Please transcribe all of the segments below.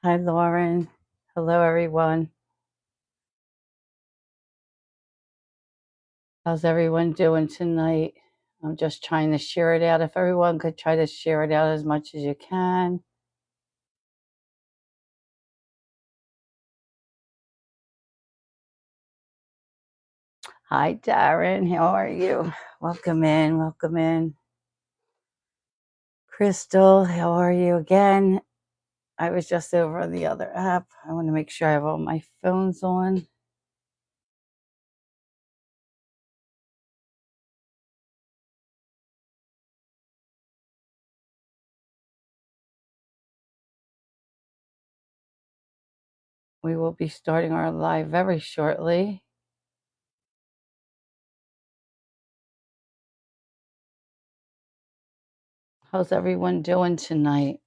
Hi, Lauren. Hello, everyone. How's everyone doing tonight? I'm just trying to share it out. If everyone could try to share it out as much as you can. Hi, Darren. How are you? Welcome in. Welcome in. Crystal, how are you again? I was just over on the other app. I want to make sure I have all my phones on. We will be starting our live very shortly. How's everyone doing tonight?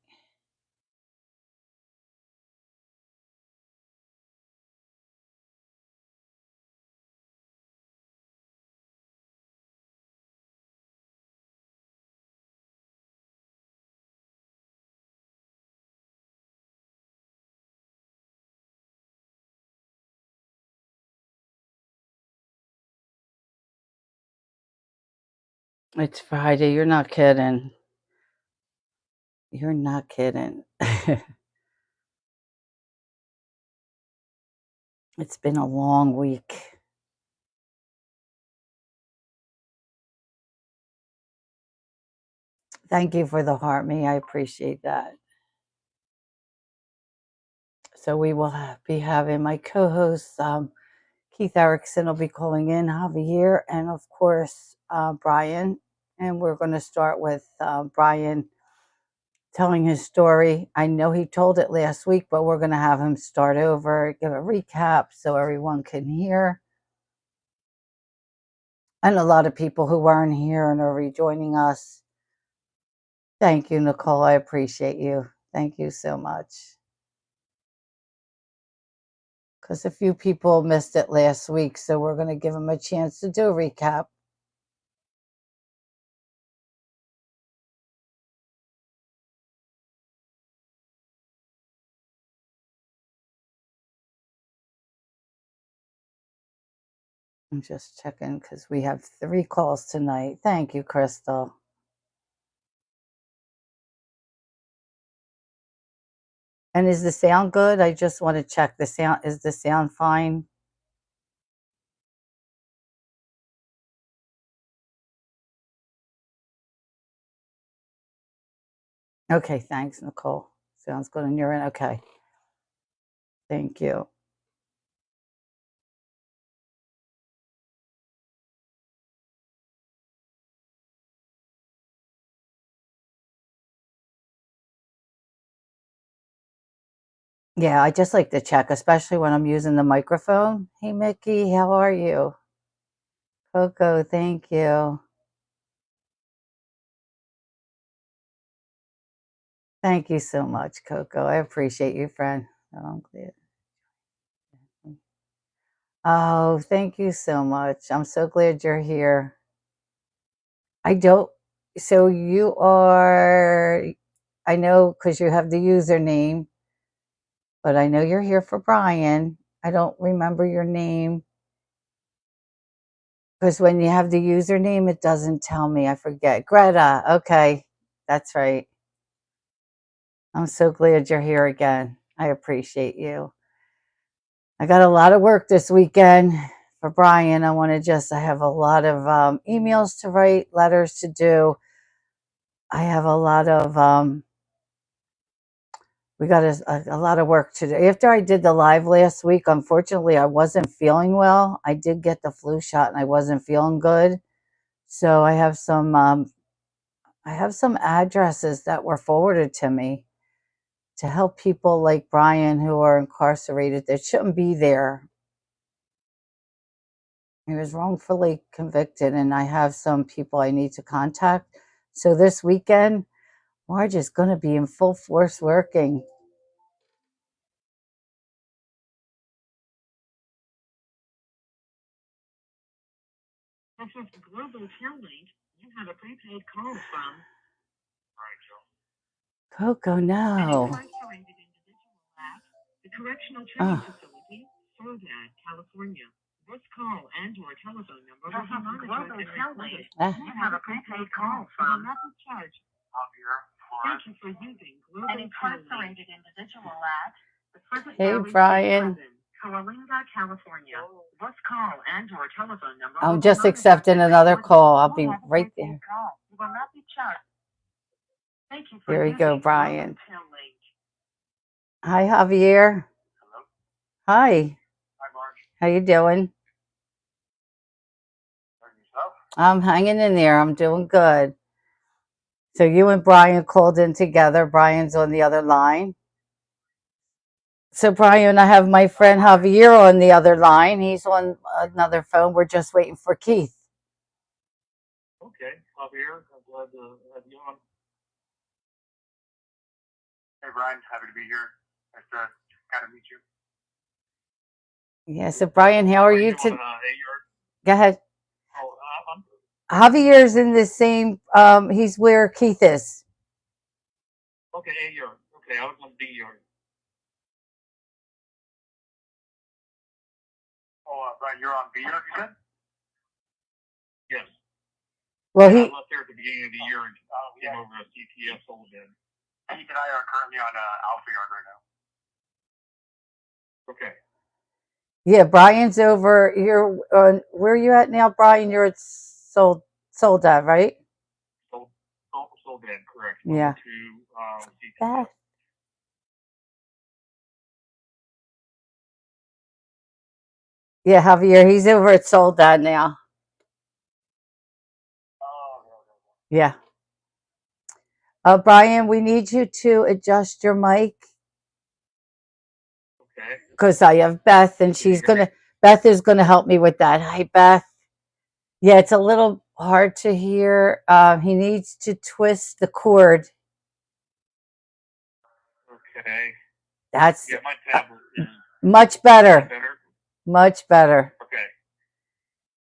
It's Friday. You're not kidding. You're not kidding. It's been a long week. Thank you for the heart, me. I appreciate that. So we will be having my co-host Keith Erickson will be calling in, Javier, and of course Brian. And we're going to start with Brian telling his story. I know he told it last week, but we're going to have him start over, give a recap so everyone can hear. And a lot of people who weren't here and are rejoining us. Thank you, Nicole. I appreciate you. Thank you so much. Because a few people missed it last week, so we're going to give them a chance to do a recap. I'm just checking because we have 3 calls tonight. Thank you, Crystal. And is the sound good? I just want to check the sound. Is the sound fine? Okay, thanks, Nicole. Sounds good on your end. Okay. Thank you. Yeah, I just like to check, especially when I'm using the microphone. Hey, Mickey, how are you? Coco, thank you. Thank you so much, Coco. I appreciate you, friend. Oh, I'm glad. Oh, thank you so much. I'm so glad you're here. I don't, so you are, I know because you have the username, but I know you're here for Brian. I don't remember your name because when you have the username, it doesn't tell me. I forget. Greta. Okay. That's right. I'm so glad you're here again. I appreciate you. I got a lot of work this weekend for Brian. I have a lot of emails to write, letters to do. I have a lot of, we got a lot of work to do. After I did the live last week, unfortunately, I wasn't feeling well. I did get the flu shot and I wasn't feeling good. So I have some addresses that were forwarded to me to help people like Brian who are incarcerated that shouldn't be there. He was wrongfully convicted, and I have some people I need to contact. So this weekend, Marge is going to be in full force working. This is Global Telly. You have a prepaid call from Coco, no. Correctional Training Facility, Soledad, California. This call and/or telephone number will be monitored and recorded. You have a prepaid call from will not be charged. Javier Flores. Thank you for using Global An incarcerated individual at the Pleasant Hey, Valley Brian. State Prison, Coalinga, California. This call and/or telephone number I'm will be just monitored accepting and another recorded. call. I'll You be have a right prepaid there. call. You will not be charged. Thank you for Here we using go, Brian. Global Link. Hi, Javier. Hello. Hi. Hi, Marge. How you doing? And yourself? I'm hanging in there. I'm doing good. So you and Brian called in together. Brian's on the other line. So Brian, I have my friend Javier on the other line. He's on another phone. We're just waiting for Keith. Okay, Javier, I'm glad to have you on. Hey, Brian, happy to be here. Nice to kind of meet you. Yeah, so Brian, how are you today? Go ahead. Oh, Javier's in the same, he's where Keith is. Okay, A yard. Okay, I was on B yard. Oh, Brian, you're on B yard, you said? Yes. Well, I left there at the beginning of the year and came over to CTS Soledad. Keith and I are currently on Alpha Yard right now. Okay. Yeah, Brian's over here. Where are you at now, Brian? You're at Soledad, right? Soledad, correct. Yeah. To Beth. Yeah, Javier, he's over at Soledad now. Yeah. Brian, we need you to adjust your mic. Okay. Because I have Beth, and Beth is gonna help me with that. Hi, Beth. Yeah, it's a little hard to hear. He needs to twist the cord. Okay. That's my tablet is much better. Much better. Okay.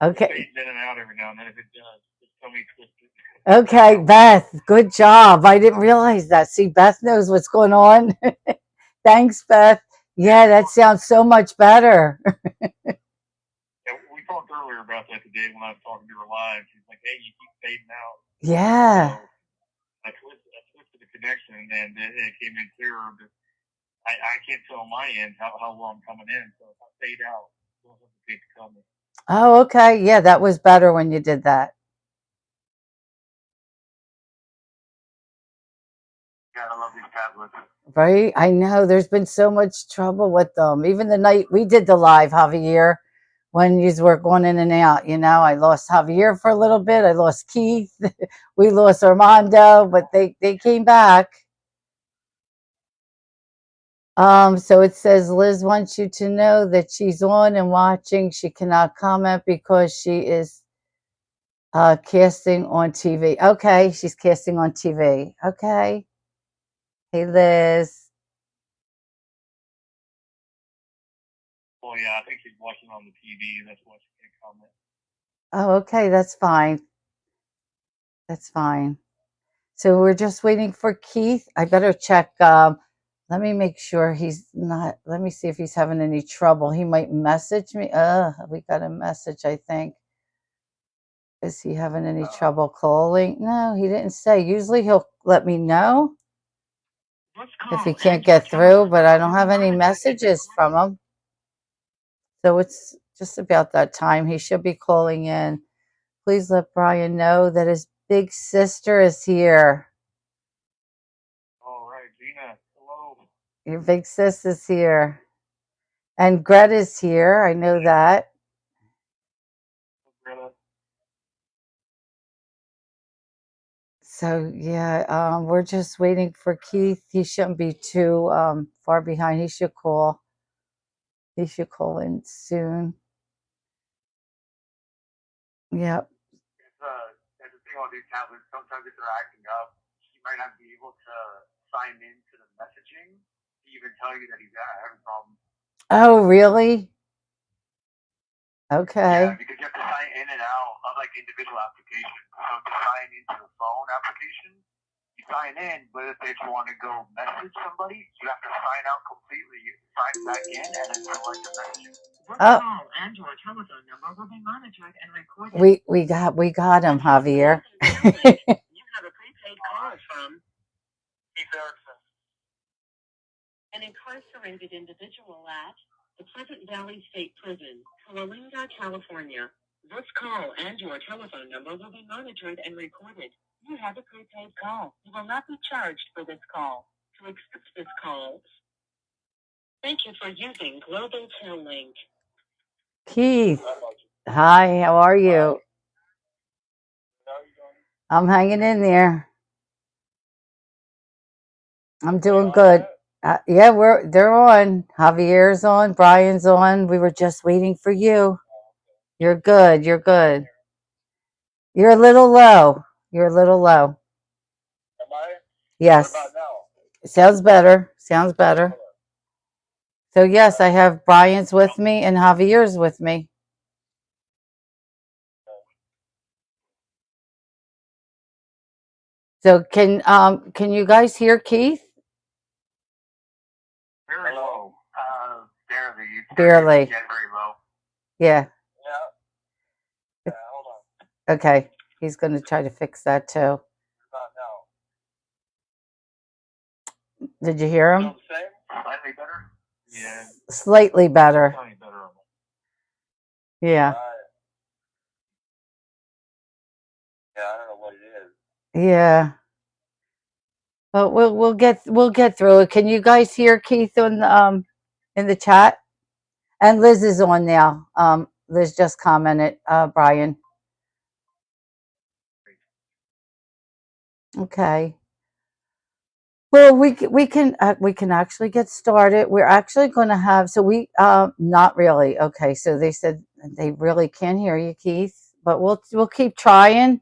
Okay. Fades in and out every now and then. If it does, just tell me twist it. Okay, Beth, good job. I didn't realize that. See, Beth knows what's going on. Thanks, Beth. Yeah, that sounds so much better. Yeah, we talked earlier about that today when I was talking to her live. She's like, hey, you keep fading out. Yeah. So I twisted the connection and it came in clearer. But I can't tell on my end how well I'm coming in. So if I fade out, you'll have to take the coming. Oh, okay. Yeah, that was better when you did that. Gotta love these tablets. Right? I know. There's been so much trouble with them. Even the night we did the live, Javier, when you were going in and out, I lost Javier for a little bit. I lost Keith. We lost Armando, but they came back. So it says Liz wants you to know that she's on and watching. She cannot comment because she is casting on TV. Okay, she's casting on TV. Okay. Hey, Liz. Well, yeah, I think she's watching on the TV. That's why she can't comment. Oh, okay, that's fine. That's fine. So we're just waiting for Keith. I better check. Let me make sure he's not. Let me see if he's having any trouble. He might message me. We got a message, I think. Is he having any trouble calling? No, he didn't say. Usually he'll let me know if he can't get through, but I don't have any messages from him. So it's just about that time. He should be calling in. Please let Brian know that his big sister is here. All right, Gina. Hello. Your big sis is here. And Greta's here. I know that. Greta. So, yeah, we're just waiting for Keith. He shouldn't be too far behind. He should call. He should call in soon. Yep. That's the thing on these tablets. Sometimes if they're acting up, he might not be able to sign into the messaging to even tell you that he's having problems. Oh, really? Okay. Yeah, because you have to sign in and out of like individual applications. So to sign into the phone application, you sign in, but if you want to go message somebody, you have to sign out completely. You sign back in and then select a message. Oh, Call and your telephone number will be monitored and recorded. we got him, Javier. You have a prepaid call from Erickson. An incarcerated individual at the Pleasant Valley State Prison, Coalinga, California. This call and your telephone number will be monitored and recorded. You have a prepaid call. You will not be charged for this call. To accept this call, thank you for using Global Tel Link. Keith, hi, how are you? I'm hanging in there. I'm doing good. Yeah, they're on. Javier's on. Brian's on. We were just waiting for you. You're good. You're good. You're a little low. You're a little low. Am I? Yes. What about now? Sounds better. Sounds better. So yes, I have Brian's with me and Javier's with me. So can you guys hear Keith? Very low. Barely. Barely. Yeah, very low. Yeah. Yeah, hold on. Okay. He's going to try to fix that too. Not now. Did you hear him? Still the same? Slightly better? Yeah. Slightly better. Slightly better. Yeah. Yeah, I don't know what it is. Yeah. But we'll get through it. Can you guys hear Keith on in the chat? And Liz is on now. Liz just commented, Brian. Okay. Well, we can actually get started. We're actually going to have not really. Okay, so they said they really can't hear you, Keith, but we'll keep trying.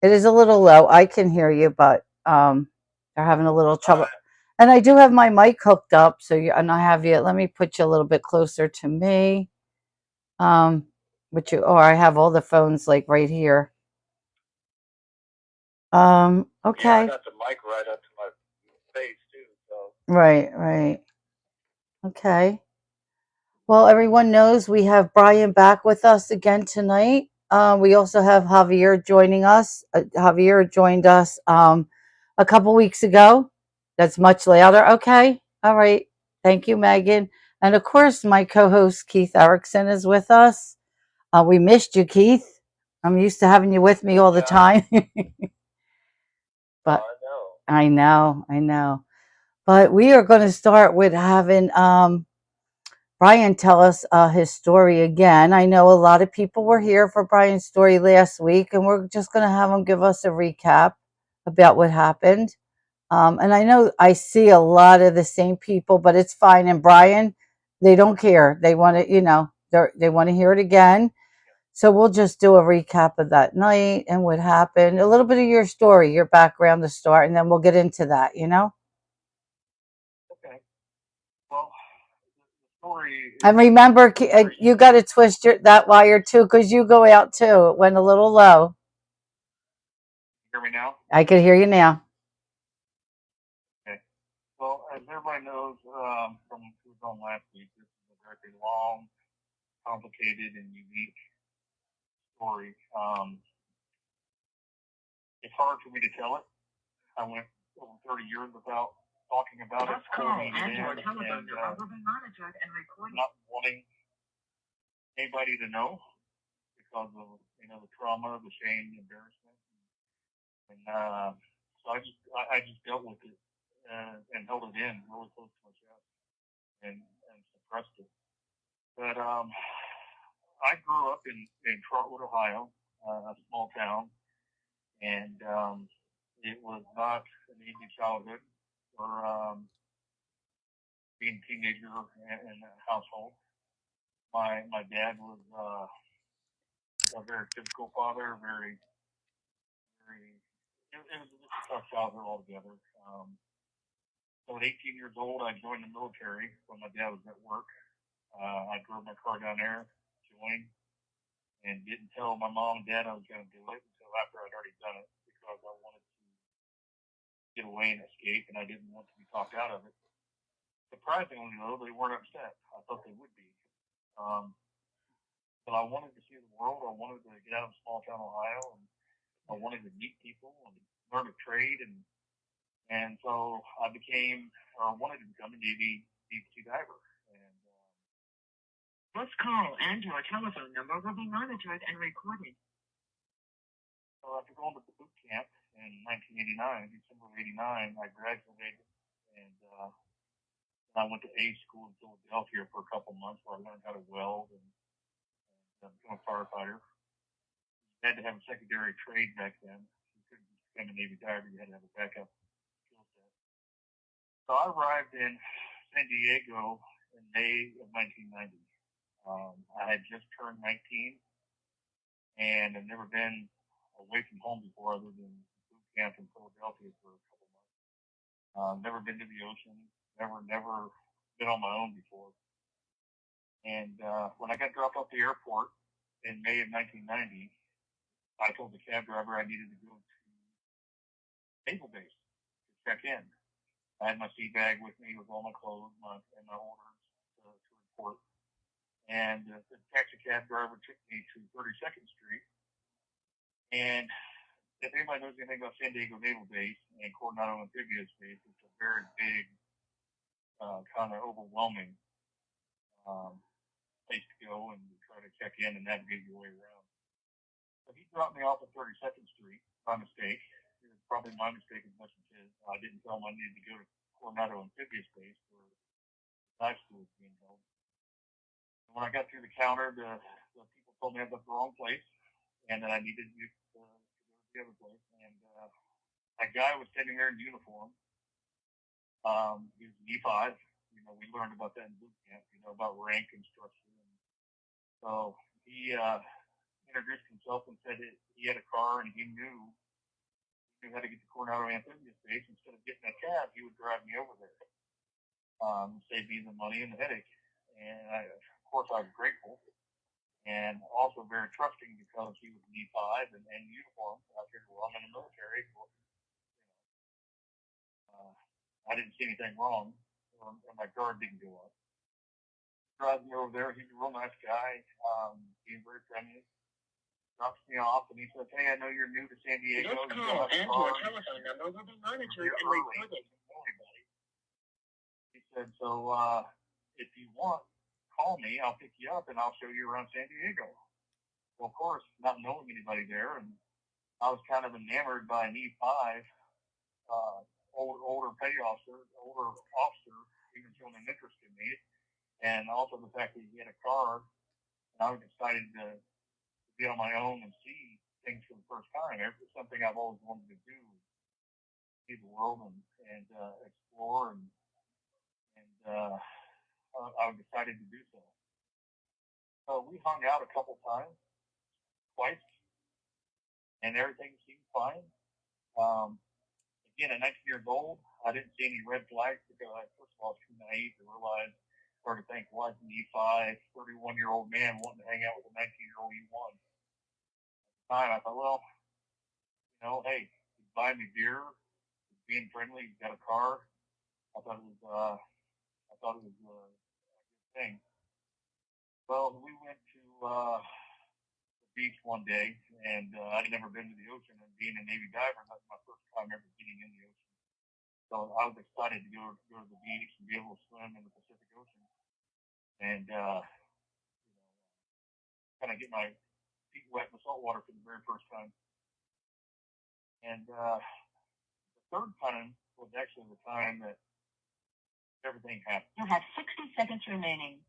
It is a little low. I can hear you, but they're having a little trouble. And I do have my mic hooked up, and I have you. Let me put you a little bit closer to me. I have all the phones like right here. Okay. Yeah, I got the mic right up to my face too. So. Right. Okay. Well, everyone knows we have Brian back with us again tonight. We also have Javier joining us. Javier joined us a couple weeks ago. That's much louder. Okay. All right. Thank you, Megan. And of course, my co-host Keith Erickson is with us. We missed you, Keith. I'm used to having you with me all the time. But I know. But we are going to start with having Brian tell us his story again. I know a lot of people were here for Brian's story last week, and we're just going to have him give us a recap about what happened. And I know I see a lot of the same people, but it's fine. And Brian, they don't care. They want to, they want to hear it again. So we'll just do a recap of that night and what happened, a little bit of your story, your background to start, and then we'll get into that, Okay. Well, the story. And remember, you got to twist that wire too, because you go out too. It went a little low. Hear me now? I can hear you now. Okay. Well, as everybody knows from who was on last week, this is a very long, complicated, and unique story. It's hard for me to tell it. I went over 30 years without talking about it. Not wanting anybody to know because of the trauma, the shame, the embarrassment, and so I just dealt with it and held it in really close to my chest and suppressed it. But I grew up in Trotwood, Ohio, a small town, and it was not an easy childhood for being a teenager in a household. My dad was a very typical father, very. It was just a tough childhood altogether. So at 18 years old, I joined the military when my dad was at work. I drove my car down there, joined, and didn't tell my mom and dad I was going to do it until after I'd already done it because I wanted to get away and escape, and I didn't want to be talked out of it. Surprisingly, though, they weren't upset. I thought they would be. But I wanted to see the world. I wanted to get out of small town Ohio, and I wanted to meet people and learn a trade, and so I wanted to become a Navy deep sea diver. And this call and your telephone number will be monitored and recorded. So after going to the boot camp in 1989, December of '89, I graduated, and I went to A school in Philadelphia for a couple months where I learned how to weld and become a firefighter. You had to have a secondary trade back then. You couldn't become a Navy diver. You had to have a backup skill set. So I arrived in San Diego in May of 1990. I had just turned 19 and had never been away from home before other than boot camp in Philadelphia for a couple months. Never been to the ocean. Never been on my own before. And when I got dropped off the airport in May of 1990, I told the cab driver I needed to go to Naval Base to check in. I had my sea bag with me with all my clothes and my orders to report. And the taxi cab driver took me to 32nd Street. And if anybody knows anything about San Diego Naval Base and Coronado Amphibious Base, it's a very big, kind of overwhelming place to go and try to check in and navigate your way around. So he dropped me off at 32nd Street by mistake. It was probably my mistake as much as his. I didn't tell him I needed to go to Coronado Amphibious Base where dive school was being held. And when I got through the counter, the people told me I was at the wrong place and that I needed to go to the other place. And a guy was sitting there in uniform. He was an E5. You know, we learned about that in boot camp, you know, about rank and structure. And so he introduced himself and said he had a car and he knew how to get to Coronado Amphibious Base. Instead of getting a cab, he would drive me over there. Save me the money and the headache. And of course, I was grateful and also very trusting because he was an E5 and in uniform. I figured, well, I'm in the military. Well, I didn't see anything wrong, and my guard didn't go up. He drives me over there. He's a real nice guy. He's very friendly. Drops me off, and he says, "Hey, I know you're new to San Diego. This call and your telephone number will be monitored and recorded." He said, "So if you want, call me. I'll pick you up, and I'll show you around San Diego." Well, of course, not knowing anybody there, and I was kind of enamored by an E5. Older petty officer, even showing an interest in me, and also the fact that he had a car, and I was excited to be on my own and see things for the first time. It's something I've always wanted to do, see the world and explore, and I was excited to do so. So we hung out a couple times, twice, and everything seemed fine. Again, at 19 years old, I didn't see any red flags because first of all, I was too naive to realize or to think, why is an E5, 31-year-old man wanting to hang out with a 19-year-old E1? At the time, I thought, well, you know, hey, he's buying me beer, he's being friendly, he's got a car. I thought it was a good thing. Well, we went to the beach one day, and I'd never been to the ocean, and being a Navy diver, that was my first time ever getting in the ocean. So I was excited to go to the beach and be able to swim in the Pacific Ocean, and kind of get my feet wet in the salt water for the very first time. And the third time was actually the time that everything happened. You have 60 seconds remaining.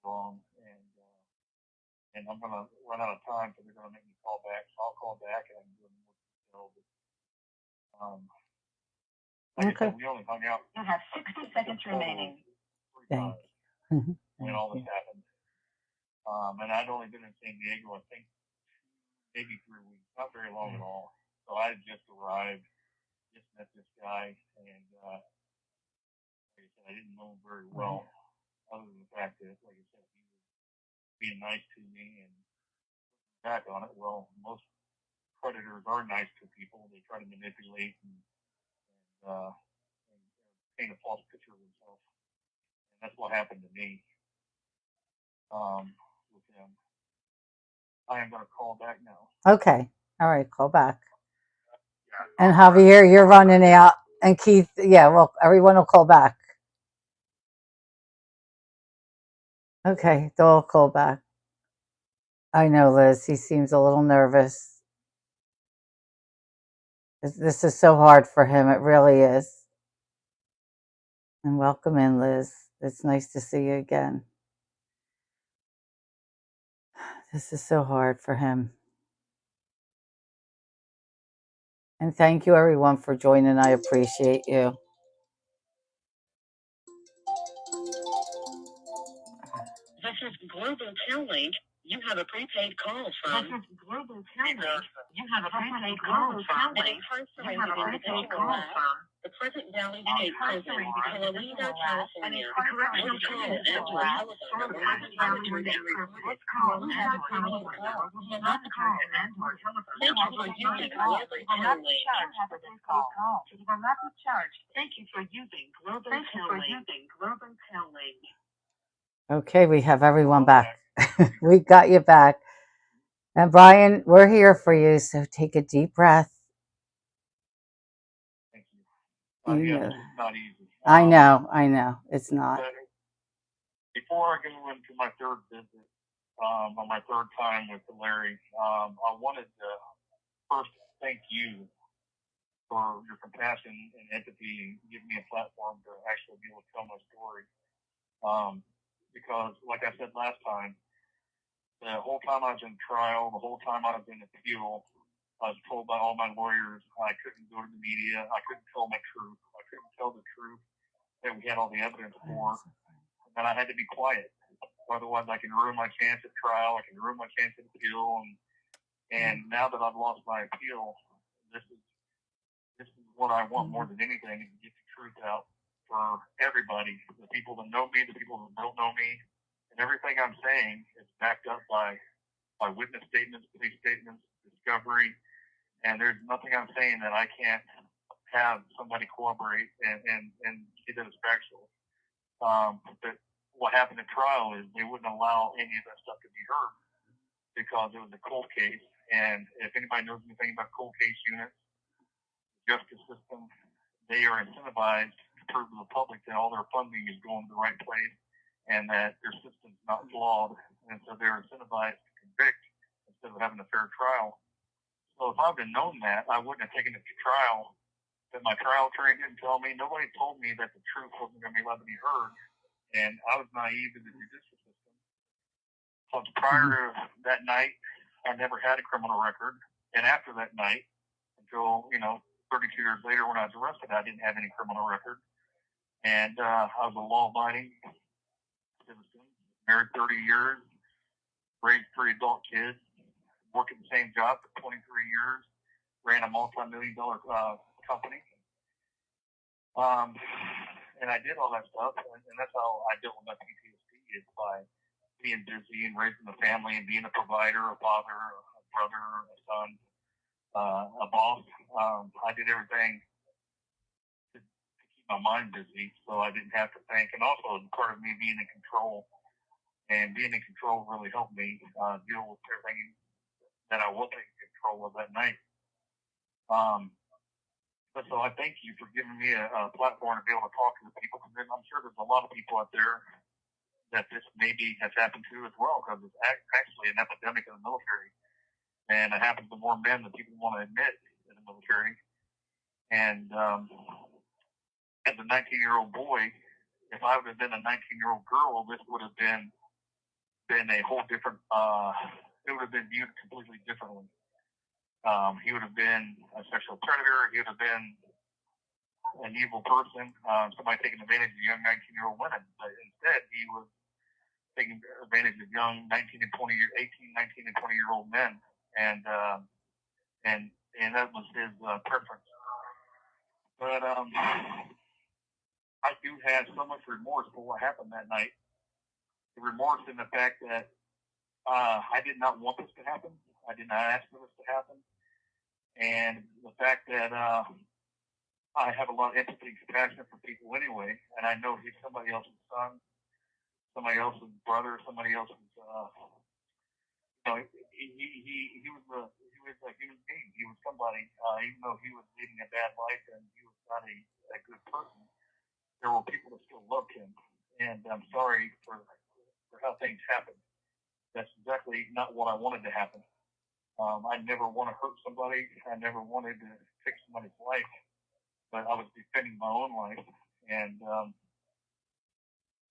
Wrong, and I'm going to run out of time, so they're going to make me call back. So I'll call back and I can do more detail. Like I said, we only hung out. You have 60 seconds remaining. Thank you. When all this happened. And I'd only been in San Diego, I think, maybe 3 weeks, not very long at all. So I had just arrived, just met this guy, and like I said, I didn't know him very well, other than the fact that, like I said, he was being nice to me. And back on it, well, most predators are nice to people. They try to manipulate and and paint a false picture of himself. And that's what happened to me with him. I am going to call back now. Okay. All right. Call back. And Javier, you're running out. And Keith, yeah, well, everyone will call back. Okay. They'll all call back. I know, Liz. He seems a little nervous. This is so hard for him. It really is. And welcome in, Liz. It's nice to see you again. This is so hard for him. And thank you, everyone, for joining. I appreciate you. This is Global Tel-Link. You have a prepaid call from. This is Global Tel-Link. You have a prepaid call from. An incarcerated individual from the Pleasant Valley State Prison, Colorado, California. This call and your telephone number will be monitored and recorded. Thank you for using Global Tel-Link. Thank you for using Global Tel-Link. Okay, we have everyone back. We got you back. And Brian, we're here for you, so take a deep breath. Thank you. Yeah, it's not easy. I know. It's not. Before I go into my third visit, on my third time with Larry, I wanted to first thank you for your compassion and empathy and giving me a platform to actually be able to tell my story. Because, like I said last time, the whole time I was in trial, the whole time I was in appeal, I was told by all my lawyers I couldn't go to the media, I couldn't tell my truth, I couldn't tell the truth that we had all the evidence for, and I had to be quiet. Otherwise, I can ruin my chance at trial, I can ruin my chance at appeal, and now that I've lost my appeal, this is what I want more than anything, is to get the truth out for everybody, the people that know me, the people that don't know me, and everything I'm saying is backed up by witness statements, police statements, discovery, and there's nothing I'm saying that I can't have somebody corroborate and see that it's factual. But what happened at trial is they wouldn't allow any of that stuff to be heard because it was a cold case, and if anybody knows anything about cold case units, justice system, they are incentivized to prove to the public that all their funding is going to the right place and that their system's not flawed, and so they're incentivized to convict instead of having a fair trial. So if I'd have known that, I wouldn't have taken it to trial. But my trial attorney didn't tell me. Nobody told me that the truth wasn't going to be allowed to be heard, and I was naive to the judicial system. So prior to that night, I never had a criminal record, and after that night, until 32 years later when I was arrested, I didn't have any criminal record. And I was a law-abiding citizen, married 30 years, raised 3 adult kids, worked at the same job for 23 years, ran a multi-million-dollar company. And I did all that stuff, and that's how I dealt with my PTSD, is by being busy and raising a family and being a provider, a father, a brother, a son, a boss. I did everything to keep my mind busy so I didn't have to think. And also, part of me being in control, and being in control really helped me deal with everything that I wasn't in control of that night. But so I thank you for giving me a platform to be able to talk to the people, because I'm sure there's a lot of people out there that this maybe has happened to as well, because it's actually an epidemic in the military. And it happens to more men than people want to admit in the military. And as a 19-year-old boy, if I would have been a 19-year-old girl, this would have been a whole different, it would have been viewed completely differently. He would have been a sexual predator. He would have been an evil person, somebody taking advantage of young 19-year-old women. But instead, he was taking advantage of young 18, 19, and 20-year-old men. And that was his preference. But I do have so much remorse for what happened that night. The remorse in the fact that I did not want this to happen. I did not ask for this to happen. And the fact that I have a lot of empathy and compassion for people anyway, and I know he's somebody else's son, somebody else's brother, somebody else's. He was a human being. He was somebody. Even though he was leading a bad life and he was not a good person, there were people that still loved him. And I'm sorry for how things happened. That's exactly not what I wanted to happen. I never want to hurt somebody. I never wanted to take somebody's life, but I was defending my own life, and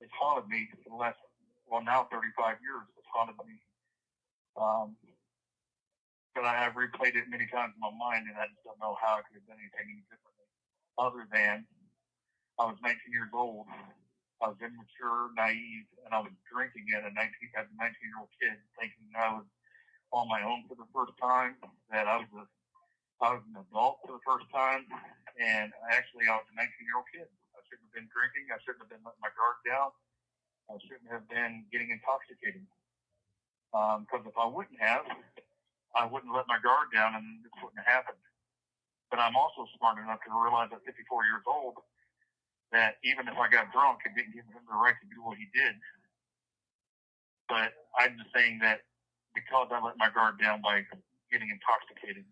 it's haunted me for the last, now 35 years. It's haunted me. But I have replayed it many times in my mind, and I just don't know how I could have done anything differently. Other than I was 19 years old, I was immature, naive, and I was drinking as a 19-year-old kid, thinking I was on my own for the first time, that I was an adult for the first time, and I was a 19-year-old kid. I shouldn't have been drinking. I shouldn't have been letting my guard down. I shouldn't have been getting intoxicated. Because if I wouldn't have, I wouldn't let my guard down, and this wouldn't have happened. But I'm also smart enough to realize at 54 years old that even if I got drunk, it didn't give him the right to do what he did. But I'm just saying that because I let my guard down by getting intoxicated,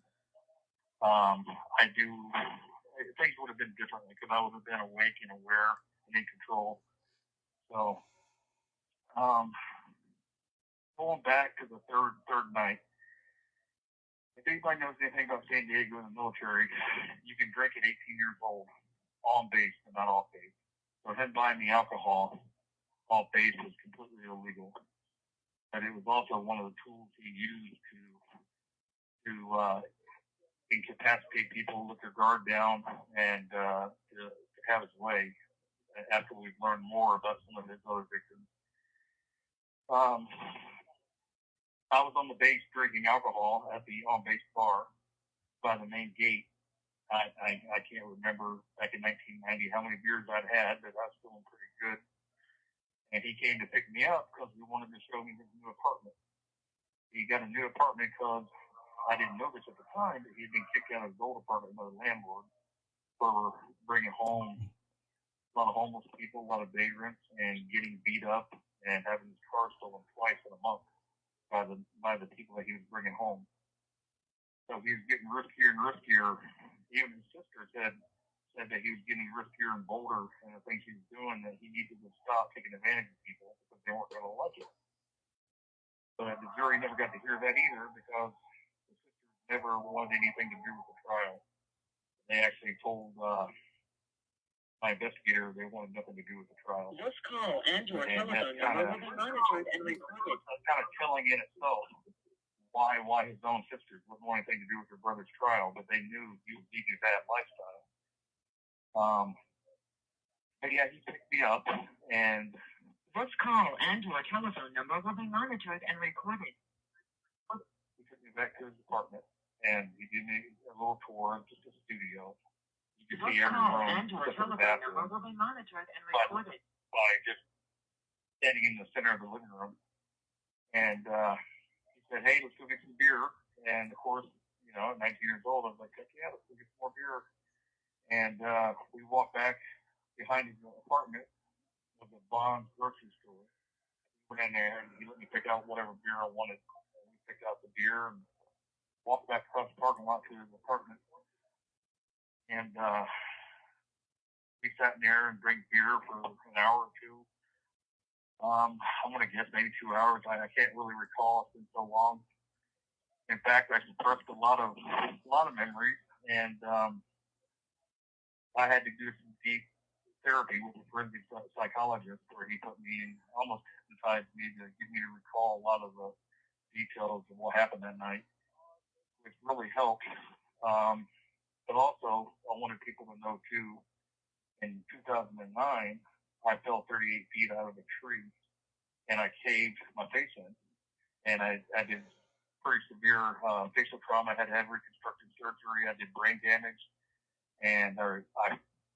things would have been different because I would have been awake and aware and in control. So, going back to the third night, if anybody knows anything about San Diego and the military, you can drink at 18 years old, on base but not off base. So him buying the alcohol off base was completely illegal. But it was also one of the tools he used to incapacitate people, let their guard down, and to have his way. After we've learned more about some of his other victims. I was on the base drinking alcohol at the on-base bar by the main gate. I can't remember back in 1990 how many beers I'd had, but I was feeling pretty good. And he came to pick me up because he wanted to show me his new apartment. He got a new apartment because I didn't know this at the time, but he'd been kicked out of his old apartment by the landlord for bringing home a lot of homeless people, a lot of vagrants, and getting beat up and having his car stolen twice in a month by the people that he was bringing home. So he was getting riskier and riskier. Even his sister said that he was getting riskier and bolder in the things he was doing, that he needed to stop taking advantage of people because they weren't going to like it. But the jury never got to hear that either because the sisters never wanted anything to do with the trial. They actually told my investigator they wanted nothing to do with the trial. This call and your telephone number will be monitored and recorded. That's kind of telling in itself why his own sisters wouldn't want anything to do with their brother's trial, but they knew he was leading a bad lifestyle. But yeah, he picked me up, and this call and your telephone number will be monitored and recorded. He took me back to his apartment, and he gave me a little tour of just a studio. You can see every room and your telephone number will be monitored and recorded by just standing in the center of the living room. And he said, "Hey, let's go get some beer." And of course, at 19 years old, I was like, "Heck yeah, let's go get some more beer." And we walked back behind his apartment was a Bond's grocery store. We went in there and he let me pick out whatever beer I wanted. And we picked out the beer and walked back across the parking lot to his apartment. And we sat in there and drank beer for an hour or two. I'm going to guess maybe 2 hours. I can't really recall. It's been so long. In fact, I suppressed a lot of memories, and I had to do some deep therapy with a forensic psychologist where he put me in, almost hypnotized me to get me to recall a lot of the details of what happened that night, which really helped. But also, I wanted people to know, too, in 2009, I fell 38 feet out of a tree, and I caved my face in. And I did pretty severe facial trauma. I had to have reconstructive surgery. I did brain damage. And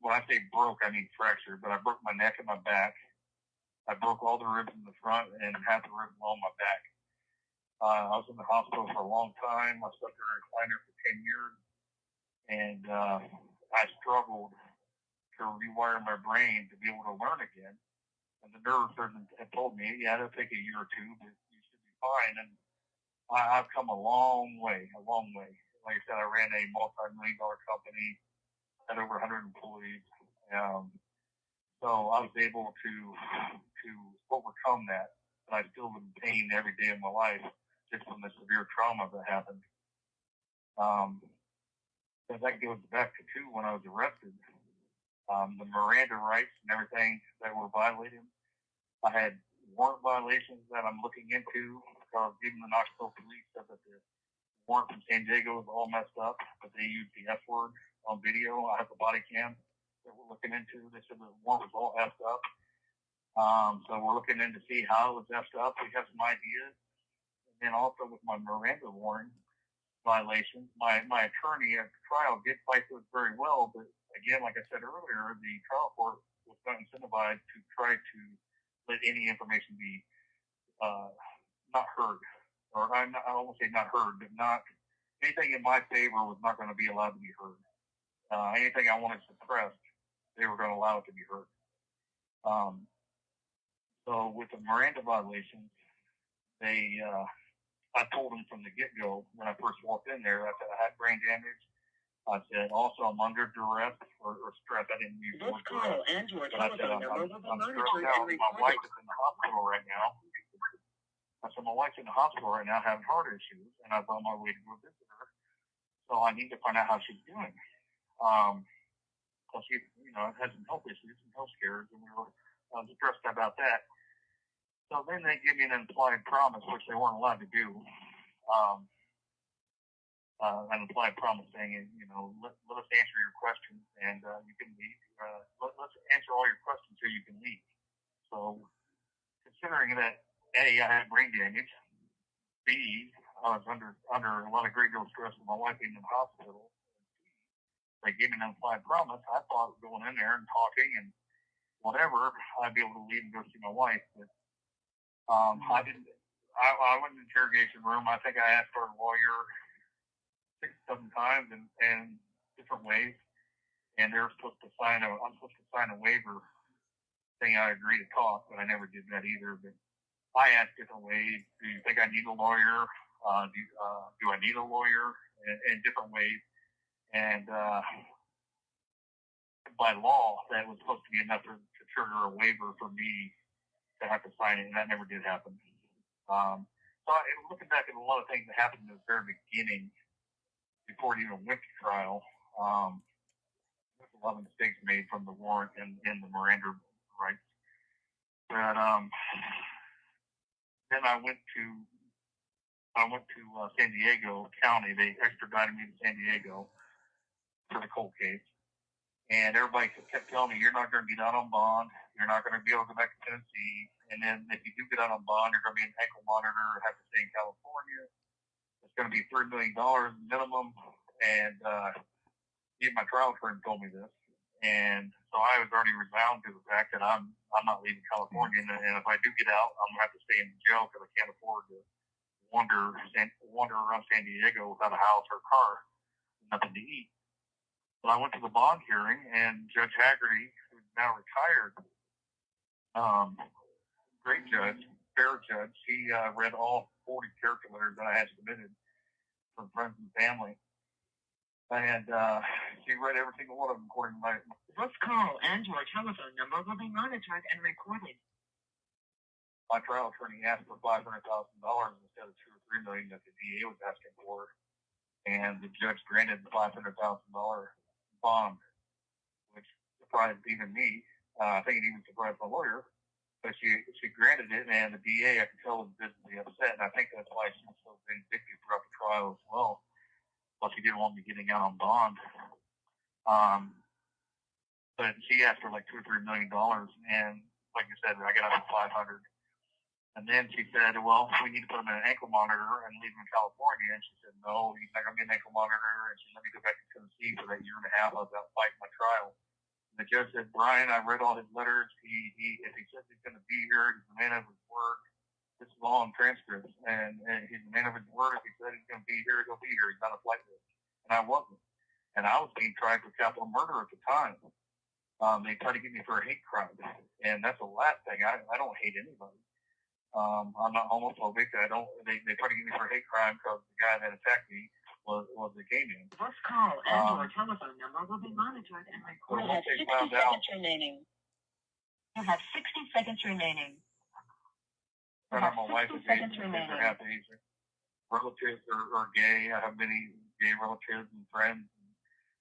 when I say broke, I mean fractured, but I broke my neck and my back. I broke all the ribs in the front and half the ribs along my back. I was in the hospital for a long time. I slept in a recliner for 10 years. And I struggled to rewire my brain to be able to learn again. And the neurosurgeon had told me, yeah, it'll take a year or two, but you should be fine. And I've come a long way, a long way. Like I said, I ran a multi-million-dollar company, had over 100 employees. So I was able to overcome that. But I still am in pain every day of my life just from the severe trauma that happened. And that goes back to, too, when I was arrested. The Miranda rights and everything that were violated. I had warrant violations that I'm looking into because even the Knoxville police said that the warrant from San Diego was all messed up, but they used the F word on video. I have the body cam that we're looking into. They said the warrant was all effed up. So we're looking in to see how it was effed up. We have some ideas. And then also with my Miranda warrant violations, my attorney at the trial did fight those very well, but again, like I said earlier, the trial court was not incentivized to try to let any information be not heard, or I won't say not heard, but not anything in my favor was not going to be allowed to be heard. Anything I wanted suppressed, they were going to allow it to be heard. So with the Miranda violations, I told them from the get-go when I first walked in there, I said I had brain damage. I said also I'm under duress or stress. I didn't use the word duress. But I said I'm stressed out. My wife is in the hospital right now. I said my wife's in the hospital right now having heart issues, and I was on my way to go visit her. So I need to find out how she's doing. Because she, had some health issues, some health scares, and we were stressed about that. So then they give me an implied promise, which they weren't allowed to do. An implied promise saying, let us answer your questions and you can leave. Let's answer all your questions so you can leave. So considering that A, I had brain damage, B, I was under a lot of great deal of stress with my wife being in the hospital. They gave me an implied promise. I thought going in there and talking and whatever, I'd be able to leave and go see my wife. But I didn't. I went in the interrogation room. I think I asked our lawyer 6, 7 times and different ways, and I'm supposed to sign a waiver saying I agree to talk, but I never did that either. But I asked different ways. Do you think I need a lawyer? Do I need a lawyer? In different ways, and by law, that was supposed to be enough to trigger a waiver for me to have to sign it, and that never did happen. So looking back at a lot of things that happened in the very beginning, before it even went to trial, there's a lot of mistakes made from the warrant and the Miranda rights. But then I went to San Diego County. They extradited me to San Diego for the cold case. And everybody kept telling me, you're not going to get out on bond. You're not going to be able to go back to Tennessee. And then if you do get out on bond, you're going to be an ankle monitor, have to stay in California. It's going to be $3 million minimum. And even my trial attorney told me this. And so I was already resigned to the fact that I'm not leaving California. And if I do get out, I'm going to have to stay in jail because I can't afford to wander around San Diego without a house or a car, nothing to eat. But I went to the bond hearing, and Judge Haggerty, who's now retired, great judge, fair judge, he read all 40 character letters that I had submitted from friends and family. And she read every single one of them according to my... This call and your telephone number will be monitored and recorded. My trial attorney asked for $500,000 instead of $2 or $3 million that the DA was asking for. And the judge granted the $500,000 bond, which surprised even me. I think it even surprised my lawyer. But she granted it, and the DA, I could tell, was visibly upset. And I think that's why she was so vindictive throughout the trial as well. Well, she didn't want me getting out on bond. But she asked for like $2 or $3 million, and like I said, I got out for $500. And then she said, well, we need to put him in an ankle monitor and leave him in California. And she said, no, he's not going to be an ankle monitor. And she let me go back to Tennessee for that year and a half. I was out fighting my trial. And the judge said, Brian, I read all his letters. If he says he's going to be here, he's a man of his word. This is all in transcripts. And he's a man of his word. If he said he's going to be here, he'll be here. He's not a flight risk. And I wasn't. and I was being tried for capital murder at the time. They tried to get me for a hate crime, and that's the last thing. I don't hate anybody. I'm not homophobic. They tried to get me for a hate crime because the guy that attacked me was a gay man. This call and your telephone number will be monitored and recorded. You have 60 seconds remaining. You have 60 seconds remaining. My wife is Asian. They're half Asian. Relatives are gay. I have many gay relatives and friends.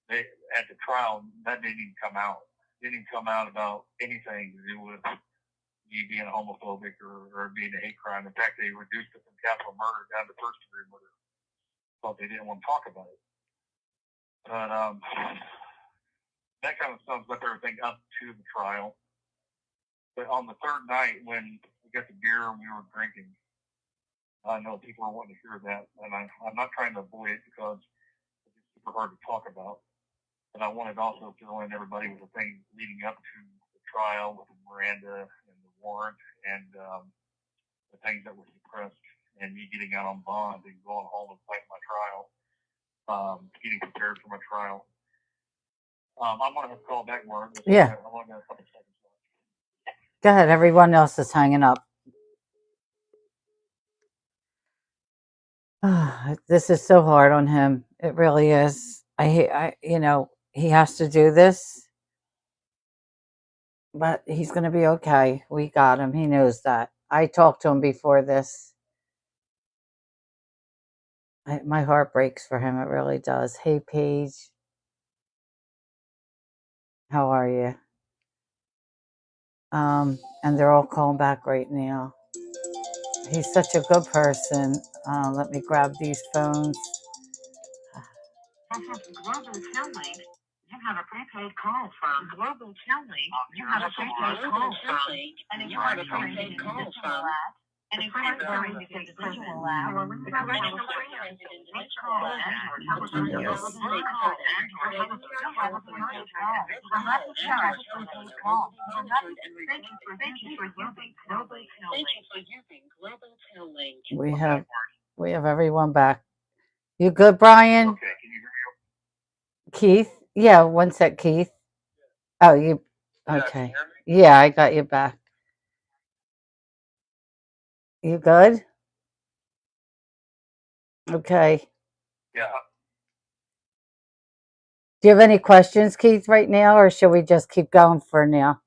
At the trial, that didn't even come out. It didn't come out about anything to do with me being homophobic or being a hate crime. In fact, they reduced it from capital murder down to first-degree murder. But they didn't want to talk about it. But that kind of sums up everything up to the trial. But on the third night, when we got the beer and we were drinking, I know people are wanting to hear that, and I'm not trying to avoid it because it's super hard to talk about. But I wanted also to fill in everybody with the things leading up to the trial with the Miranda and the warrant and the things that were suppressed and me getting out on bond and going home and fighting my trial, getting prepared for my trial. I'm going to have to call back, Mark. Yeah. I want to get a couple seconds left. Go ahead. Everyone else is hanging up. This is so hard on him. It really is. He has to do this, but he's going to be okay. We got him. He knows that. I talked to him before this. My heart breaks for him. It really does. Hey, Paige. How are you? And they're all calling back right now. He's such a good person. Let me grab these phones. This is Global Telling. You have a prepaid call from Global Telling. You have a prepaid call from. And you have a prepaid call from. And you can't go into the individual app. The correctional transcript this call and your telephone number will be monitored and your telephone number will be monitored. Let the charge for this call. Thank you for using Global Telling. Thank you for using Global Telling. We have everyone back. You good, Brian? Okay, can you hear me? Keith? Yeah, one sec, Keith. Oh, you okay. Yeah, I got you back. You good? Okay. Yeah. Do you have any questions, Keith, right now, or should we just keep going for now?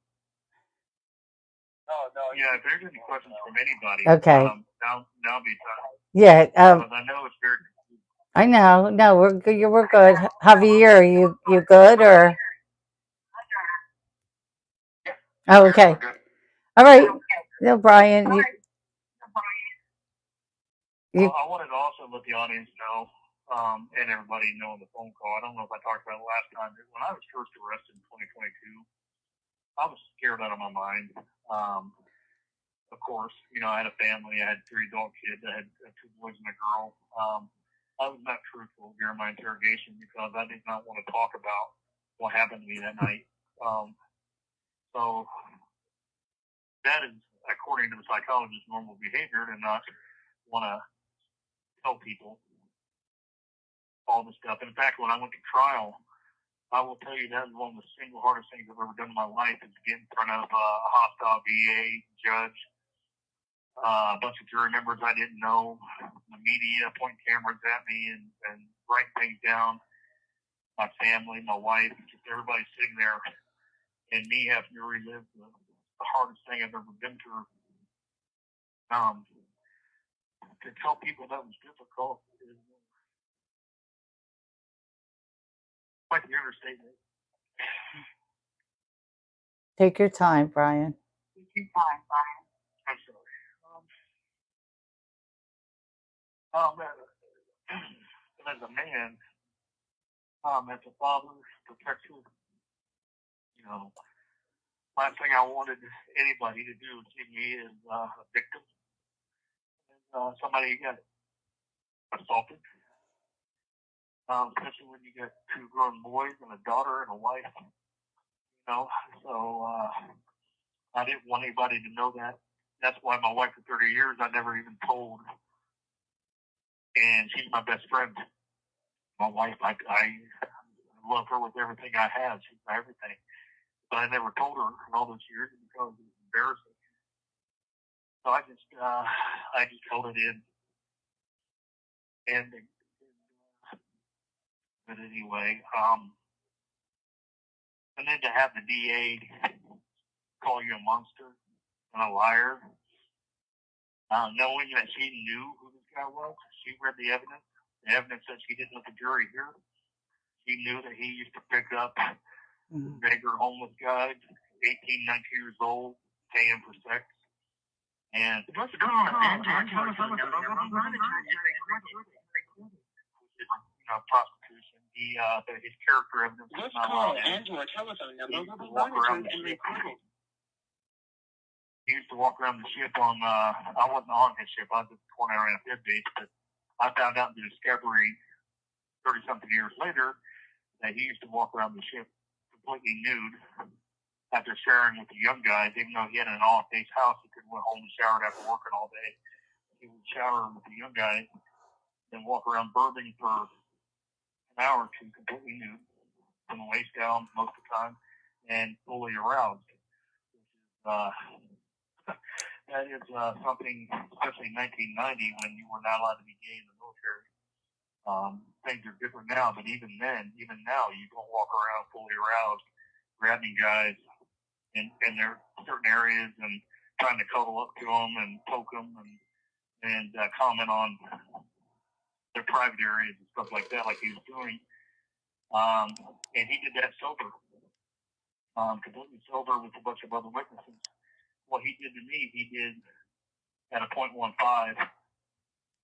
No. Yeah, if there's any questions from anybody, okay. Now be time. Yeah. I know it's very. I know. No, we're good. We're good. Javier, you good or? Oh, okay. All right. No, Brian. I wanted to also let the audience know, and everybody know on the phone call. I don't know if I talked about it last time, but when I was first arrested in 2022, I was scared out of my mind. Of course, I had a family. I had 3 adult kids. I had 2 boys and a girl. I was not truthful during my interrogation because I did not want to talk about what happened to me that night. So that is, according to the psychologist, normal behavior to not want to tell people all this stuff. In fact, when I went to trial, I will tell you that is one of the single hardest things I've ever done in my life is to get in front of a hostile VA judge, a bunch of jury members I didn't know, the media pointing cameras at me and writing things down, my family, my wife, just everybody sitting there, and me having to relive the hardest thing I've ever been through. To tell people that was difficult is quite the understatement. Take your time, Brian. Take your time, Brian. I'm sorry. As a man, as a father, protector, last thing I wanted anybody to do to me is a victim. Somebody got assaulted, especially when you got 2 grown boys and a daughter and a wife. So I didn't want anybody to know that. That's why my wife for 30 years I never even told. And she's my best friend. My wife, I love her with everything I have. She's my everything. But I never told her in all those years because it was embarrassing. So I just held it in. But anyway, and then to have the DA call you a monster and a liar, knowing that she knew who this guy was, she read the evidence. The evidence said she didn't let the jury hear. She knew that he used to pick up beggar homeless guys, 18, 19 years old, pay him for sex. And Let's call and telephone number will be monitored and recorded. Prostitution. His character evidence. This call and your telephone number will be monitored and recorded. He used to walk around the ship on, I wasn't on his ship, I was at the corner around a fifth base, but I found out in the discovery 30-something years later that he used to walk around the ship completely nude after sharing with the young guys, even though he had an off-base house, he could go home and shower after working all day. He would shower with the young guys and walk around Burbank for an hour or two completely nude, from the waist down most of the time, and fully aroused. That is something, especially in 1990 when you were not allowed to be gay in the military. Things are different now, but even now, you don't walk around fully aroused, grabbing guys in their certain areas and trying to cuddle up to them and poke them and comment on their private areas and stuff like that, like he was doing. And he did that sober, completely sober with a bunch of other witnesses. What he did to me, he did at a .15.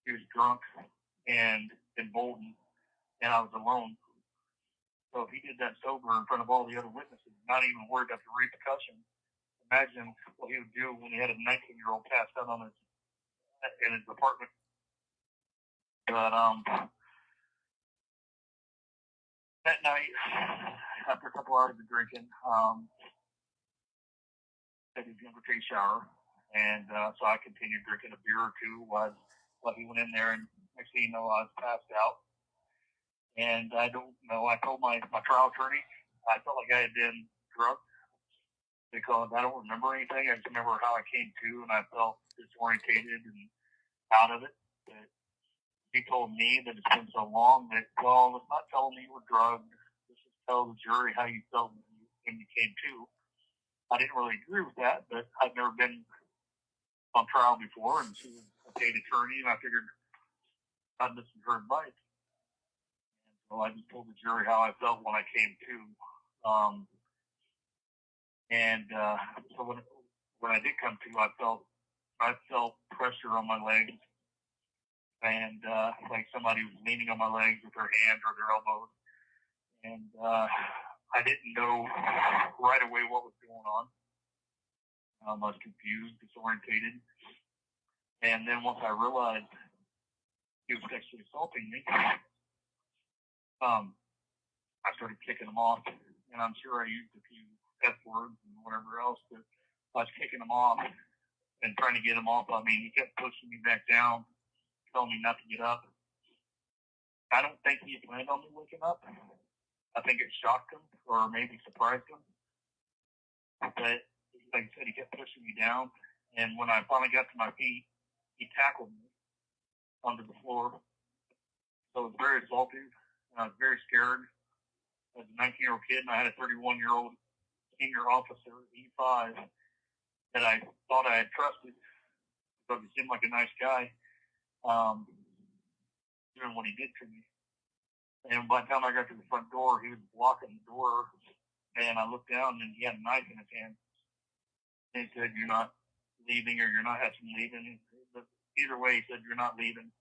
He was drunk and emboldened, and I was alone. So if he did that sober in front of all the other witnesses, not even worried about the repercussions, imagine what he would do when he had a 19-year-old passed out in his apartment. But that night, after a couple hours of drinking, said he was going to take a shower, and so I continued drinking a beer or two while he went in there, and next thing you know, I was passed out. And I don't know, I told my trial attorney, I felt like I had been drugged because I don't remember anything. I just remember how I came to, and I felt disorientated and out of it. But he told me that it's been so long that, well, let's not tell them you were drugged. Let's just tell the jury how you felt when you came to. I didn't really agree with that, but I've never been on trial before, and she was a paid attorney, and I figured I'd listen to her advice. And so I just told the jury how I felt when I came to. So when I did come to, I felt pressure on my legs, and like somebody was leaning on my legs with their hand or their elbows, and I didn't know right away what was going on. I was confused, disorientated. And then once I realized he was sexually assaulting me, I started kicking him off. And I'm sure I used a few F words and whatever else, but I was kicking him off and trying to get him off. I mean, he kept pushing me back down, telling me not to get up. I don't think he planned on me waking up. I think it shocked him or maybe surprised him. But like I said, he kept pushing me down. And when I finally got to my feet, he tackled me onto the floor. So it was very assaultive. And I was very scared. As a 19-year-old kid, and I had a 31-year-old senior officer, E5, that I thought I had trusted because he seemed like a nice guy, doing what he did to me. And by the time I got to the front door, he was blocking the door, and I looked down, and he had a knife in his hand. And he said, "You're not leaving," or "You're not actually leaving." But either way, he said, "You're not leaving."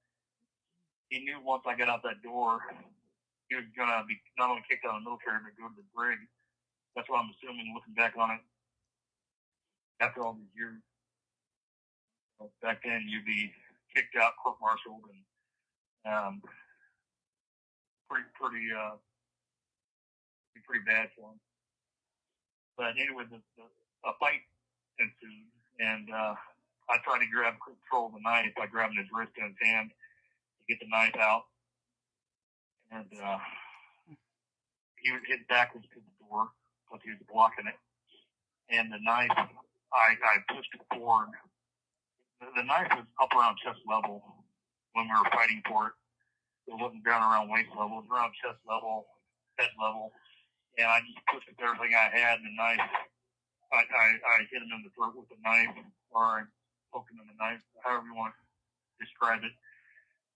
He knew once I got out that door, he was going to be not only kicked out of the military, but go to the brig. That's what I'm assuming, looking back on it, after all these years. Back then, you'd be kicked out, court-martialed, and pretty bad for him. But anyway, a fight ensued, and I tried to grab control of the knife by grabbing his wrist in his hand to get the knife out. And he was hit backwards to the door, but he was blocking it. And the knife, I pushed it forward. The knife was up around chest level when we were fighting for it. It wasn't down around waist level. It was around chest level, head level. And I just pushed it with everything I had, and the knife, I hit him in the throat with the knife, or I poked him in the knife, however you want to describe it.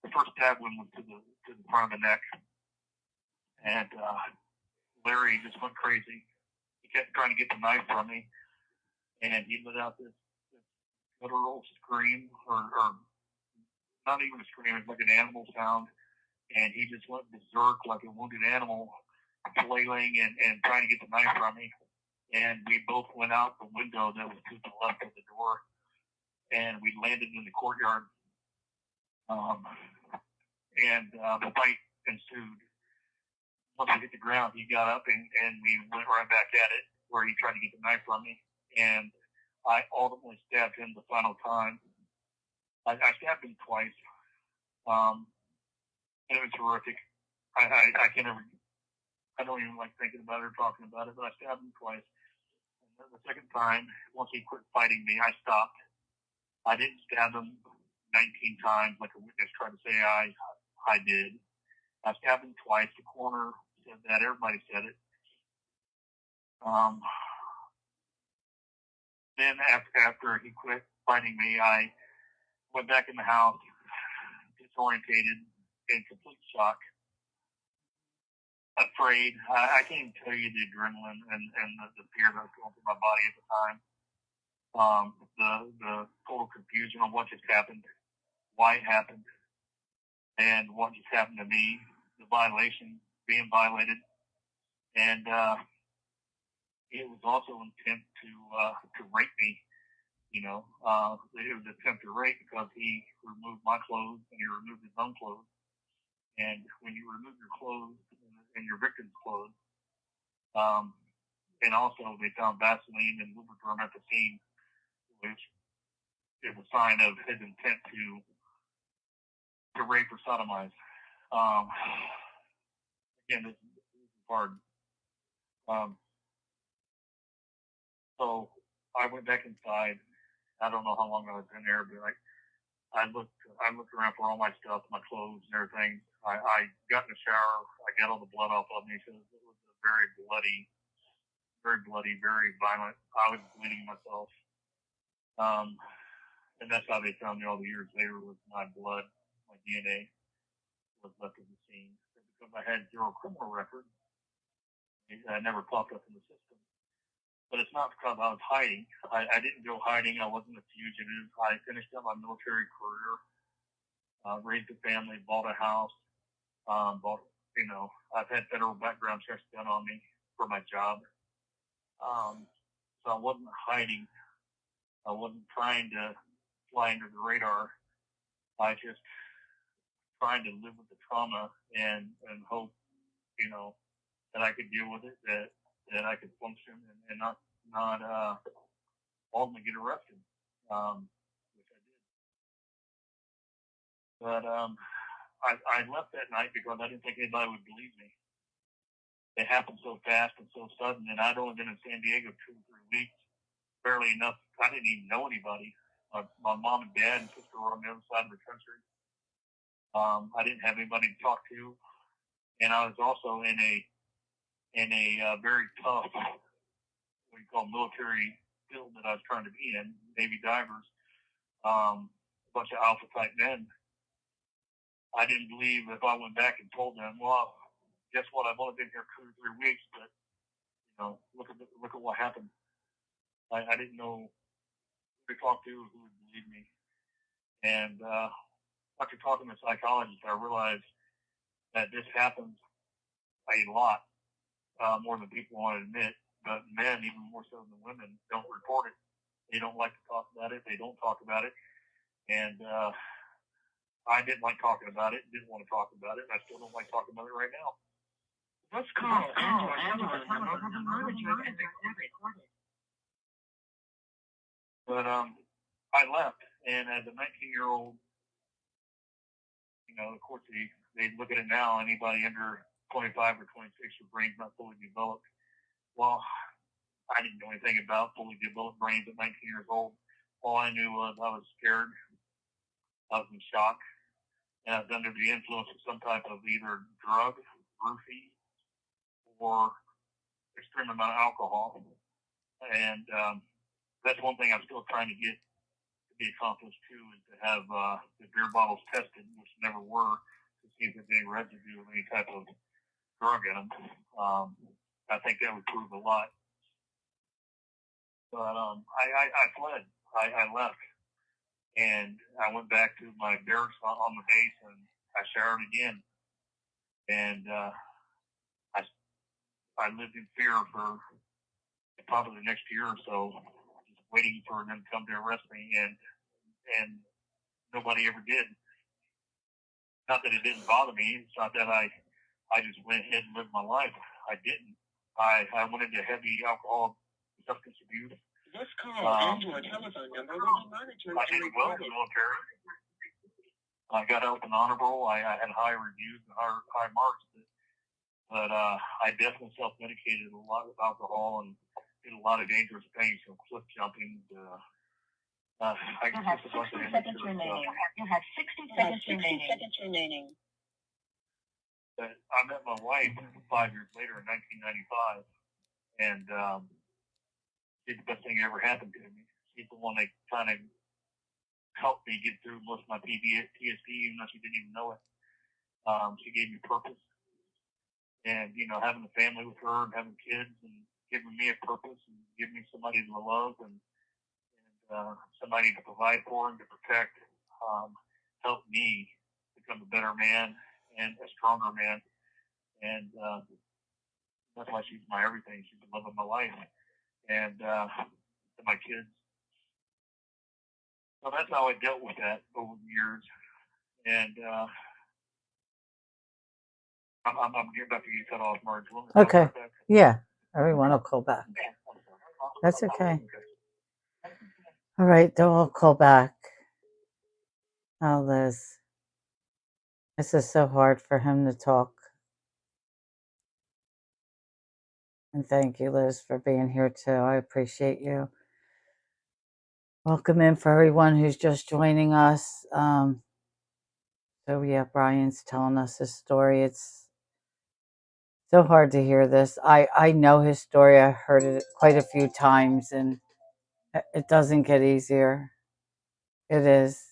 The first stab one was to the front of the neck. And Larry just went crazy. He kept trying to get the knife from me, and he let out this literal scream, or not even a scream, it was like an animal sound, and he just went berserk like a wounded animal, flailing and trying to get the knife from me. And we both went out the window that was to the left of the door, and we landed in the courtyard. The fight ensued. Once we hit the ground, he got up and we went right back at it, where he tried to get the knife from me. And I ultimately stabbed him the final time. I stabbed him twice. And it was horrific. I don't even like thinking about it or talking about it, but I stabbed him twice. And then the second time, once he quit fighting me, I stopped. I didn't stab him 19 times like a witness tried to say I did. I stabbed him twice. The coroner said that. Everybody said it. Then after he quit fighting me, I went back in the house, disorientated, in complete shock, afraid. I can't even tell you the adrenaline and the fear that was going through my body at the time. The total confusion on what just happened, why it happened, and what just happened to me, the violation, being violated. And it was also an attempt to rape me. It was an attempt to rape because he removed my clothes and he removed his own clothes. And when you remove your clothes and your victim's clothes, and also they found Vaseline and lubricant at the scene, which is a sign of his intent to rape or sodomize. Again, this is hard. So I went back inside. I don't know how long I was in there, but I looked around for all my stuff, my clothes and everything. I got in the shower. I got all the blood off of me because it was a very bloody, very violent. I was bleeding myself. And that's how they found me all the years later, was my blood, my DNA was left at the scene. Because I had zero criminal record, I never popped up in the system. But it's not because I was hiding. I didn't go hiding. I wasn't a fugitive. I finished up my military career, raised a family, bought a house, I've had federal background checks done on me for my job. So I wasn't hiding. I wasn't trying to fly under the radar. I just trying to live with the trauma and hope, that I could deal with it, that I could function and not ultimately get arrested, which I did. But I left that night because I didn't think anybody would believe me. It happened so fast and so sudden, and I'd only been in San Diego 2 or 3 weeks, barely enough. I didn't even know anybody. My mom and dad and sister were on the other side of the country. I didn't have anybody to talk to, and I was also in a very tough, what you call military field that I was trying to be in, Navy divers, a bunch of alpha type men. I didn't believe if I went back and told them, well, guess what? I've only been here 2 or 3 weeks, but look at what happened. I didn't know who to talk to, who would believe me, and after talking to psychologists, I realized that this happens a lot, more than people want to admit. But men, even more so than women, don't report it. They don't like to talk about it. They don't talk about it. And I didn't like talking about it. Didn't want to talk about it. And I still don't like talking about it right now. This call and or number will be monitored and recorded. But I left, and as a 19-year-old, of course they look at it now. Anybody under 25 or 26, your brain's not fully developed. Well, I didn't know anything about fully developed brains at 19 years old. All I knew was I was scared, I was in shock, and I was under the influence of some type of either drug, roofie, or extreme amount of alcohol. And that's one thing I'm still trying to get to be accomplished too, is to have the beer bottles tested, which never were, to see if there's any residue of any type of drug in them. I think that would prove a lot. But I fled. I left, and I went back to my barracks on the base, and I showered again. And I lived in fear for probably the next year or so, just waiting for them to come to arrest me, and nobody ever did. Not that it didn't bother me. It's not that I just went ahead and lived my life. I didn't. I went into heavy alcohol and substance abuse. This call and your telephone number will be monitored I did well in the military. I got out with an honor roll. I had high reviews and high marks, but I definitely self-medicated a lot with alcohol and did a lot of dangerous things, from cliff jumping to You have 60 seconds remaining. You have 60 seconds remaining. But I met my wife 5 years later in 1995, and she's the best thing that ever happened to me. She's the one that kind of helped me get through most of my PTSD, even though she didn't even know it. She gave me purpose, and having a family with her and having kids and giving me a purpose and giving me somebody to love and somebody to provide for and to protect, helped me become a better man and a stronger man. And that's why she's my everything. She's the love of my life. And to my kids. So that's how I dealt with that over the years. And I'm about to get cut off, Marge. Okay. Yeah. Everyone will call back. That's okay. All right. They'll all call back. Oh, Liz. This is so hard for him to talk. And thank you, Liz, for being here too. I appreciate you. Welcome in for everyone who's just joining us. So yeah, Brian's telling us his story. It's so hard to hear this. I know his story. I heard it quite a few times, and it doesn't get easier. It is.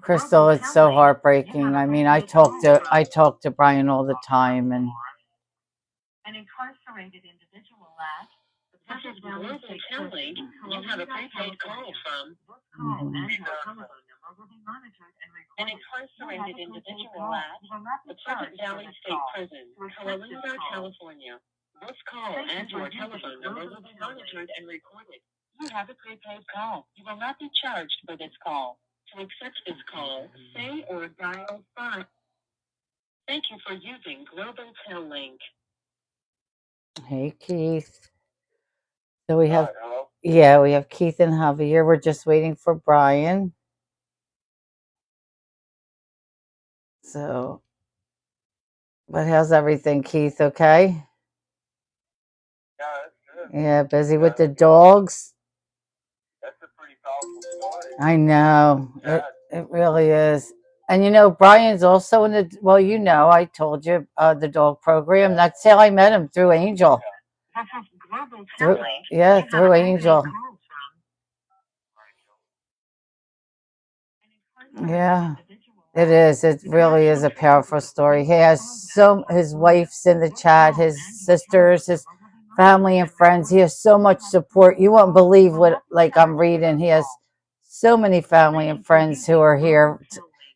Crystal, it's so heartbreaking. I mean, I talk to Brian all the time, and An incarcerated individual at this is Global Telling. You have a prepaid call from an incarcerated individual at the Pleasant Valley State Prison, Kalalunda, California. This call and your telephone number will be monitored and recorded. You have a prepaid call. You will not be charged for this call. To accept this call, say or dial 5. Thank you for using Global Tel Link. hey, Keith. So we have, we have Keith and Javier. We're just waiting for Brian. So, but how's everything, Keith? Okay? Yeah, that's good. Yeah, busy with the dogs. That's a pretty powerful story. I know. It really is. And Brian's also in the, I told you, the dog program. That's how I met him, through Angel. Through Angel. Yeah, it is. It really is a powerful story. He has his wife's in the chat, his sisters, his family and friends. He has so much support. You won't believe what, I'm reading. He has so many family and friends who are here.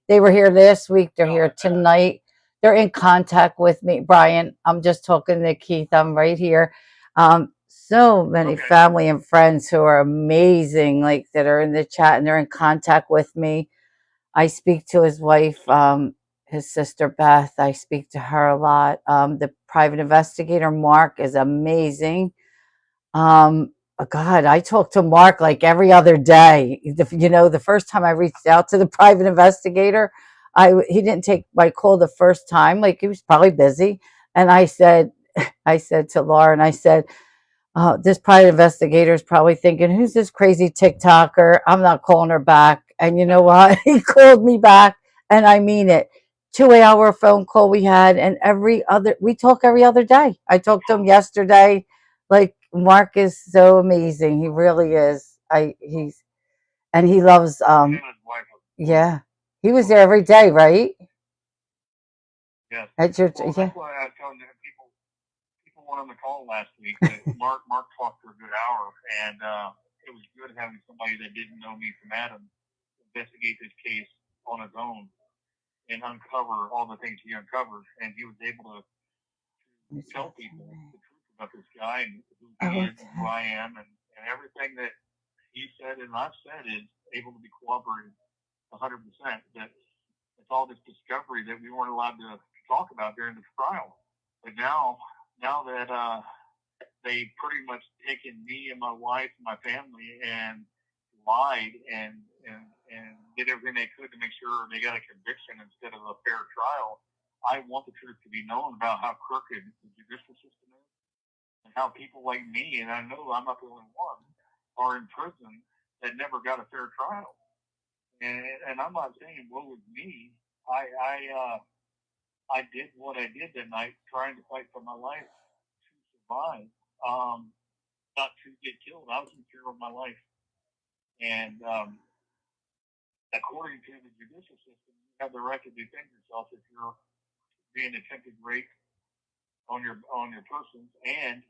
They were here last week. They're here tonight. They're in contact with me. Brian, I'm just talking to Keith. I'm right here. So many family and friends who are amazing, that are in the chat, and they're in contact with me. I speak to his wife, his sister Beth. I speak to her a lot. The private investigator, Mark, is amazing. God, I talk to Mark like every other day. The first time I reached out to the private investigator, he didn't take my call the first time, like he was probably busy. And I said, I said to Lauren, I said, oh, this private investigator is probably thinking, who's this crazy TikToker? I'm not calling her back. And you know what? He called me back, and I mean it. 2 hour phone call we had, and we talk every other day. I talked to him yesterday. Like, Mark is so amazing. He really is. And he loves, yeah. He was there every day, right? Yes. At your, Well, yeah. that's why I was telling you, people went on the call last week. That Mark talked for a good hour, and it was good having somebody that didn't know me from Adam investigate this case on his own and uncover all the things he uncovered. And he was able to tell people the truth about this guy and who he is and who I am, and everything that he said and I've said is able to be corroborated 100%. That's all this discovery that we weren't allowed to talk about during the trial. But now that they pretty much taken me and my wife and my family and lied and did everything they could to make sure they got a conviction instead of a fair trial, I want the truth to be known about how crooked the judicial system is and how people like me, and I know I'm not the only one, are in prison that never got a fair trial. And I'm not saying woe is me. I did what I did that night, trying to fight for my life to survive, not to get killed. I was in fear of my life, and according to the judicial system, you have the right to defend yourself if you're being attempted rape on your persons and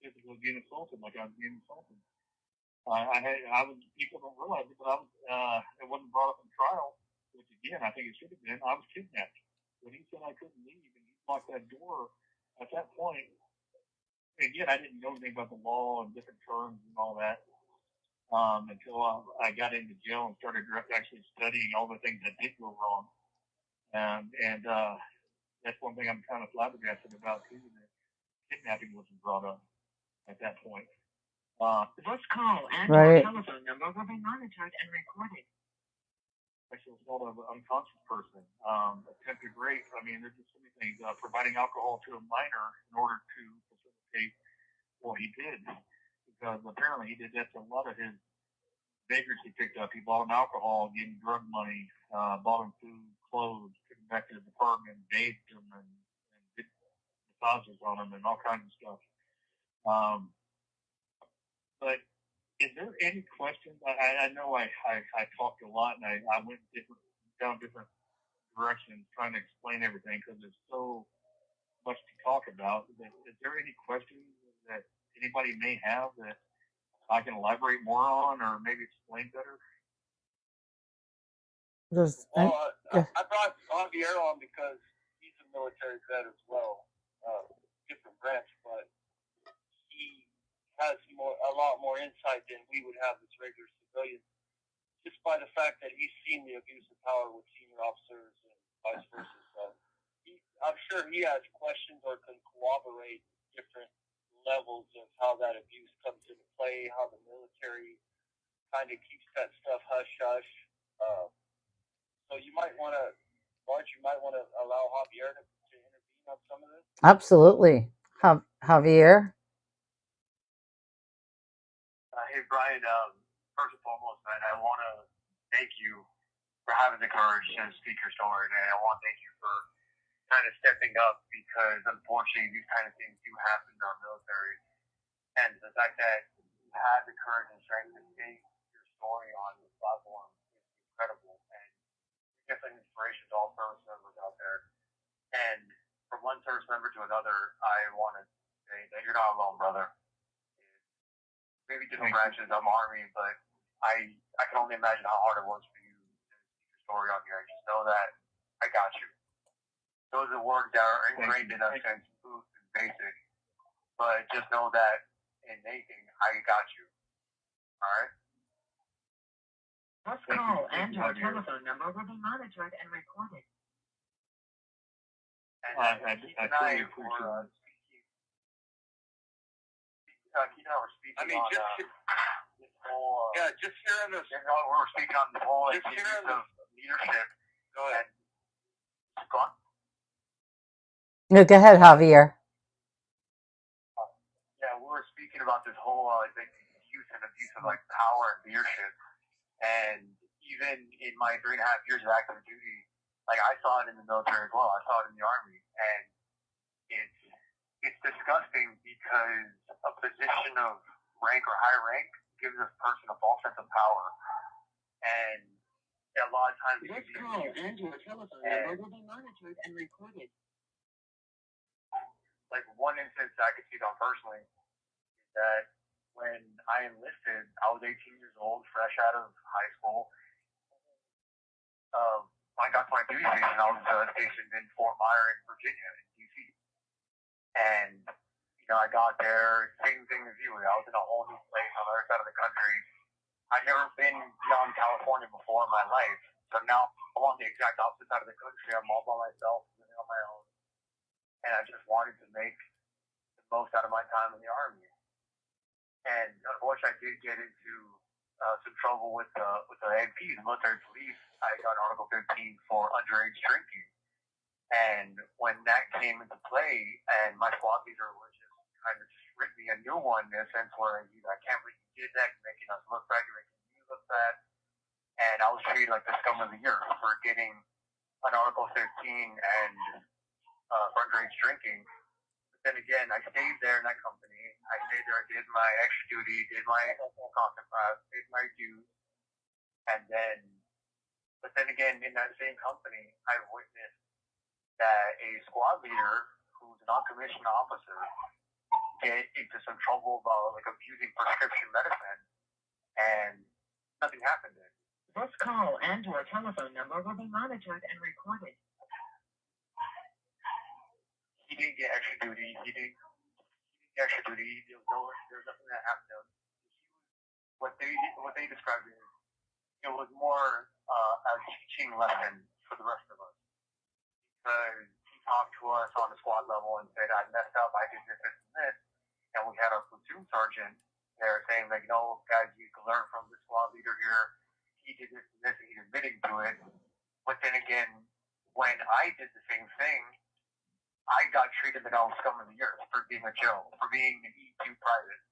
physically being assaulted, like I was being assaulted. People don't realize it, but it wasn't brought up in trial, which again, I think it should have been. I was kidnapped. When he said I couldn't leave and he locked that door, at that point, again, I didn't know anything about the law and different terms and all that until I got into jail and started actually studying all the things that did go wrong. And that's one thing I'm kind of flabbergasted about, too, that kidnapping wasn't brought up at that point. This call and your telephone number will be monitored and recorded. Sexual assault of an unconscious person, attempted rape. I mean, there's just so many things. Providing alcohol to a minor in order to facilitate what he did, because apparently he did that to a lot of his beggars he picked up. He bought him alcohol, gave him drug money, bought him food, clothes, took him back to his apartment, bathed him, and did massages on him, and all kinds of stuff. But is there any questions? I know I talked a lot, and I went down different directions trying to explain everything because there's so much to talk about. Is there any questions that anybody may have that I can elaborate more on or maybe explain better? I brought Javier on because he's a military vet as well, different branch, but he has a lot more insight than we would have as regular civilians, just by the fact that he's seen the abuse of power with senior officers and vice versa. So I'm sure he has questions or can corroborate different levels of how that abuse comes into play, how the military kind of keeps that stuff hush-hush. So you might want to, Marge, allow Javier to intervene on some of this? Absolutely. Javier? Hey, Brian, first and foremost, man, I want to thank you for having the courage to speak your story, and I want to thank you for kind of stepping up because, unfortunately, these kind of things do happen in our military. And the fact that you had the courage and strength to take your story on this platform is incredible. And it's an inspiration to all service members out there. And from one service member to another, I want to say that you're not alone, brother. Maybe different branches, I'm Army, but I can only imagine how hard it was for you to speak your story on here. Just know that I got you. Those are words that are ingrained in us since booth and basic. But just know that in anything, I got you. All right? This call and your telephone number will be monitored and recorded. And I truly appreciate it. Keith and I were speaking on this whole... just hearing this... We're speaking on the whole abuse of leadership. Go ahead. No, go ahead, Javier. Yeah, we were speaking about this whole like use and abuse of like power and leadership, and even in my 3.5 years of active duty, like I saw it in the military as well. I saw it in the army, and it's disgusting because a position of rank or high rank gives a person a false sense of power, and a lot of times This call and your telephone number will be monitored and recorded. Like one instance I could see on personally is that when I enlisted, I was 18 years old, fresh out of high school. When I got to my duty station, I was stationed in Fort Myers, Virginia, in D.C. And, I got there, same thing as you. I was in a whole new place on the other side of the country. I'd never been beyond California before in my life. So now I'm on the exact opposite side of the country. I'm all by myself, living on my own. And I just wanted to make the most out of my time in the Army. And unfortunately, I did get into some trouble with the MP, the military police. I got Article 15 for underage drinking. And when that came into play, and my squad leader was just kind of just written me a new one in a sense where I can't believe you did that, you're making us look bad, you're making me look bad. And I was treated like the scum of the year for getting an Article 15 and for underage drinking. But then again, I stayed there in that company. I stayed there, I did my extra duty, did my did my dues, and but then again, in that same company, I witnessed that a squad leader who's a non-commissioned officer get into some trouble about like abusing prescription medicine, and nothing happened then. This call and your telephone number will be monitored and recorded. He didn't get extra duty. He didn't get extra duty. There was nothing that happened to him. What they described it was more a teaching lesson for the rest of us. Because he talked to us on the squad level and said, I messed up, I did this, this, and this. And we had our platoon sergeant there saying, like, no, guys, you can learn from the squad leader here. He did this and this, and he's admitting to it. But then again, when I did the same thing, I got treated like I was scum of the earth for being a Joe, for being an E2 private.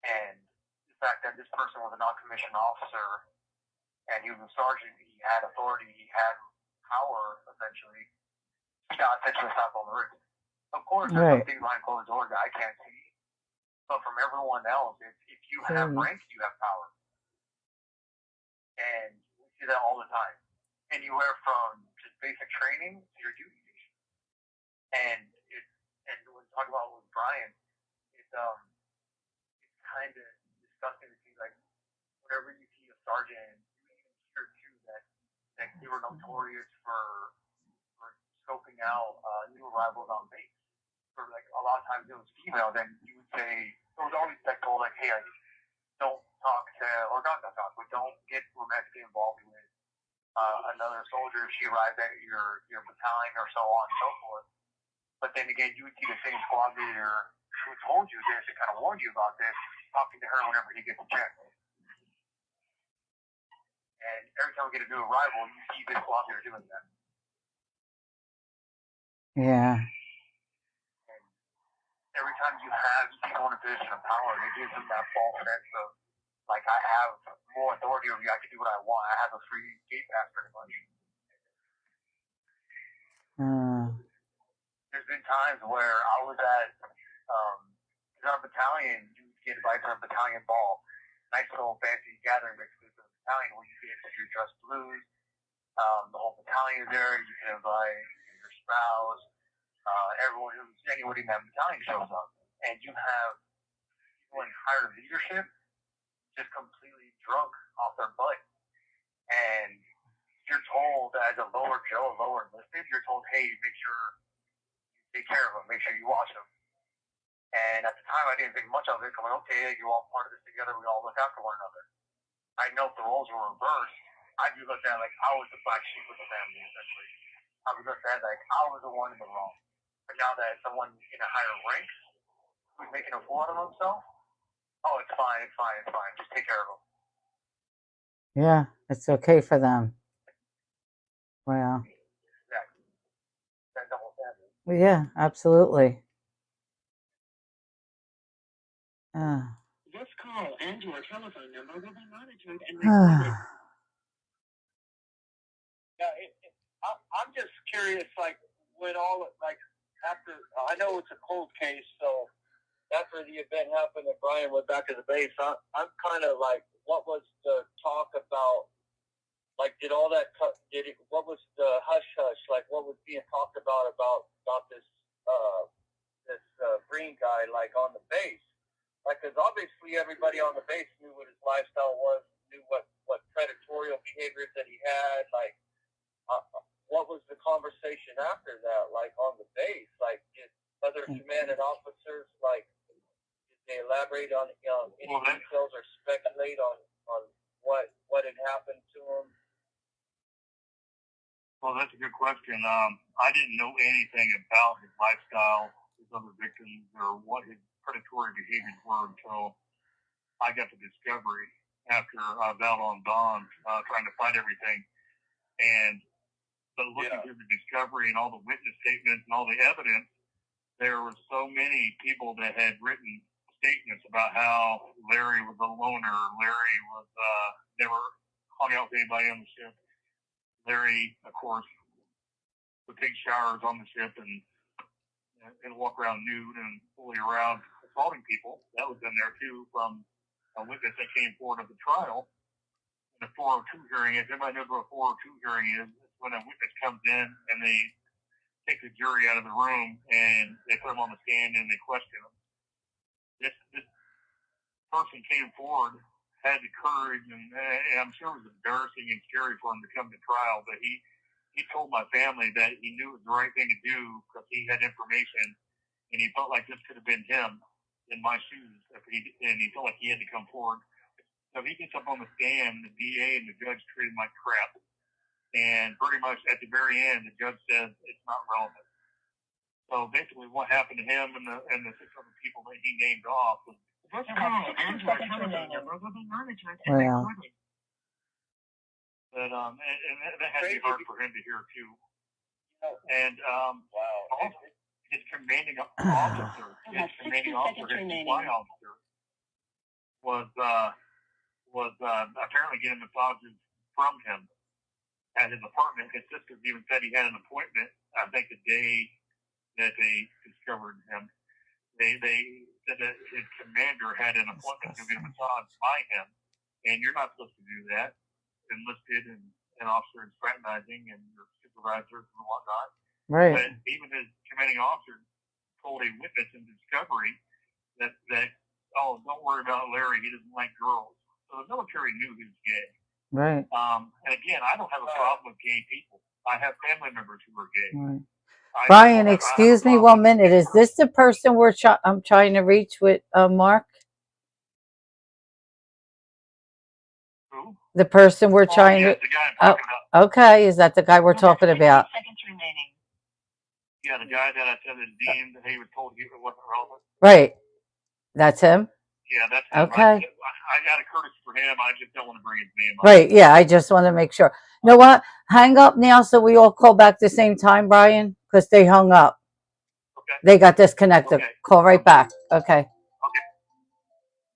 And the fact that this person was a non-commissioned officer and he was a sergeant, he had authority, he had power, essentially. He got essentially a slap on the wrist. Of course, there's some things behind closed doors that I can't see. But from everyone else, if you have rank, you have power. And we see that all the time. Anywhere from just basic training to your duty station. And when we talk about with Brian, it's kind of disgusting to see, like, whenever you see a sergeant, you even hear too that they were notorious for scoping out new arrivals on base. For like a lot of times it was female, then you would say it was always that goal, like, hey, don't talk to, or not talk, but don't get romantically involved with another soldier if she arrives at your battalion or so on and so forth. But then again, you would see the same squad leader who told you this and kind of warned you about this, talking to her whenever he gets a check. And every time we get a new arrival, you see this squad leader doing that. Yeah. And every time you have people in a position of power, it gives them that false sense of, like, I have more authority over you, I can do what I want, I have a free gate pass pretty much. There's been times where I was at our battalion, you get invited to a battalion ball, nice little fancy gathering basically for the battalion where you get your dress blues, the whole battalion is there, you can invite your spouse, anybody in that battalion shows up, and you have people in higher leadership just completely drunk off their butt, and you're told as a lower Joe, a lower enlisted, you're told, hey, make sure you take care of them, make sure you watch them. And at the time, I didn't think much of it. I'm like, okay, you're all part of this together. We all look after one another. I know if the roles were reversed, I'd be looked at like I was the black sheep of the family, essentially. I was looked at like I was the one in the wrong. But now that someone in a higher rank who's making a fool out of himself, oh, it's fine. Just take care of him. Yeah, it's okay for them. Wow. Exactly. That double Yeah, absolutely. This call and your telephone number will be monitored and recorded. Yeah, I'm just curious, like, when all, like, after, I know it's a cold case, so after the event happened and Brian went back to the base, I'm kind of like, what was the talk about? Like, did all that, what was the hush-hush? Like, what was being talked about this, green guy, like, on the base? Like, because obviously everybody on the base knew what his lifestyle was, knew what predatorial behaviors that he had, like, what was the conversation after that, like, on the base? Like, did other commanding officers, like, did they elaborate on any details or speculate on what had happened to him? Well, that's a good question. I didn't know anything about his lifestyle, his other victims, or what his predatory behaviors were until I got the discovery after I was out on bond trying to find everything. But looking through the discovery and all the witness statements and all the evidence, there were so many people that had written statements about how Larry was a loner. Larry was never hung out with anybody on the ship. Larry, of course, would take showers on the ship and walk around nude and fully around assaulting people. That was in there too from a witness that came forward of the trial. In the 402 hearing, if anybody knows what a 402 hearing is, it's when a witness comes in and they take the jury out of the room and they put them on the stand and they question them. This person came forward, had the courage, and I'm sure it was embarrassing and scary for him to come to trial, but he told my family that he knew it was the right thing to do because he had information and he felt like this could have been him in my shoes, and he felt like he had to come forward. So he gets up on the stand, the DA and the judge treat him like crap. And pretty much at the very end, the judge says it's not relevant. So basically what happened to him and the 6 other people that he named off was this call and your telephone number will be monitored and recorded. But, and that had to be hard for him to hear too. And his commanding officer, his supply officer, was apparently getting massages from him at his apartment. His sister even said he had an appointment, I think the day that they discovered him. They said that his commander had an appointment to get a massage by him, and you're not supposed to do that. Enlisted and an officer is fraternizing and your supervisors and whatnot. Right. But even his commanding officer told a witness in discovery that don't worry about Larry, he doesn't like girls. So the military knew he was gay. Right. And again, I don't have a problem with gay people. I have family members who are gay. Right. Brian, excuse me 1 minute. Is this the person I'm trying to reach with Mark? Who? The person we're trying to. The guy I'm talking about. Okay, is that the guy we're talking about? Seconds remaining. Yeah, the guy that I said is deemed that he was told he wasn't relevant. Right. That's him? Yeah, that's him. Okay. I got a courtesy for him. I just don't want to bring his name up. Right, yeah, I just want to make sure. You know what? Hang up now so we all call back the same time, Brian, because they hung up. Okay. They got disconnected. Okay. Call right back. Okay. Okay.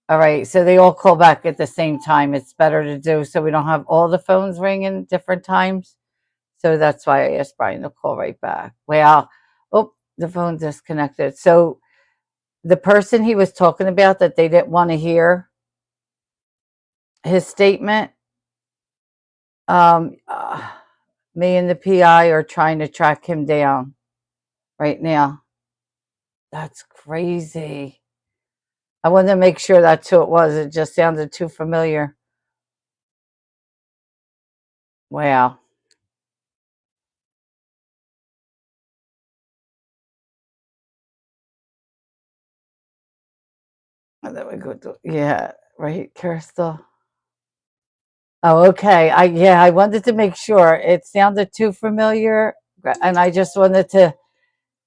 All right, so they all call back at the same time. It's better to do so we don't have all the phones ringing different times. So that's why I asked Brian to call right back. Well, oh, the phone disconnected. So the person he was talking about that they didn't want to hear his statement, me and the PI are trying to track him down right now. That's crazy. I wanted to make sure that's who it was. It just sounded too familiar. Wow. And then we go to, yeah, right, Crystal. Oh, okay. I wanted to make sure. It sounded too familiar, and I just wanted to.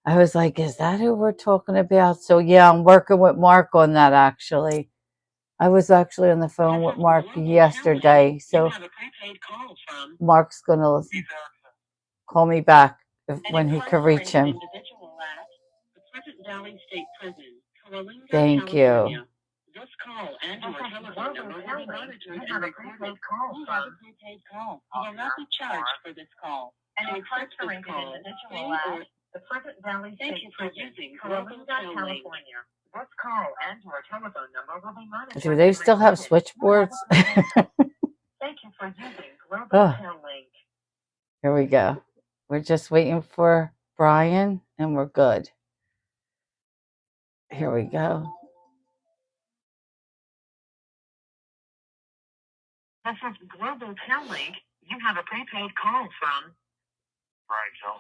I was like, is that who we're talking about? So yeah, I'm working with Mark on that actually. I was actually on the phone with Mark yesterday, so Mark's gonna call me back when he can reach him. Valley State Prison, Coalinga, Thank California. you. This call and your telephone number will be monitored and recorded. You have a prepaid call. You will not be charged for this call. An incarcerated individual at the Pleasant Valley State Prison, Coalinga, California. This call and your telephone number will be monitored. Do they still have switchboards? Thank you for using Global Tel Link. Here we go. We're just waiting for Brian, and we're good. Here we go. This is Global Tel Link. You have a prepaid call from Brian Koehl.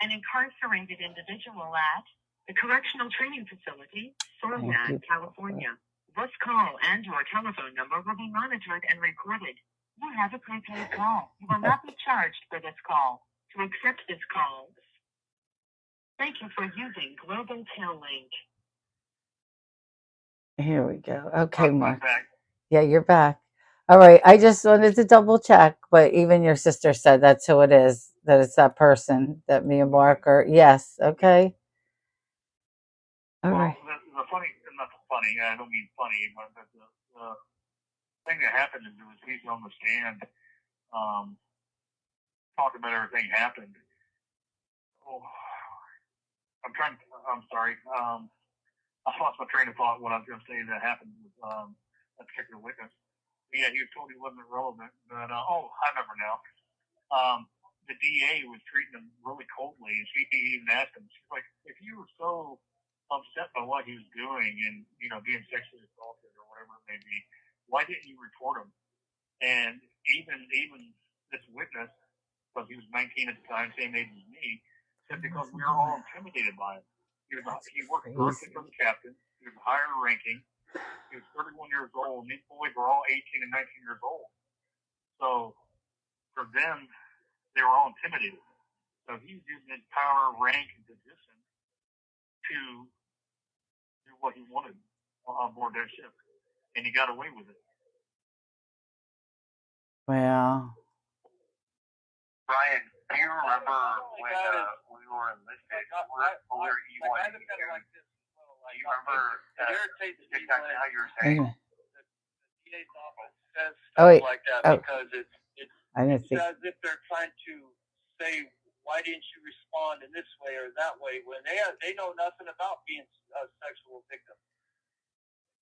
an incarcerated individual at the Correctional Training Facility, Soledad, California. This call and your telephone number will be monitored and recorded. You have a prepaid call. You will not be charged for this call. To accept this call, thank you for using Global Tel Link. Here we go. Okay, Mark. Yeah, you're back. All right. I just wanted to double check, but even your sister said that's who it is, that it's that person that me and Mark are. Yes. Okay. All right. The funny, not funny, I don't mean funny, but the thing that happened is he's on the stand, talking about everything happened. Oh, I'm sorry. I lost my train of thought. What I was going to say that happened with that particular witness. Yeah, he was told he wasn't relevant, but I remember now. The DA was treating him really coldly, and she even asked him, she's like, if you were so upset by what he was doing and, being sexually assaulted or whatever it may be, why didn't you report him? And even this witness, because he was 19 at the time, same age as me, said because we were all intimidated by him. He worked directly for the captain. He was higher ranking. He was 31 years old. And these boys were all 18 and 19 years old. So for them, they were all intimidated. So he was using his power, rank, and position to do what he wanted on board that ship. And he got away with it. Well, Brian, do you remember when we were enlisted? We're E1 here. Do you remember exactly how you were saying? The DA's office says stuff like that because it's as if they're trying to say, why didn't you respond in this way or that way, when they know nothing about being a sexual victim.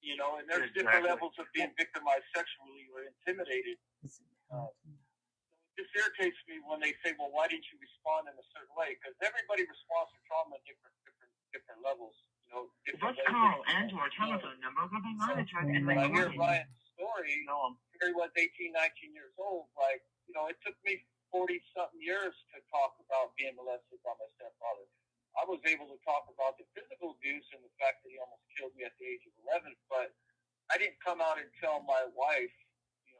And there's different levels of being victimized sexually or intimidated. This irritates me when they say, well, why didn't you respond in a certain way? Because everybody responds to trauma at different levels. This call and your telephone number will be monitored and recorded. When I hear Ryan's story, Terry was 18, 19 years old. It took me 40-something years to talk about being molested by my stepfather. I was able to talk about the physical abuse and the fact that he almost killed me at the age of 11, but I didn't come out and tell my wife,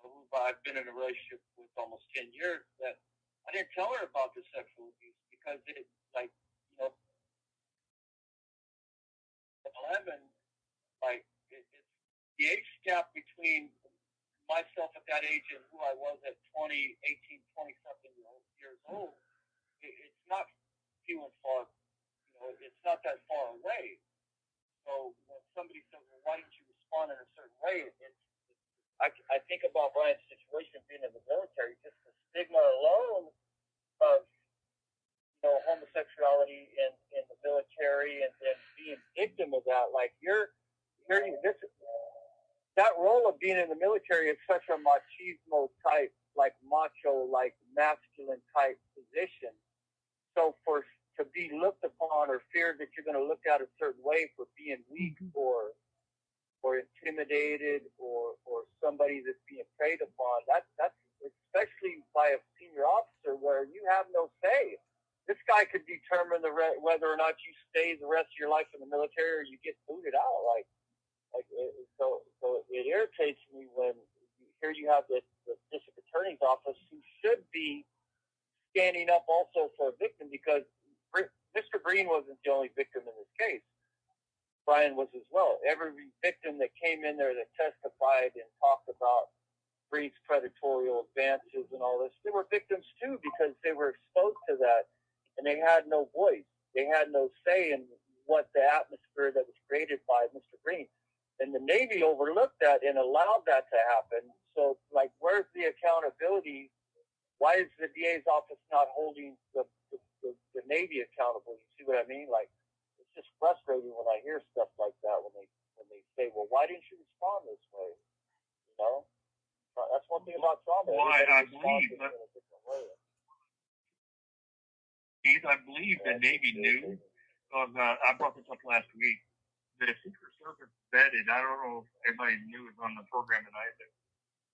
who I've been in a relationship with almost 10 years, that I didn't tell her about the sexual abuse because the age gap between myself at that age and who I was at 20-something years old, it's not few and far, it's not that far away. So when somebody says, well, why didn't you respond in a certain way, I think about Brian's situation being in the military, just the stigma alone of homosexuality in the military and being victim of that. That role of being in the military is such a machismo type, macho, masculine type position. So to be looked upon or feared that you're going to look at a certain way for being weak or intimidated or somebody that's being preyed upon, that's especially by a senior officer where you have no say. This guy could determine whether or not you stay the rest of your life in the military or you get booted out. So it irritates me when here you have the district attorney's office who should be standing up also for a victim, because Mr. Green wasn't the only victim in this case. Brian was as well. Every victim that came in there that testified and talked about Green's predatorial advances and all this, they were victims too because they were exposed to that and they had no voice. they had no say in what the atmosphere that was created by Mr. Green. And the Navy overlooked that and allowed that to happen. So, like, where's the accountability? Why is the DA's office not holding the Navy accountable? You see what I mean? Like, it's just frustrating when I hear stuff like that when they say, well, why didn't you respond this way? You know? That's one thing about trauma. Well, I believe that, I believe the Navy knew, because I brought this up last week, the Secret Service vetted, I don't know if everybody knew it was on the program tonight, but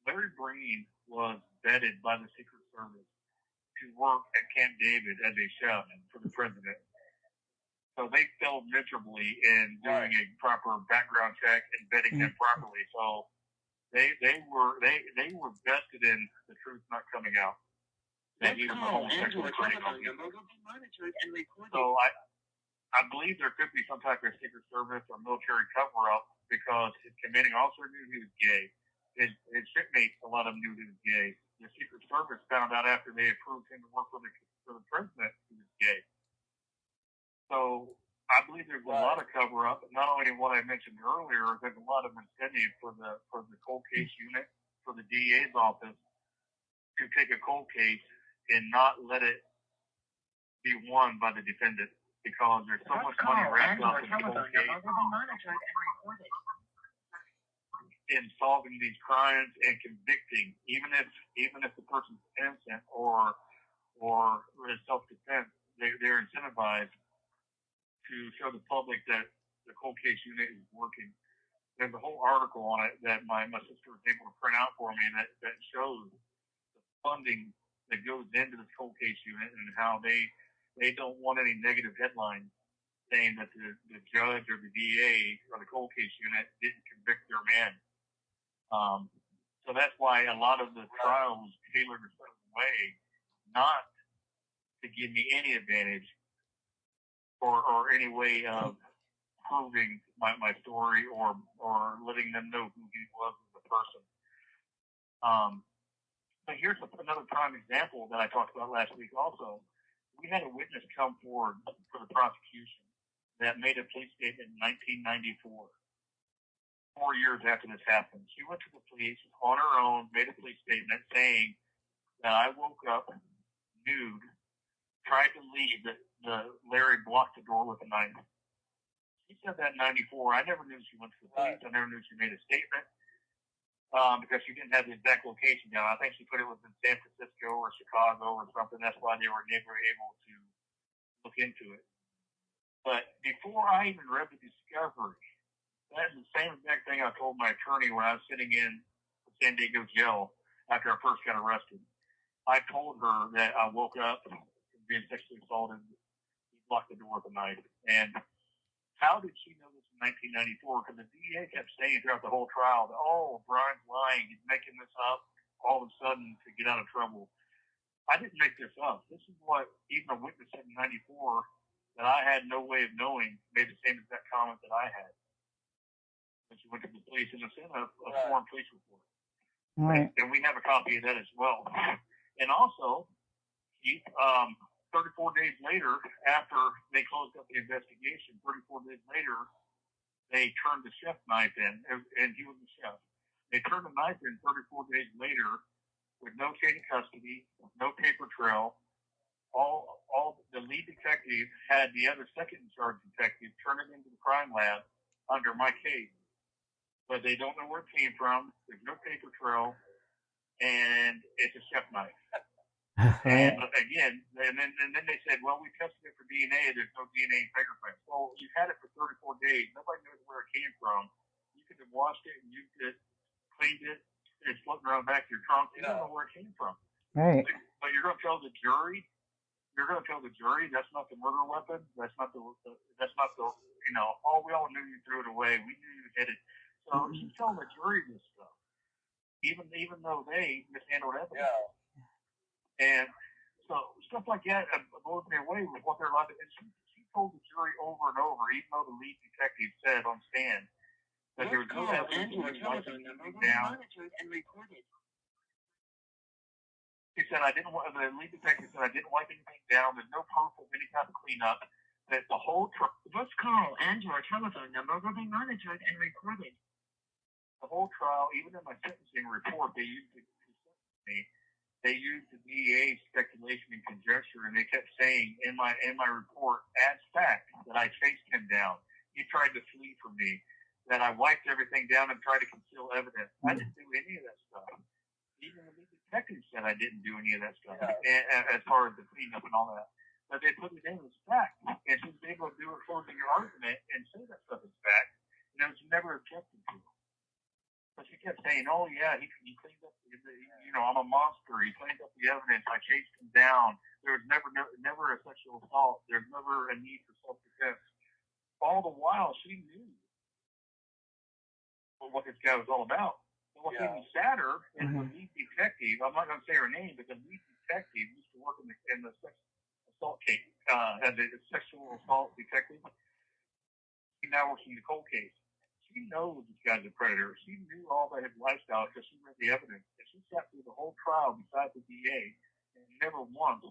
Larry Breen was vetted by the Secret Service to work at Camp David as a chef for the president. So they failed miserably in doing a proper background check and vetting him properly. So they were vested in the truth not coming out. That he was a homosexual. So I believe there could be some type of Secret Service or military cover-up because his commanding officer knew he was gay. His shipmates, a lot of them knew he was gay. The Secret Service found out after they approved him to work for the president he was gay. So I believe there's a lot of cover-up. Not only what I mentioned earlier, there's a lot of incentive for the cold case unit, for the DA's office, to take a cold case and not let it be won by the defendant. Because there's so much money wrapped up in the cold case in solving these crimes and convicting, even if the person's innocent or is self-defense, they're incentivized to show the public that the cold case unit is working. There's a whole article on it that my sister was able to print out for me that shows the funding that goes into this cold case unit and how they don't want any negative headlines saying that the judge or the DA or the cold case unit didn't convict their man. So that's why a lot of the trials tailored a certain way, not to give me any advantage or any way of proving my story or letting them know who he was as a person. But here's another prime example that I talked about last week also. We had a witness come forward for the prosecution that made a police statement in 1994, 4 years after this happened. She went to the police on her own, made a police statement saying that I woke up nude, tried to leave, Larry blocked the door with a knife. She said that in 94. I never knew she went to the police. I never knew she made a statement because she didn't have the exact location down. I think she put it was in San Francisco or Chicago or something. That's why they were never able to look into it. But before I even read the discovery, that's the same exact thing I told my attorney when I was sitting in San Diego jail after I first got arrested. I told her that I woke up being sexually assaulted. He blocked the door with a knife. And how did she know this in 1994? Because the DA kept saying throughout the whole trial that, oh, Brian's lying. He's making this up all of a sudden to get out of trouble. I didn't make this up. This is what even a witness said in 94 that I had no way of knowing made the same exact comment that I had. When she went to the police and sent a sworn police report. Right. And we have a copy of that as well. And also, 34 days later, after they closed up the investigation, 34 days later, they turned the chef knife in, and he was the chef. They turned the knife in 34 days later with no chain of custody, no paper trail. All the lead detective had the other second in charge detective turn it into the crime lab under my case. But they don't know where it came from. There's no paper trail, and it's a chef knife. And again, and then they said, well, we tested it for DNA. There's no DNA fingerprints. Well, you had it for 34 days. Nobody knows where it came from. You could have washed it and you could have cleaned it. And it's floating around the back of your trunk. You don't know where it came from. Right. But you're going to tell the jury. That's not the murder weapon. That's not the. Oh, we all knew you threw it away. We knew you hid it. So she's telling the jury this stuff, even though they mishandled evidence. Yeah. And so stuff like that blows me away with what they're allowed to. And she told the jury over and over, even though the lead detective said on stand that there was no evidence of telephone number monitored and recorded. She said, the lead detective said, I didn't wipe anything down. There's no proof of any type of cleanup. that the whole trial, This call and your telephone number will be monitored and recorded. the whole trial, even in my sentencing report, they used they used the DA's speculation and conjecture, and they kept saying in my report as fact that I chased him down. He tried to flee from me, that I wiped everything down and tried to conceal evidence. I didn't do any of that stuff. Even the detective said I didn't do any of that stuff, as far as the cleanup and all that. But they put it in as fact, and she was able to do her closing argument and say that stuff is fact, and it was never objected to. But she kept saying, "Oh yeah, he cleaned up. I'm a monster. He cleaned up the evidence. I chased him down. There was never a sexual assault. There's never a need for self-defense." All the while, she knew what this guy was all about. And what's even sadder is the lead detective. I'm not going to say her name, but the lead detective used to work in the assault case as a sexual assault detective. She now works in the cold case. She knows this guy's a predator. She knew all about his lifestyle because she read the evidence. And she sat through the whole trial beside the DA and never once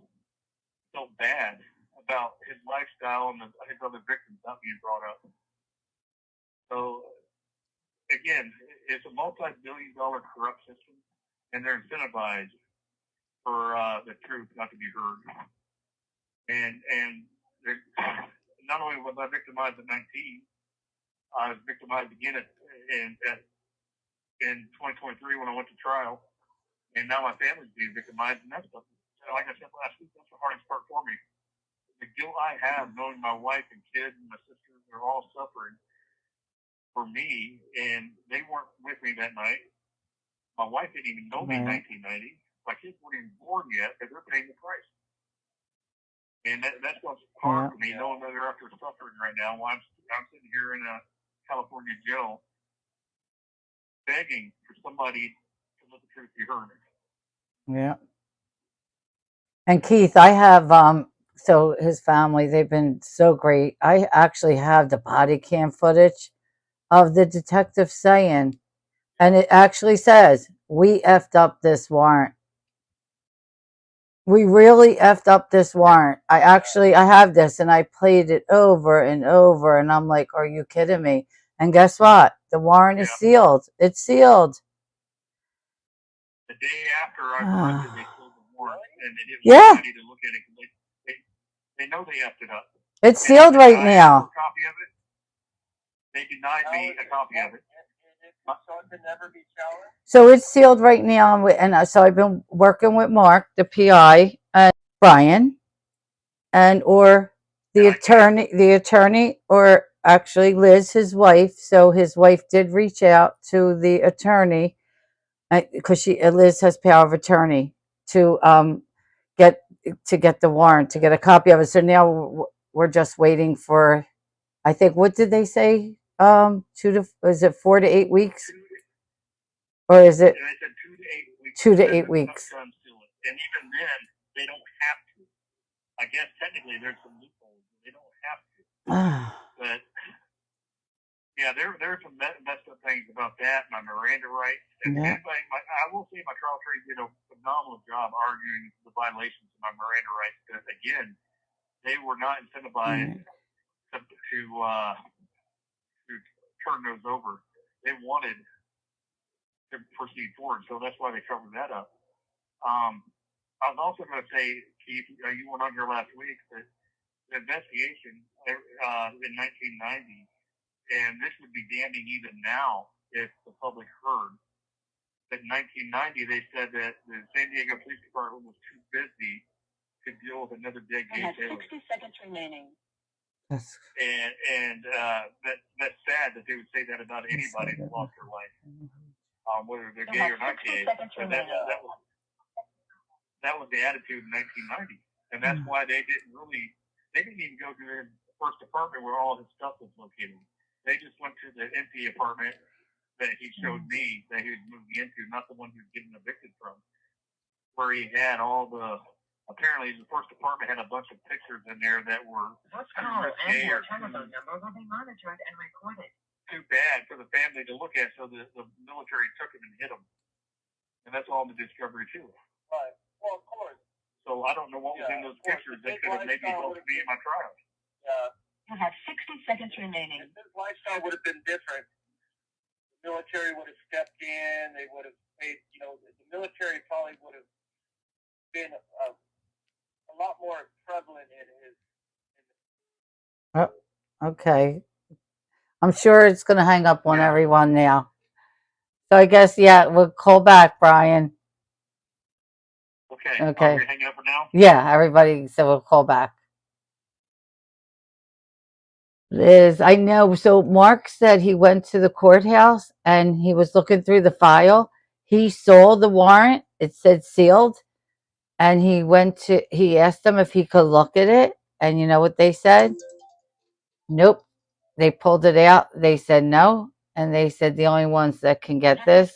felt bad about his lifestyle and his other victims not being brought up. So, again, it's a multi-billion-dollar corrupt system, and they're incentivized for the truth not to be heard. And not only was I victimized at 19, I was victimized again in 2023 when I went to trial, and now my family's being victimized, and that's like I said last week, that's the hardest part for me. The guilt I have knowing my wife and kids and my sisters are all suffering for me, and they weren't with me that night. My wife didn't even know me in 1990. My kids weren't even born yet, because they're paying the price. And that's what's hard for me, knowing that they're out there suffering right now while I'm sitting here in a California jail begging for somebody to let the truth be heard. Yeah. And Keith, I have so his family, they've been so great. I actually have the body cam footage of the detective saying, and it actually says, "We effed up this warrant. We really effed up this warrant." I have this, and I played it over and over, and I'm like, "Are you kidding me?" And guess what? The warrant is sealed. It's sealed. The day after I requested they sealed the warrant, and they didn't want anybody to look at it because they know they effed it up. It's sealed right now. A copy of it. They denied me a copy of it. So it could never be challenged? So it's sealed right now, and so I've been working with Mark, the PI, and Brian, or the attorney, or actually Liz, his wife. So his wife did reach out to the attorney, because Liz has power of attorney to get the warrant, to get a copy of it. So now we're just waiting for, I think, what did they say? Is it 4 to 8 weeks? Or is it 2 to 8 weeks? And even then, they don't have to. I guess technically there's some loopholes. They don't have to. But yeah, there's some messed up things about that. My Miranda rights. And I will say my trial attorney did a phenomenal job arguing the violations of my Miranda rights. Because again, they were not incentivized to turn those over. They wanted to proceed forward, so that's why they covered that up. I was also going to say, Keith, you went on here last week, that the investigation in 1990, and this would be damning even now if the public heard, that in 1990 they said that the San Diego Police Department was too busy to deal with another dead gay sailor. 60 seconds remaining. That's sad that they would say that about anybody that lost their life, whether they're gay or not gay. But that was the attitude in 1990, and that's why they didn't even go to the first apartment where all his stuff was located. They just went to the empty apartment that he showed me that he was moving into, not the one he was getting evicted from, where he had all the. Apparently, the first apartment had a bunch of pictures in there that were risque or telephone number will be monitored and recorded. Too bad for the family to look at, so the military took him and hit him, and that's all in the discovery too. Right. Well, of course. So I don't know what was in those pictures that could have maybe helped me in my trial. You have 60 seconds remaining. If his lifestyle would have been different, the military would have stepped in. They would have made, the military probably would have been a lot more prevalent in his. Oh, okay. I'm sure it's going to hang up on everyone now. So I guess, yeah, we'll call back, Brian. Okay. Okay. Are we hanging up for now? Yeah, everybody said we'll call back. Liz, I know. So Mark said he went to the courthouse and he was looking through the file. He saw the warrant. It said sealed. And he asked them if he could look at it. And you know what they said? Nope. They pulled it out. They said no. And they said the only ones that can get this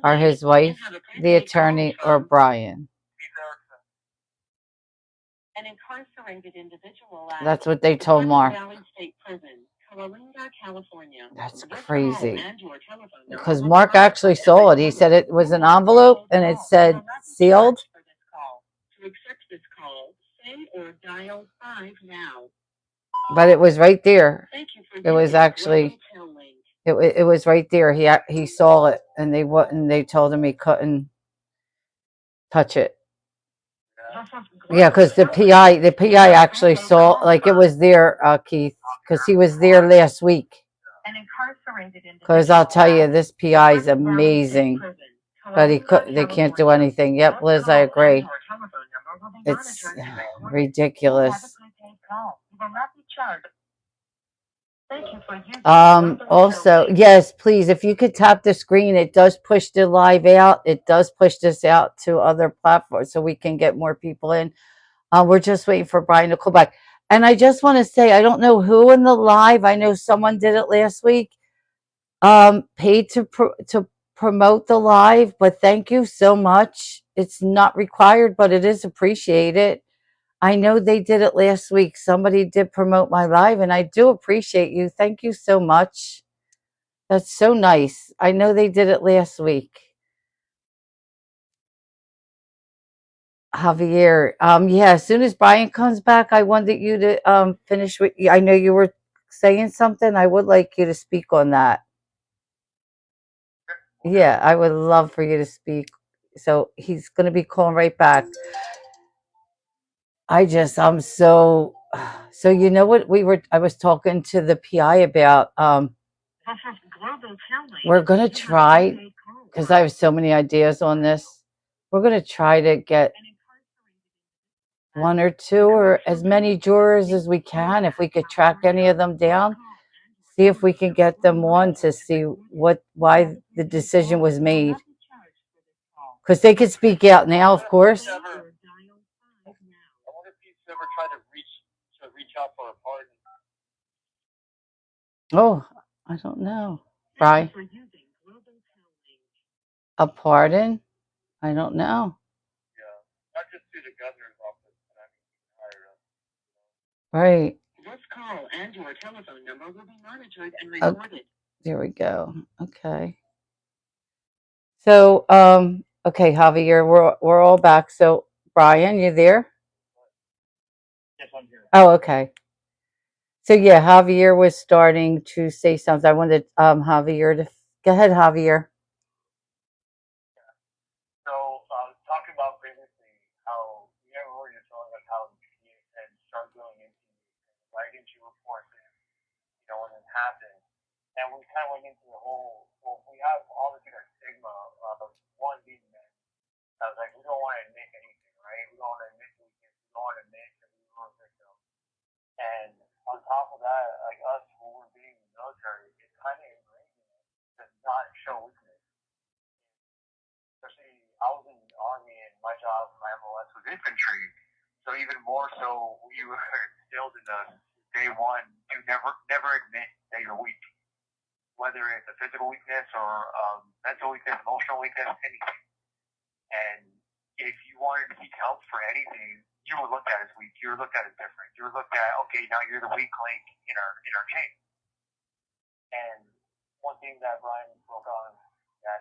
are his wife, the attorney, or Brian. An incarcerated individual. That's what they told Mark. Valley State Prison, Coalinga, California. That's crazy. Because Mark actually saw it. He said it was an envelope and it said sealed. To accept this call, say or dial 5 now. But it was right there. Thank you for It was actually it was right there. He saw it and they told him he couldn't touch it. Yeah, because the PI actually saw, like, it was there, Keith, because he was there last week. Because I'll tell you, this PI is amazing, but they can't do anything. Yep, Liz, I agree. It's ridiculous. Also, yes, please, if you could tap the screen, it does push the live out. It does push this out to other platforms so we can get more people in. We're just waiting for Brian to call back. And I just want to say, I don't know who in the live, I know someone did it last week, paid to promote the live, but thank you so much. It's not required, but it is appreciated. I know they did it last week. Somebody did promote my live, and I do appreciate you. Thank you so much. That's so nice. I know they did it last week. Javier, yeah, as soon as Brian comes back, I wanted you to finish with, I know you were saying something. I would like you to speak on that. Yeah, I would love for you to speak. So he's going to be calling right back. I'm so you know what I was talking to the PI about, we're going to try, because I have so many ideas on this. We're going to try to get one or two or as many jurors as we can. If we could track any of them down, see if we can get them on to see why the decision was made. Because they could speak out now, of course. I wonder if he's ever tried to reach out for a pardon. Oh, I don't know. Brian, a pardon? I don't know. Yeah, not just through the governor's office, but I mean higher up. Right. This call and your telephone number will be monitored and recorded. There we go. Okay. So, okay, Javier, we're all back. So, Brian, you there? Yes, I'm here. Oh, okay. So yeah, Javier was starting to say something. I wanted Javier to go ahead, Javier. So, talking about previously how you were just telling us how you and start going into right into reporting, when it happened, and we kind of went into the whole. Well, we have obviously our stigma of one being men. I was like, we don't want to admit anything, right? We don't want to admit weakness. We don't want to admit that we were a victim. And on top of that, like us who were being in the military, it's kind of ingrained to not show weakness. Especially, I was in the Army and my job, my MOS was infantry. So even more so, we were instilled in us day one, you never admit that you're weak. Whether it's a physical weakness or mental weakness, emotional weakness, anything. And if you wanted to seek help for anything, you were looked at as weak. You were looked at as different. You were looked at, okay, now you're the weak link in our chain. And one thing that Brian spoke on that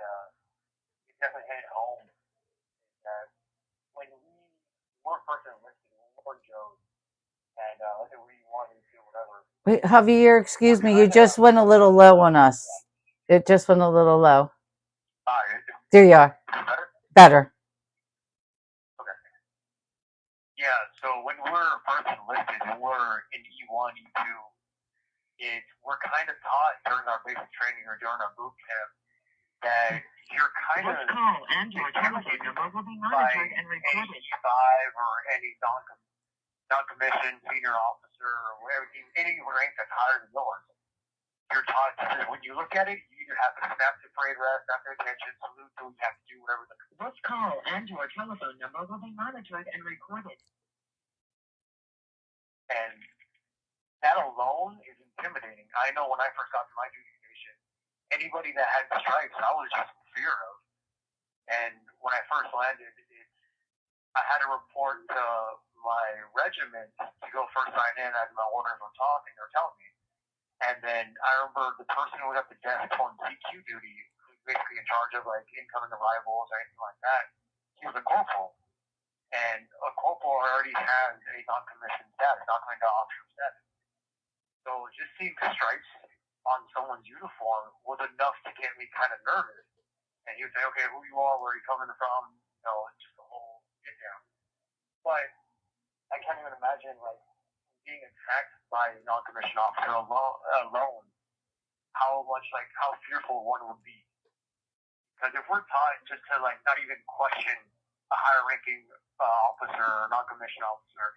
it definitely hit home is that when we were first enlisted, when we were Joes, and we wanted to whatever. Wait, Javier, excuse me, you just went a little low on us. It just went a little low. There you are. Better? Better. Okay. Yeah, so when we're first enlisted, when we're in E1, E2, we're kind of taught during our basic training or during our boot camp that you're kind of call and your telephone number will be monitored and recorded. Any E5 or any non-commissioned senior officer or whatever, any rank that's higher than yours. You're taught to, when you look at it, you either have to snap to parade rest, snap to attention, salute, so you have to do whatever. This call and your telephone number will be monitored and recorded. And that alone is intimidating. I know when I first got to my duty station, anybody that had stripes, I was just in fear of. And when I first landed, I had to report to my regiment to go first sign in as my orders were talking or telling me. And then I remember the person who was at the desk on CQ duty, who's basically in charge of like incoming arrivals or anything like that, he was a corporal. And a corporal already has a non-commissioned status, non-commissioned officer status. So just seeing stripes on someone's uniform was enough to get me kind of nervous. And he would say, okay, who you are, where are you coming from, just the whole get down. But I can't even imagine like being attacked by a non-commissioned officer alone, how fearful one would be. Because if we're taught just to like not even question a higher ranking officer or non-commissioned officer,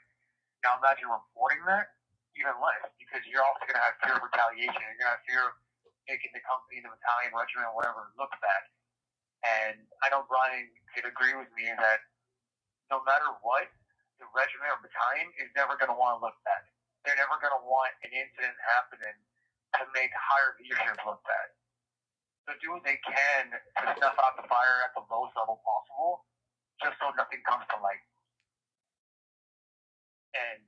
now imagine reporting that, even less, because you're also going to have fear of retaliation. You're going to have fear of making the company, the battalion, regiment, whatever, look bad. And I know Brian could agree with me that no matter what, the regiment or battalion is never going to want to look bad. They're never going to want an incident happening to make higher leadership look bad. So do what they can to snuff out the fire at the lowest level possible, just so nothing comes to light. And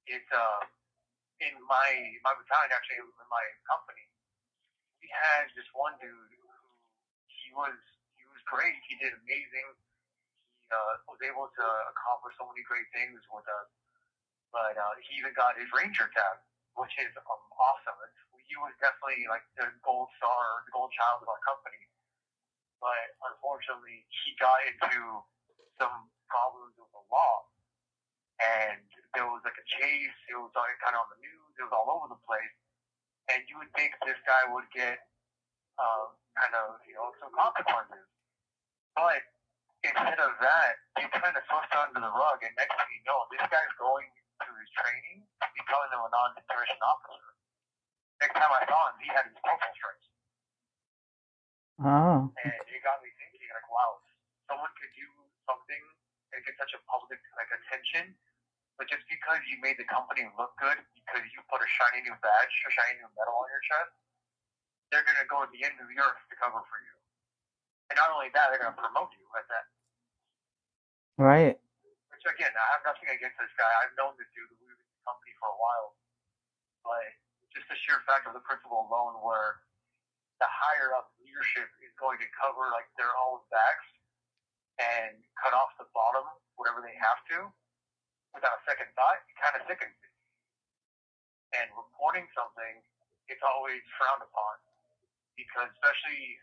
it's in my battalion, actually, in my company, we had this one dude who he was great. He did amazing. He was able to accomplish so many great things with us. But he even got his Ranger tab, which is awesome. He was definitely like the gold star, the gold child of our company. But unfortunately, he got into some problems with the law. And there was like a chase. It was kind of on the news. It was all over the place. And you would think this guy would get some consequences. But instead of that, they kind of swept under the rug. And next thing you know, this guy's going through his training to becoming a non-commissioned officer. Next time I saw him, he had his corporal stripes. Oh. And it got me thinking, like, wow, someone could do something and get such a public attention, but just because you made the company look good, because you put a shiny new badge, a shiny new medal on your chest, they're going to go to the end of the earth to cover for you. And not only that, they're going to promote you at that. Right. Which, again, I have nothing against this guy. I've known this dude who was in the company for a while. But just the sheer fact of the principle alone where the higher up leadership is going to cover like their own backs and cut off the bottom, whatever they have to, without a second thought, it kind of sickens me. And reporting something, it's always frowned upon. Because especially,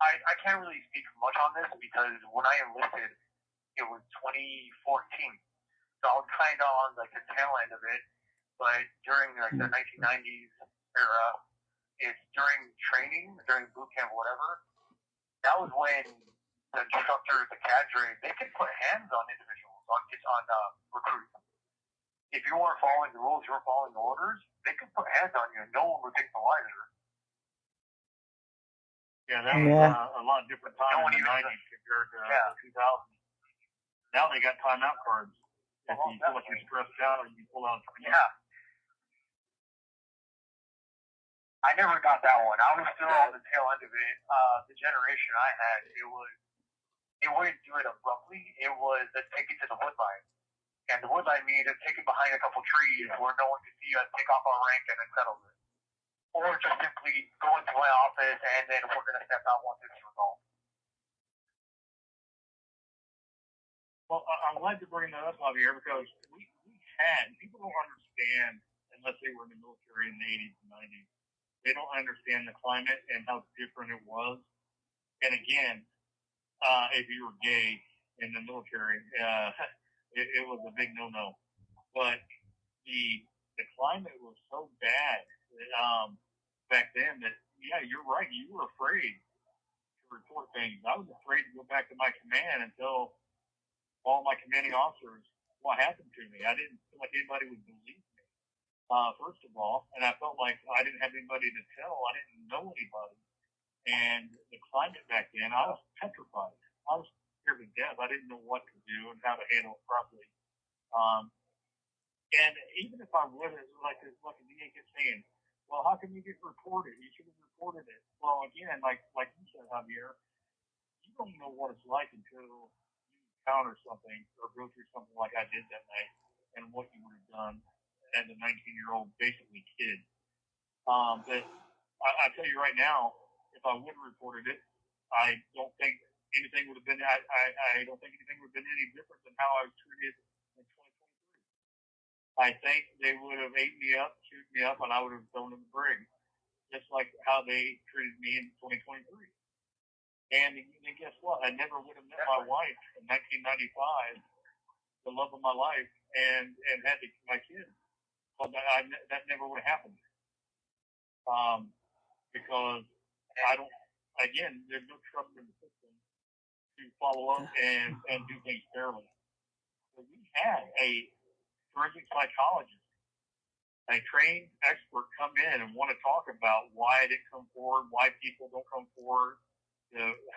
I can't really speak much on this because when I enlisted, it was 2014. So I was kind of on like the tail end of it. But during like the 1990s era, it's during training, during boot camp, whatever, that was when the instructors, the cadre, they could put hands on individuals, on recruits. If you weren't following the rules, you weren't following the orders, they could put hands on you and no one would think the wiser. Yeah, that was a lot different time in the 90s compared to 2000. Now they got timeout cards. If you feel like you're stressed out, you pull out. Yeah. I never got that one. I was still on the tail end of it. The generation I had, it wouldn't do it abruptly. It was let's take it to the wood line. And the wood line means take it behind a couple trees where no one can see us, take off our rank, and then settle it. Or just simply go into my office and then we're going to step out once it's resolved. Well, I'm glad to bring that up, Javier, because we people don't understand, unless they were in the military in the 80s and 90s, they don't understand the climate and how different it was. And again, if you were gay in the military, it was a big no-no. But the climate was so bad back then that, yeah, you're right. You were afraid to report things. I was afraid to go back to my command and tell all my commanding officers what happened to me. I didn't feel like anybody would believe me, first of all. And I felt like I didn't have anybody to tell. I didn't know anybody. And the climate back then, I was petrified. I was scared to death. I didn't know what to do and how to handle it properly. And even if I would have, like the DA kept saying, well, how come you get reported? You should have reported it. Well, again, like you said, Javier, you don't know what it's like until you encounter something or go through something like I did that night and what you would have done as a 19-year-old, basically kid. But I tell you right now, if I would have reported it, I don't think anything would have been. I don't think anything would have been any different than how I was treated in 2023. I think they would have ate me up, chewed me up, and I would have thrown in the brig, just like how they treated me in 2023. And guess what? I never would have met my wife in 1995, the love of my life, and had my kids. But that never would have happened. Because I don't. Again, there's no trust in the system to follow up and do things fairly. So we had a forensic psychologist, a trained expert, come in and want to talk about why it didn't come forward, why people don't come forward,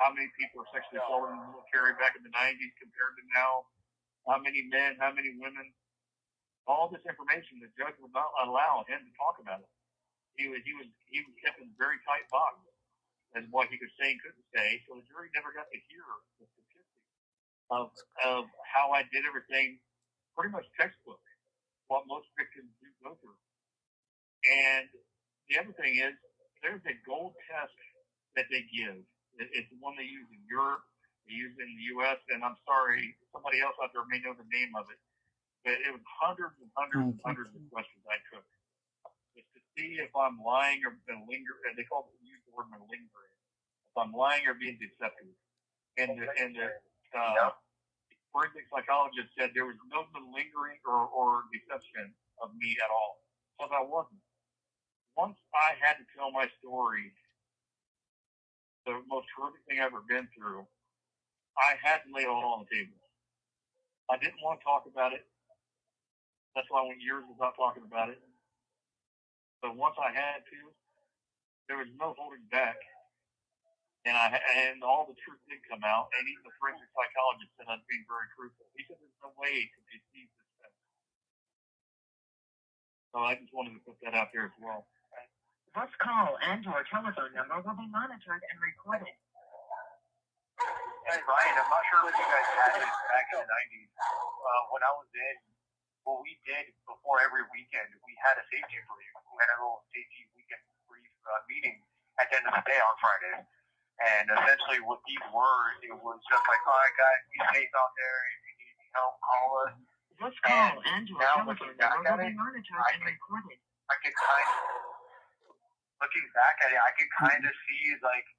how many people are sexually assaulted in the military back in the 90s compared to now, how many men, how many women. All this information, the judge would not allow him to talk about it. He was kept in a very tight box as what he could say and couldn't say, so the jury never got to hear the statistics of how I did everything, pretty much textbook, what most victims do go through. And the other thing is, there's a gold test that they give. It's the one they use in Europe, they use it in the U.S., and I'm sorry, somebody else out there may know the name of it, but it was hundreds and hundreds and hundreds of questions I took. It's to see if I'm lying or malingering, and they use the word malingering. If I'm lying or being deceptive. And the forensic psychologist said there was no malingering or deception of me at all. Because I wasn't. Once I had to tell my story, the most horrific thing I've ever been through, I had to lay it all on the table. I didn't want to talk about it. That's why I went years without talking about it. But once I had to, there was no holding back. And all the truth did come out. And even the forensic psychologist said I was being very truthful. He said there's no way to deceive this test. So I just wanted to put that out there as well. This call and/or telephone number will be monitored and recorded. Hey, Brian, I'm not sure if you guys had it back in the 90s. When I was in, what we did before every weekend, we had a safety brief. We had a little safety weekend brief meeting at the end of the day on Friday. And essentially what these were, it was just like, all right, guys, be safe out there. If you need any help, call us. This call and/or telephone number will be monitored and recorded. I could kind of, looking back at it, I could kind of see like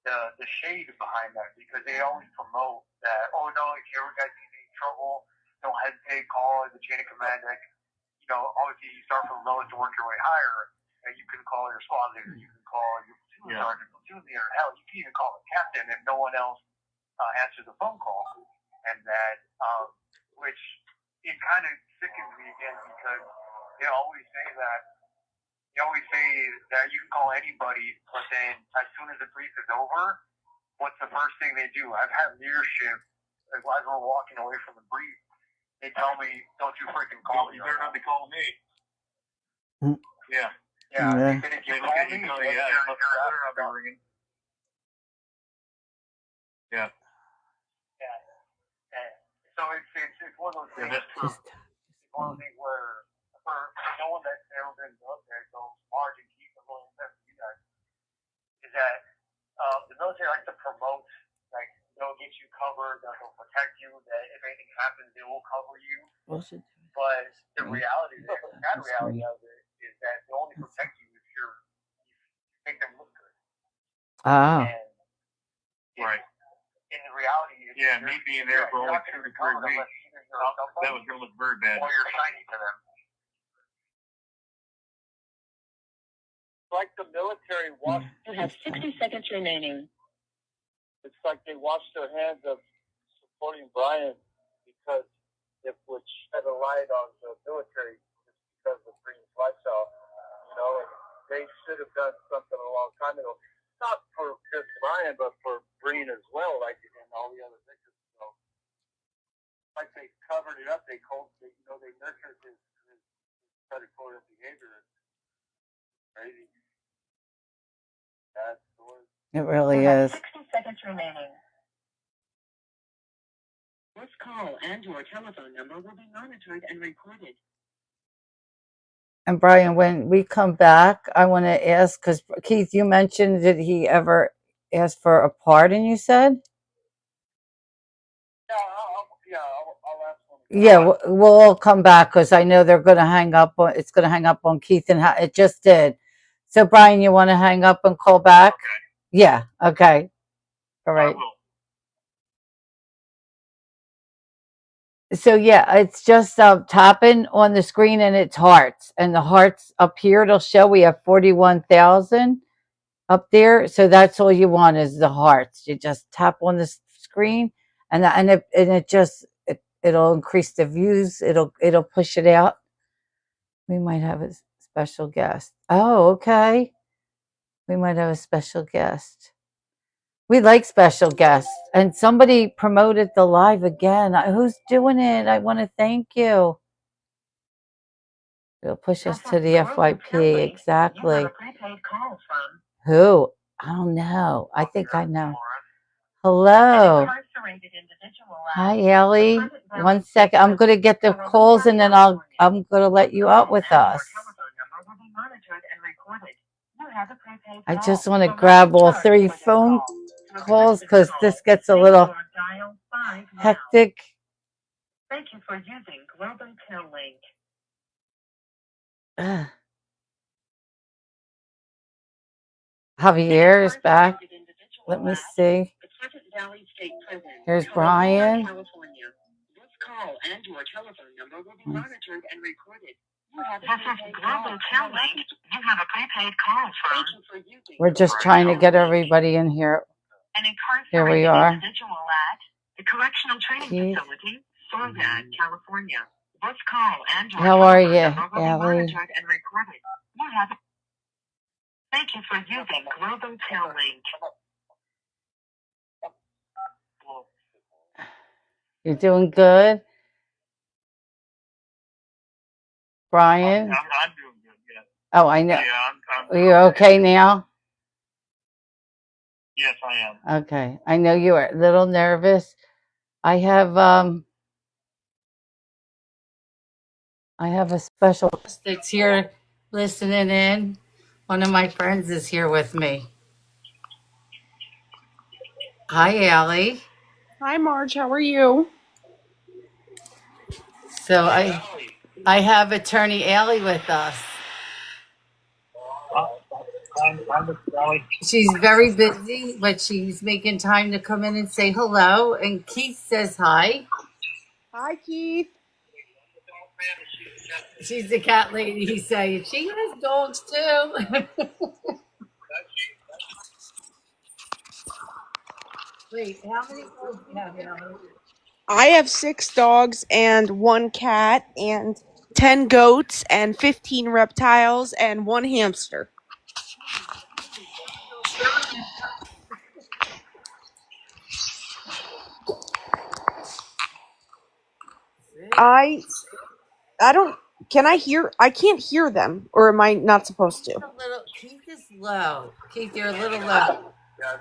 the shade behind that, because they always promote that, oh no, if you ever guys get in any trouble, don't hesitate, call the chain of command. Like, you know, obviously you start from lowest to work your way higher, and you can call your squad leader, you can call your platoon sergeant, platoon leader, hell, you can even call the captain if no one else answers the phone call. And that, which it kind of sickens me again, because they always say that you can call anybody, but then as soon as the brief is over, what's the first thing they do? I've had leadership, as we're walking away from the brief, they tell me, don't you freaking call me. You better not be calling me. Yeah. Yeah. They said, if you call me, you're I'll be ringing. Yeah. Yeah. And so it's one of those things. Yeah, that's true. It's one of those things where, for no one that's ever been military, so MargeC, the little bit for you guys, is that the military likes to promote, like, they'll get you covered, they'll protect you, that if anything happens, they will cover you. But the reality, the sad reality of it is that they only protect you if you make them look good. Oh. And right. In the reality, yeah, me being there for only 2 to 3 weeks, that was going to look very bad. Or you're shiny to them. Like the military washed. You have 60 seconds remaining. It's like they washed their hands of supporting Brian because it would shed a light on the military just because of Green's lifestyle. You know, and they should have done something a long time ago. Not for just Brian, but for Green as well, like and all the other victims. So, like they covered it up, they nurtured his predatory behavior. Crazy. That's the word. It really is. 60 seconds remaining. This call and your telephone number will be monitored and recorded. And Brian, when we come back, I want to ask, because Keith, you mentioned, did he ever ask for a pardon, you said? I'll ask him. Yeah, we'll all come back because I know they're going to hang up on, it's going to hang up on Keith, and it just did. So Brian, you want to hang up and call back? Okay. Yeah, okay. All right. I will. So yeah, it's just tapping on the screen and it's hearts, and the hearts up here, it'll show we have 41,000 up there. So that's all you want is the hearts. You just tap on the screen and it'll increase the views. It'll push it out. We might have a special guest. Oh, okay. We might have a special guest. We like special guests. And somebody promoted the live again. Who's doing it? I want to thank you. It'll push us to the FYP. Exactly. Who? I don't know. I think I know. Hello. Hi, Ellie. 1 second. I'm going to get the calls and then I'm going to let you out with us. I just want to grab all 3 phone calls because this gets a little hectic. Thank you for using Global Link. Javier is back. Let me see. Here's Brian. This call and your telephone number will be monitored and recorded. This is Global Link. You have a prepaid call from. We're just trying to get everybody in here. Here we are. Individual at the Correctional Training Facility, Soledad, California. This call and your How are you, telephone number will be Ellie? monitored and recorded. Thank you for using Global Link. You're doing good, Brian? I'm doing good, yeah. Oh, I know. Yeah, Are you okay now? Yes, I am. Okay. I know you were a little nervous. I have a special guest that's here listening in. One of my friends is here with me. Hi, Allie. Hi, Marge. How are you? So I have attorney Allie with us. She's very busy, but she's making time to come in and say hello. And Keith says hi. Hi, Keith. She's the cat lady. He's saying she has dogs too. Wait, how many dogs do you have, Allie? I have 6 dogs and 1 cat and 10 goats and 15 reptiles and 1 hamster. I can't hear them, or am I not supposed to? Keith is low. Keith, you're a little low. Yeah,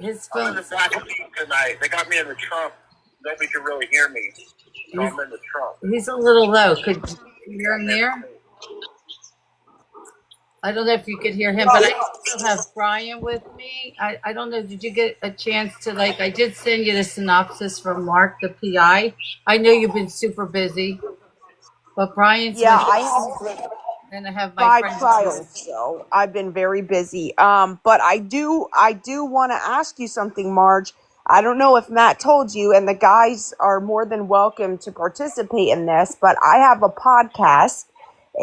His I'm phone. in the back seat tonight. They got me in the trunk. Nobody can really hear me. So I'm in the trunk. He's a little low. Could you hear him there? I don't know if you could hear him, but I also have Brian with me. I don't know. Did you get a chance to, I did send you the synopsis from Mark, the PI. I know you've been super busy. But Brian's Yeah, with I me, have and I have my 5 friend. trials, so I've been very busy. But I do want to ask you something, Marge. I don't know if Matt told you, and the guys are more than welcome to participate in this, but I have a podcast,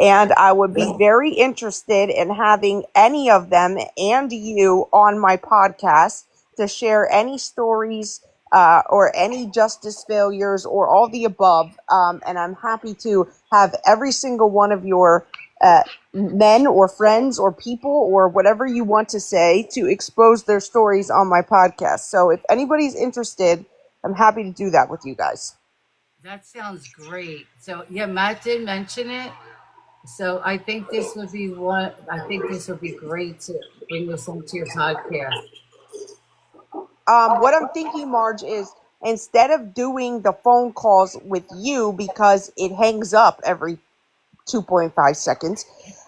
and I would be very interested in having any of them and you on my podcast to share any stories or any justice failures or all the above. And I'm happy to have every single one of your men or friends or people or whatever you want to say to expose their stories on my podcast. So if anybody's interested, I'm happy to do that with you guys. That sounds great. So yeah, Matt did mention it. So I think this would be one. I think this would be great to bring this into your podcast. What I'm thinking, Marge, is instead of doing the phone calls with you because it hangs up every 2.5 seconds,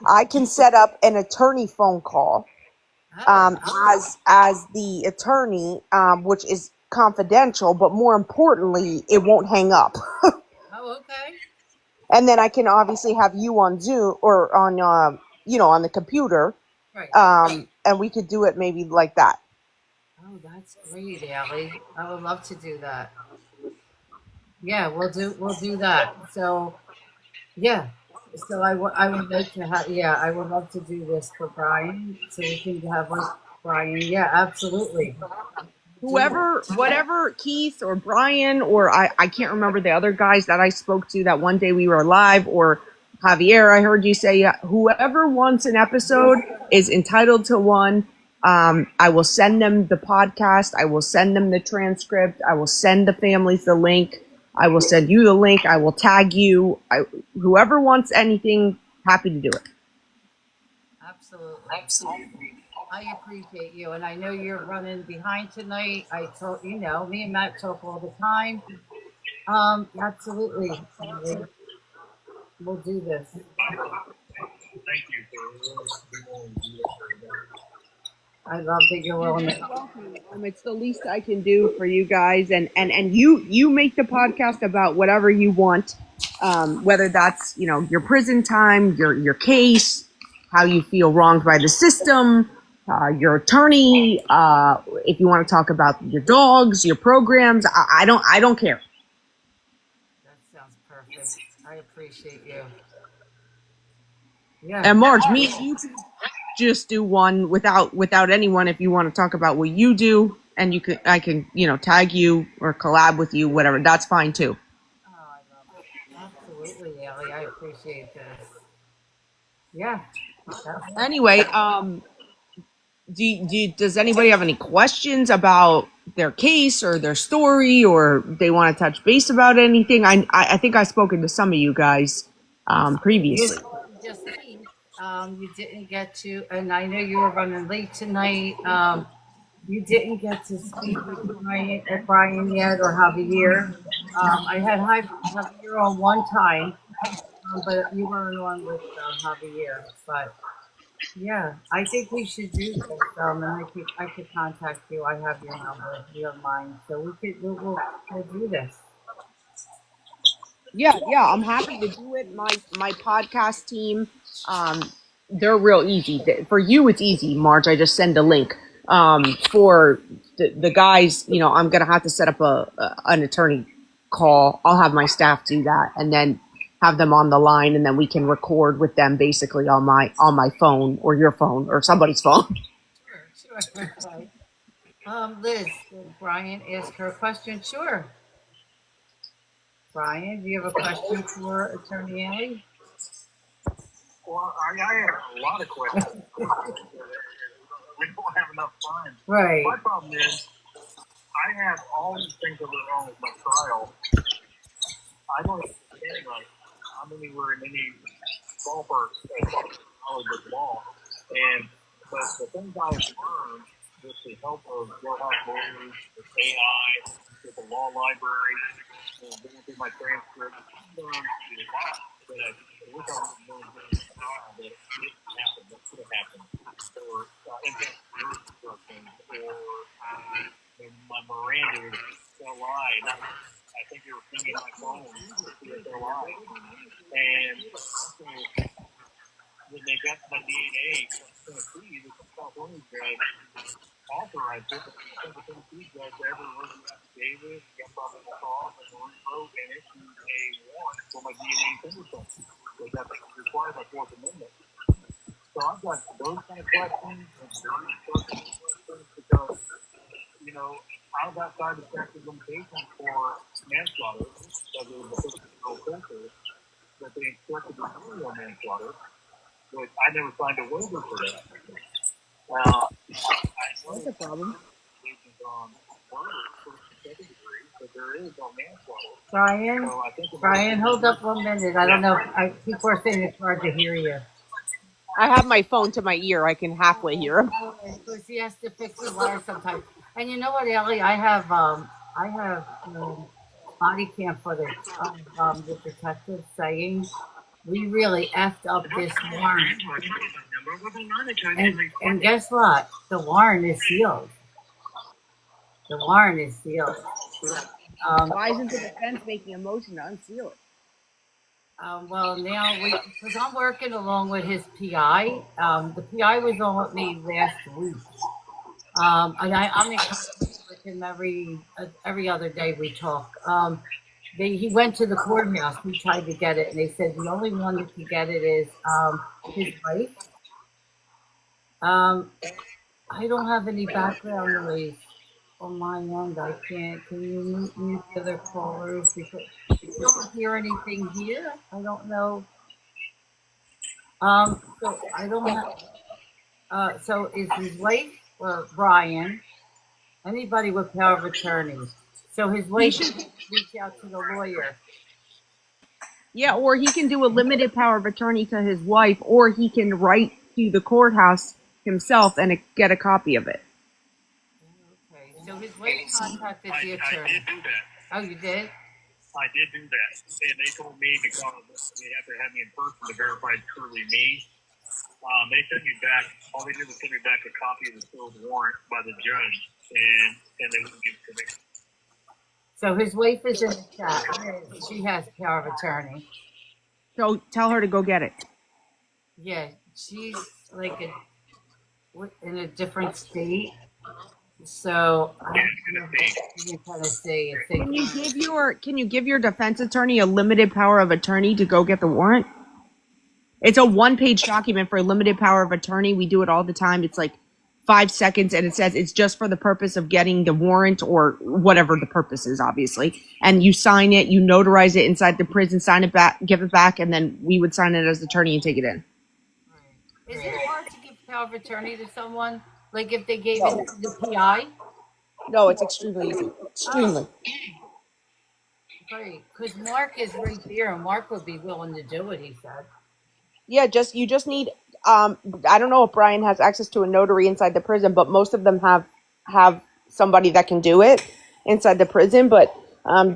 I can set up an attorney phone call as the attorney, which is confidential, but more importantly, it won't hang up. Oh, okay. And then I can obviously have you on Zoom or on on the computer, Right. and we could do it maybe like that. Oh, that's great, Allie. I would love to do that. Yeah, we'll do that. So yeah. So I would like to have, yeah, I would love to do this for Brian so we can have like Brian. Yeah, absolutely. Whoever, whatever, Keith or Brian, or I can't remember the other guys that I spoke to that one day we were live, or Javier, I heard you say, whoever wants an episode is entitled to one. I will send them the podcast. I will send them the transcript. I will send the families the link. I will send you the link. I will tag you. Whoever wants anything, happy to do it. Absolutely. I appreciate you, and I know you're running behind tonight. I told me and Matt talk all the time. Absolutely. We'll do this. Thank you for I love that you're willing to. It's the least I can do for you guys, and you make the podcast about whatever you want, whether that's your prison time, your case, how you feel wronged by the system, your attorney, if you want to talk about your dogs, your programs. I don't care. That sounds perfect. I appreciate you. Yeah. And Marge, me and you just do one without anyone if you want to talk about what you do, and I can tag you or collab with you, whatever. That's fine too. Oh, I love it. Absolutely, Ellie. I appreciate this. Yeah. Anyway, does anybody have any questions about their case or their story, or they want to touch base about anything? I think I've spoken to some of you guys previously. Just Keith. You didn't get to, and I know you were running late tonight. You didn't get to speak with Brian yet, or Javier. I had Javier on one time, but you weren't on with Javier. But yeah, I think we should do this. And I could contact you. I have your number, you have mine, so we'll do this. Yeah, I'm happy to do it. My podcast team, they're real easy. For you, it's easy, Marge. I just send a link. For the guys, I'm gonna have to set up an attorney call. I'll have my staff do that, and then have them on the line, and then we can record with them basically on my phone or your phone or somebody's phone. Sure. Liz, did Brian ask her a question? Sure. Brian, do you have a question for Attorney Ellie? Well, I have a lot of questions. We don't have enough time. Right. My problem is, I have all these things that were wrong with my trial. I don't understand how many were in any ballpark knowledge of law. But the things I've learned with the help of jailhouse lawyers, with AI, with the law library, and going through my transcript, I've learned that I wish I would have known during the trial that it didn't happen, that could have happened, or impact instructions, or my Miranda was a lie. I think they were pinging my phone to see if they're alive. And also, when they got my DNA from Tennessee, the California judge authorized it, but the Tennessee judge ever wrote an affidavit, got probably off, and rewrote and issued a warrant for my DNA fingerprint, which I think is required by Fourth Amendment. So I've got those kind of questions and very personal questions because, you know, I was outside the statute of limitations for manslaughter because it was a 50-year-old culture that they instructed to do on manslaughter, but I never signed a waiver for that. That's a problem. On murder, first and second degree, but there is on manslaughter. Brian, So I think Brian, hold up 1 minute. I don't know. People are saying it's hard to hear you. I have my phone to my ear. I can halfway hear him. Because he has to fix the wire sometimes. And you know what, Ellie? I have body cam footage of the detective saying we really effed up this warrant. And guess what? The warrant is sealed. The warrant is sealed. Why isn't the defense making a motion to unseal it? Well, now because I'm working along with his PI. The PI was on with me last week, and I'm in contact with him every other day. We talk. He went to the courthouse. We tried to get it, and they said the only one that can get it is his wife. I don't have any background noise on my end. I can't. Can you mute the other callers? Because you don't hear anything here. I don't know. So I don't have. So is his wife or Brian? Anybody with power of attorney? So his wife should reach out to the lawyer. Yeah, or he can do a limited power of attorney to his wife, or he can write to the courthouse himself and get a copy of it. Okay, so his wife contacted the attorney. I did do that. Oh, you did? I did do that. And they told me because they have to have me in person to verify it's truly me. They sent me back, all they did was send me back a copy of the sealed warrant by the judge, and they wouldn't give it to me. So his wife is in the chat. She has power of attorney. So tell her to go get it. Yeah, she's like in a different state. So I don't know if in Tennessee. Can you give your defense attorney a limited power of attorney to go get the warrant? It's a 1-page document for a limited power of attorney. We do it all the time. It's like 5 seconds, and it says it's just for the purpose of getting the warrant or whatever the purpose is, obviously. And you sign it, you notarize it inside the prison, sign it back, give it back, and then we would sign it as attorney and take it in. Right. Is it hard to give power of attorney to someone? Like if they gave it to the PI? No, it's extremely easy. Extremely. Great, because Mark is right there, and Mark would be willing to do it, he said. Yeah, you just need I don't know if Brian has access to a notary inside the prison, but most of them have somebody that can do it inside the prison, but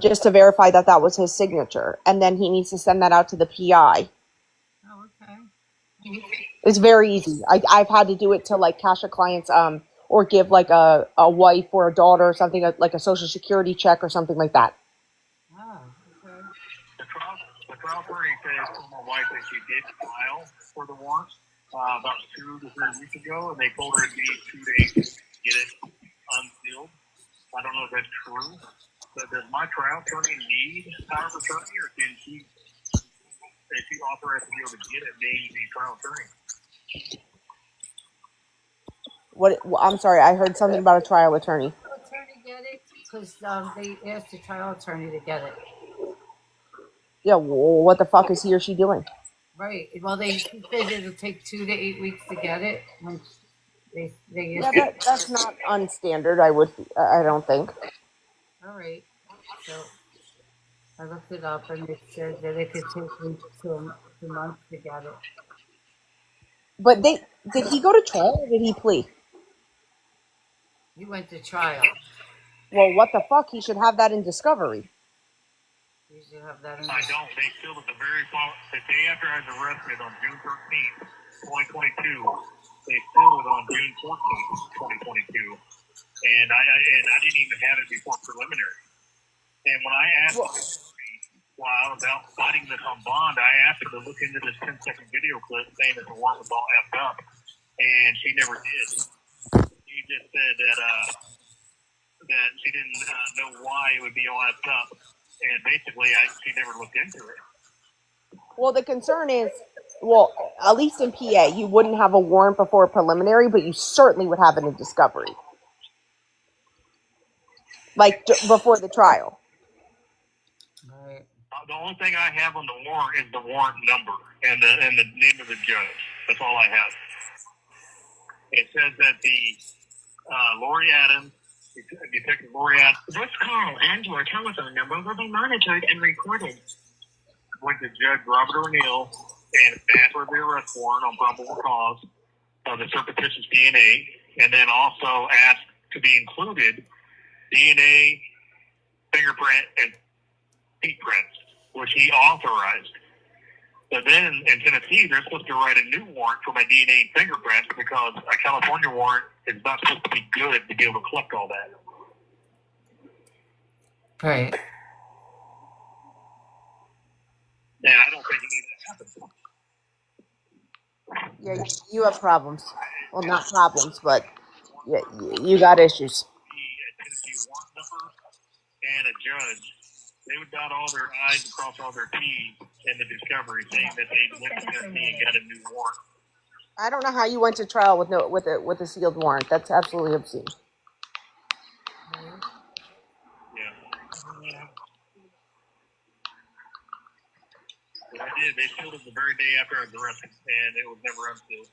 just to verify that was his signature, and then he needs to send that out to the PI. Oh, okay. It's very easy. I've had to do it to like cash a client's or give like a wife or a daughter or something like a social security check or something like that. Oh, okay. The trial attorney says to my wife that she did file for the warrant about 2 to 3 weeks ago, and they told her it'd be 2 days to get it unsealed. I don't know if that's true, but does my trial attorney need power of attorney, or can she, is she authorized to be able to get it being the trial attorney? What? I'm sorry, I heard something about a trial attorney. Trial attorney get it? Because they asked the trial attorney to get it. Yeah, well, what the fuck is he or she doing? Right. Well, they said it'll take 2 to 8 weeks to get it. When that's not unstandard. I don't think. All right. So I looked it up, and it said that it could take weeks to 2 months to get it. But did he go to trial or did he plea? He went to trial. Well, what the fuck? He should have that in discovery. You should have that in I don't. They still at the day after I was arrested on June 13th, 2022. They sealed it on June 14th, 2022. And I didn't even have it before preliminary. And when I asked Well, the attorney while about fighting this on bond, I asked her to look into this 10-second video clip saying that the warrant was all effed up, and she never did. She just said that she didn't know why it would be all effed up, and basically she never looked into it. well, the concern is, well, at least in PA, you wouldn't have a warrant before a preliminary, but you certainly would have it in discovery, like before the trial. Right. The only thing I have on the warrant is the warrant number and the name of the judge. That's all I have. It says that the Lori Adams, Detective Lori Adams. This call and your telephone number will be monitored and recorded. Went to Judge Robert O'Neill and asked for the arrest warrant on probable cause of the surreptitious DNA, and then also asked to be included DNA, fingerprint, and feet prints, which he authorized. But then in Tennessee, they're supposed to write a new warrant for my DNA and fingerprints because a California warrant is not supposed to be good to be able to collect all that. Right. And I don't think any of that happens. Yeah, you have problems. Well, not problems, but yeah, you got issues. A Tennessee warrant number and a judge, they would dot all their I's and cross all their T's in the discovery, saying that they went to Tennessee and got a new warrant. I don't know how you went to trial with a sealed warrant. That's absolutely obscene. Yeah. But I did. They sealed it the very day after I was arrested, and it was never unsealed.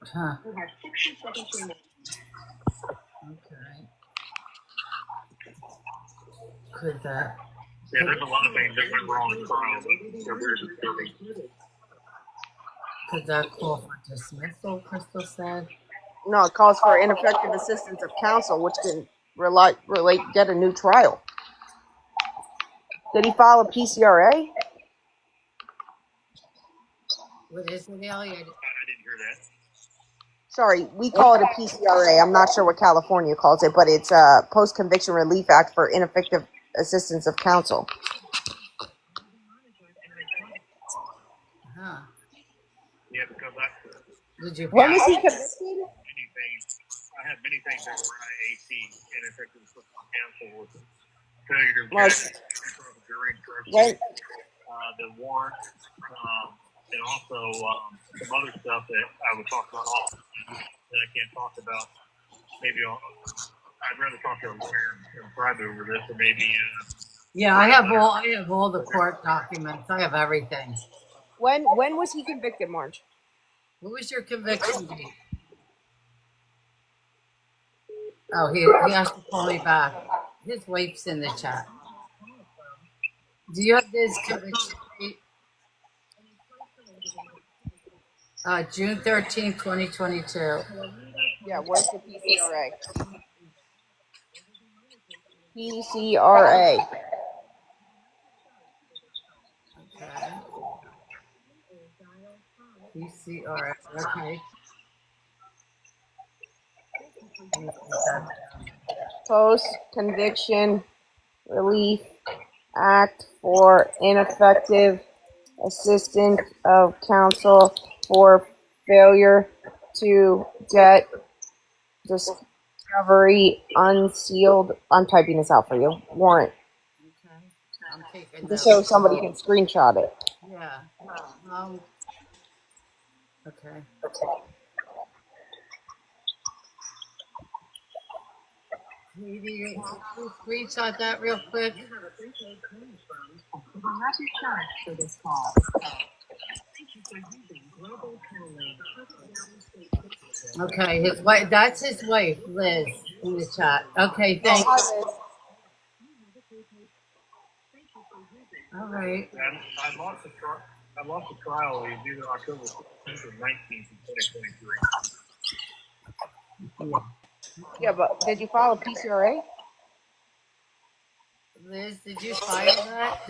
Huh. You have 60 seconds remaining. Okay. Could that? Yeah, there's a lot of things that went wrong in trial. They're very disturbing. Could that call for dismissal? Crystal said. No, it calls for ineffective assistance of counsel, which can get a new trial. Did he file a PCRA? What is it, Elliot? I didn't hear that. Sorry, we call it a PCRA. I'm not sure what California calls it, but it's a Post-Conviction Relief Act for ineffective assistance of counsel. Huh. Yeah, because Did you? When was he convicted? I had many things that were IAC, ineffective assistance of counsel, with failure to Well, object, jury instruction, When, the warrant, and also some other stuff that I would talk about that I can't talk about. Maybe I'd rather talk to a lawyer in private over this, or maybe. Yeah, I have all the court documents. I have everything. when was he convicted, Marge? What was your conviction date? Oh, he has to call me back. His wife's in the chat. Do you have his conviction date? June 13th, 2022. Yeah, where's the PCRA? PCRA. Okay. PCR. Okay. Post-Conviction Relief Act for ineffective assistance of counsel for failure to get discovery unsealed. I'm typing this out for you. Warrant. Okay. I'm taking Just so somebody can screenshot it. Yeah. Okay. Maybe you screenshot that real quick. You have a prepaid claim from. You will not be charged for this call. Thank you for using Global Calling. Okay, his wife. That's his wife, Liz, in the chat. Okay, thank you. All right. I lost the trial. It was either October 16th or 19th in 2023. Yeah, but did you file a PCRA? Liz, did you file that?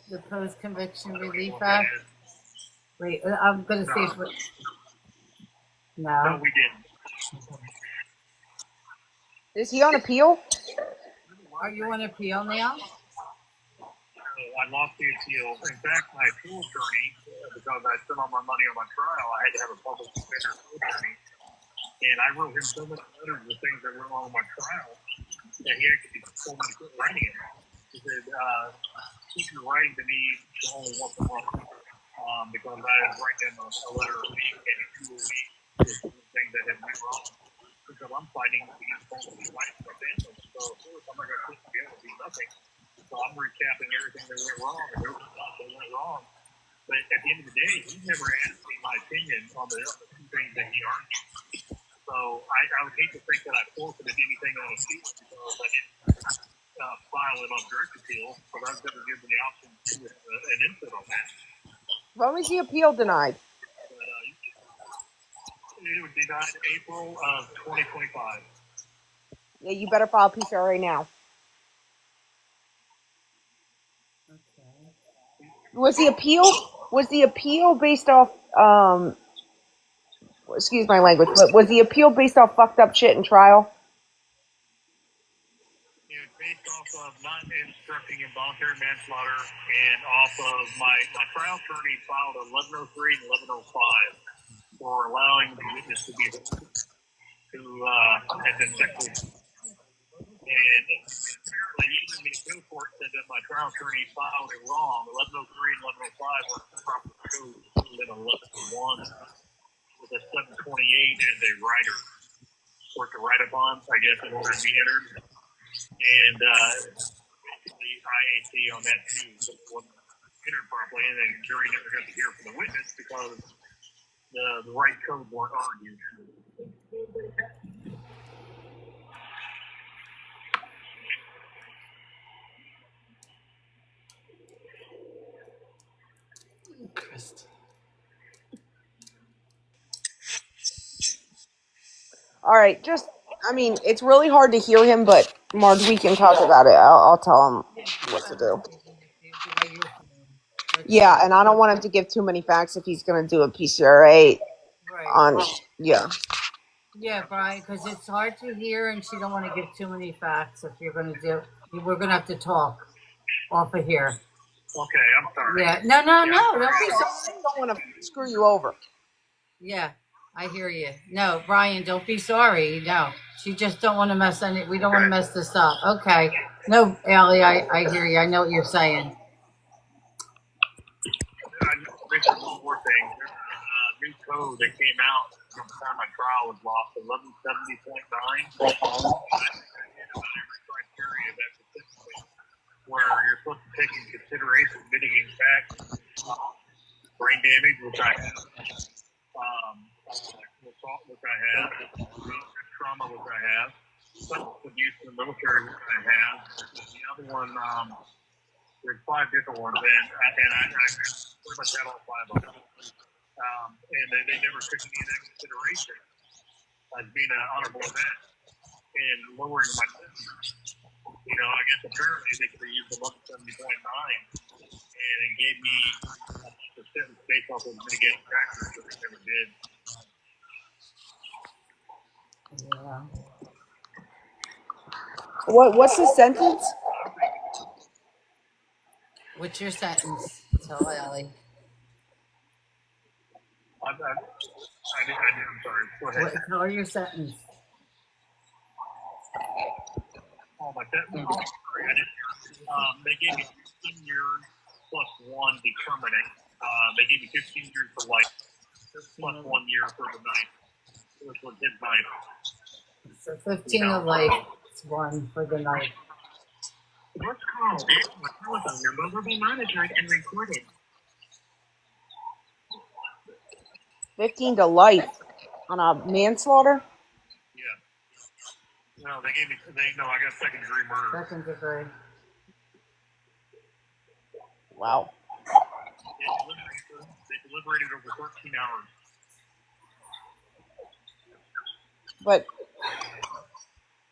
The Post-Conviction Relief Act? Wait, I'm going to see if No, No. we didn't. Is he on appeal? Are you on appeal now? I lost the appeal. In fact, my appeal attorney, because I spent all my money on my trial, I had to have a public defender attorney. And I wrote him so many letters of things that went wrong with my trial that he actually told me to quit writing it. He said, keep your writing to me only once a month. Because I was writing him a letter a week and 2 a week with things that had went wrong. Because I'm fighting against public life for family. So, of course, I'm not going to put together and do nothing. So I'm recapping everything that went wrong and everything that went wrong. But at the end of the day, he never asked me my opinion on the two things that he argued. So I would hate to think that I forfeited anything on appeal because I didn't file it on direct appeal, but I was never given the option to do an input on that. When was the appeal denied? It was denied April of 2025. Yeah, you better file PCRA now. Was the appeal based off excuse my language, but was the appeal based off fucked up shit in trial? It was based off of not instructing involuntary manslaughter and off of my trial attorney filed 1103 and 1105 for allowing the witness to be who had been sexually. And apparently, even the appeal court said that my trial attorney filed it wrong. 1103 and 1105 were proper codes, and 1101 with a 728 as a writer for it to write upon, I guess, in order to be entered. And basically, IAC on that too, so it wasn't entered properly, and then the jury never got to hear from the witness because the right code weren't argued. All right, it's really hard to hear him, but Marge, we can talk about it. I'll tell him what to do. Yeah, and I don't want him to give too many facts if he's going to do a PCRA on, yeah. Yeah, Brian, because it's hard to hear, and she don't want to give too many facts. If you're going to do, we're going to have to talk off of here. Okay, I'm sorry. Yeah, no, don't be sorry. I don't want to screw you over. Yeah, I hear you. No, Brian, don't be sorry. No, she just don't want to mess any. We don't want to mess this up. Okay. No, Allie, I hear you. I know what you're saying. One more thing. There's a new code that came out from the time my trial was lost, 1170.9. Every criteria that specifically where you're supposed to take into consideration mitigating facts, brain damage, which I have, assault, which I have, trauma, which I have, substance abuse in the military, which I have. The other one, there's 5 different ones, and I pretty much had all 5 of them. And they never took any of that consideration as being an honorable event and lowering my sentence. You know, I guess apparently they could have used 1170.9 and it gave me a sentence based off of mitigating factors that they never did. Yeah. What's the sentence? What's your sentence? Tell Allie. I'm sorry. Go ahead. Tell her your sentence. Oh, my sentence. Sorry, I didn't hear. They gave me 15 years plus 1 determining. They gave me 15 years for life plus 1 year for the knife, which was his knife. So 15 of life, 1 for the knife. This call and the telephone number will be monitored and recorded. 15 to life on a manslaughter? Yeah. No, they gave me, I got second degree murder. Second degree. Wow. They deliberated over 13 hours. But,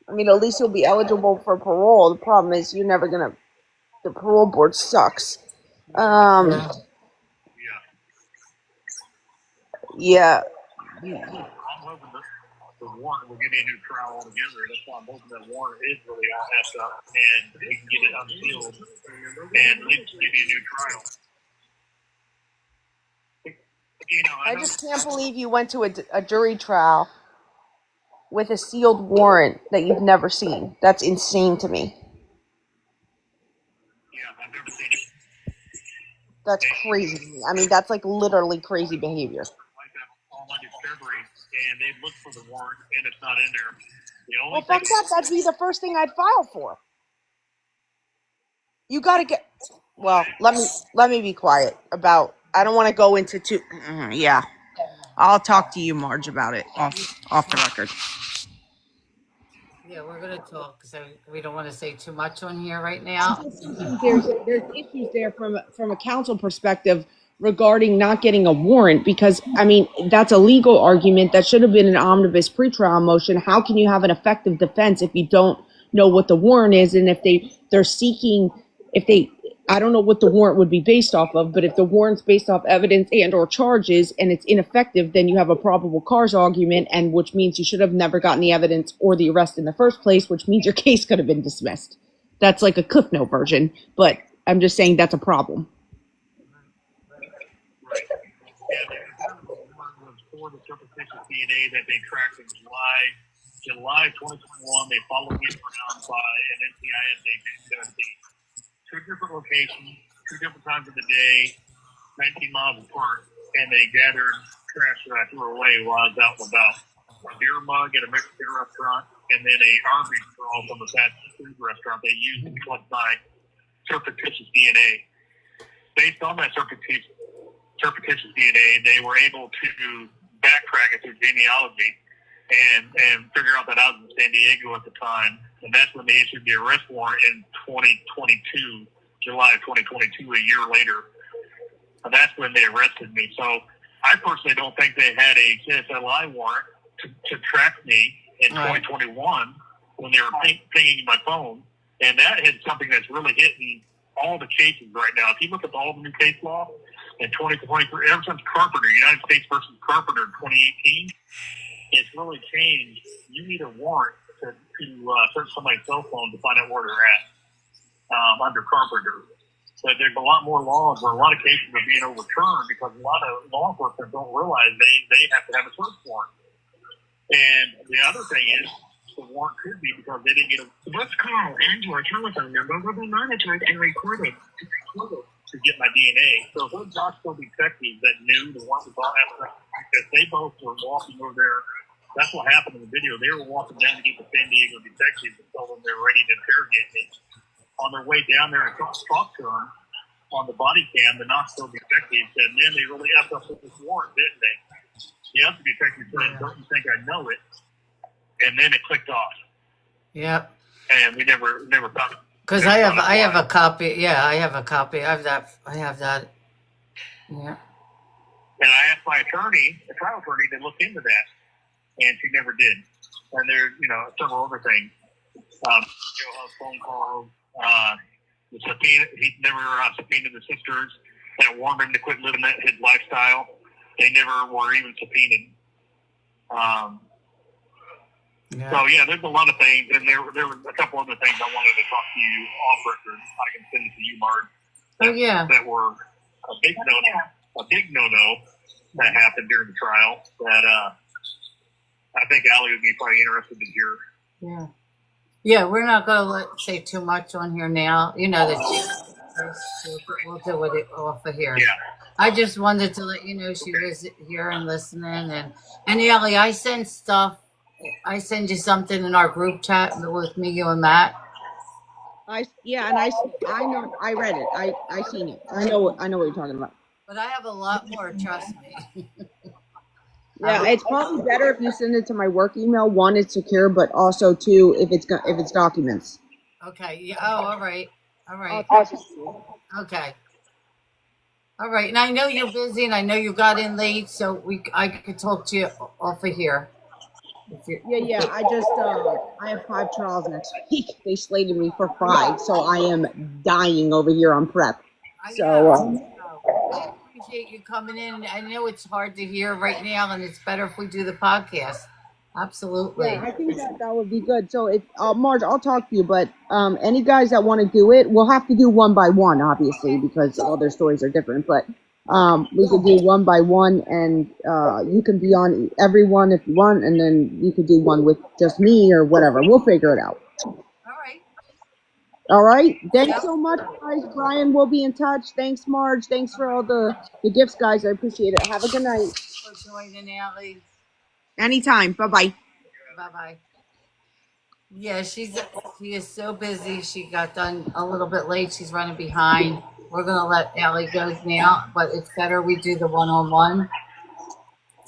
I mean, at least you'll be eligible for parole. The problem is you're never going to, the parole board sucks. Yeah. Yeah. I'm hoping that the the warrant will give you a new trial altogether. That's why I'm hoping that warrant is really all messed up and we can get it unsealed and give you a new trial. You know, I just can't believe you went to a jury trial with a sealed warrant that you've never seen. That's insane to me. Yeah, I've never seen it. That's crazy to me. I mean, that's like literally crazy behavior. Like that all my discovery, and they look for the warrant, and it's not in there. The only Well, fuck that. That'd be the first thing I'd file for. You gotta get. Well, let me be quiet about. I don't want to go into too. Yeah, I'll talk to you, Marge, about it off the record. Yeah, we're going to talk because we don't want to say too much on here right now. There's issues there from a counsel perspective regarding not getting a warrant because, I mean, that's a legal argument that should have been an omnibus pretrial motion. How can you have an effective defense if you don't know what the warrant is? And if they're seeking, I don't know what the warrant would be based off of, but if the warrant's based off evidence and or charges and it's ineffective, then you have a probable cause argument, and which means you should have never gotten the evidence or the arrest in the first place, which means your case could have been dismissed. That's like a Cliff Note version, but I'm just saying that's a problem. Right. Yeah, the warrant was for the surreptitious DNA that they tracked in July 2021. They followed me around by an NCIS agent. Two different locations, two different times of the day, 19 miles apart, and they gathered trash that I threw away while I was out and about. A beer mug at a Mexican restaurant, and then a Arby's straw from a fast food restaurant they used to collect my surreptitious DNA. Based on that surreptitious DNA, they were able to backtrack it through genealogy and figure out that I was in San Diego at the time. And that's when they issued the arrest warrant in 2022, July of 2022, a year later. And that's when they arrested me. So I personally don't think they had a CSLI warrant to track me in 2021 when they were pinging my phone. And that is something that's really hitting all the cases right now. If you look at all the new case law in 2023, ever since Carpenter, United States versus Carpenter in 2018, it's really changed. You need a warrant to search somebody's cell phone to find out where they're at under Carpenter. So there's a lot more laws, or a lot of cases are being overturned because a lot of law enforcement don't realize they have to have a search warrant. And the other thing is, the warrant could be because they didn't get a... This call and your telephone number will be monitored and recorded. To get my DNA. So those hospital detectives that knew the warrant was all happening, because they both were walking over there. That's what happened in the video. They were walking down to get the San Diego detectives and told them they were ready to interrogate me. On their way down there, I talked to them on the body cam, the Knoxville detectives, and then they really effed up with this warrant, didn't they? The other detective said, "Don't you think I know it?" And then it clicked off. Yep. And we never found it. Because I have a copy. Yeah, I have a copy. I have that. Yeah. And I asked my attorney, the trial attorney, to look into that, and she never did. And there's, several other things. Jailhouse phone calls. The subpoena. He never subpoenaed the sisters that warned him to quit living his lifestyle. They never were even subpoenaed. Yeah. So yeah, there's a lot of things, and there were a couple other things I wanted to talk to you off record. I can send it to you, Marge. That were a big no-no that happened during the trial. That I think Allie would be probably interested to hear. Yeah. Yeah, we're not going to say too much on here now. You know that we'll do it off of here. Yeah. I just wanted to let you know she was here and listening, and Allie, I send stuff. I send you something in our group chat with me, you, and Matt. I know. I read it. I seen it. I know what you're talking about. But I have a lot more. Trust me. Yeah, it's probably better if you send it to my work email. One, it's secure, but also two, if it's documents. Okay. Yeah. Oh, all right. Okay. All right. And I know you're busy, and I know you got in late, so I could talk to you off of here. Yeah. I have 5 trials next week. They slated me for 5, so I am dying over here on prep. I appreciate you coming in. I know it's hard to hear right now, and it's better if we do the podcast. Absolutely. Yeah, I think that would be good. So if Marge, I'll talk to you, but any guys that want to do it, we'll have to do one by one, obviously, because all their stories are different. But we could do one by one, and you can be on every one if you want, and then you could do one with just me or whatever. We'll figure it out. All right. All right. Thanks so much, guys. Brian, we'll be in touch. Thanks, Marge. Thanks for all the gifts, guys. I appreciate it. Have a good night. For joining, Allie. Anytime. Bye-bye. Bye-bye. Yeah, she is so busy. She got done a little bit late. She's running behind. We're going to let Allie go now, but it's better we do the one-on-one.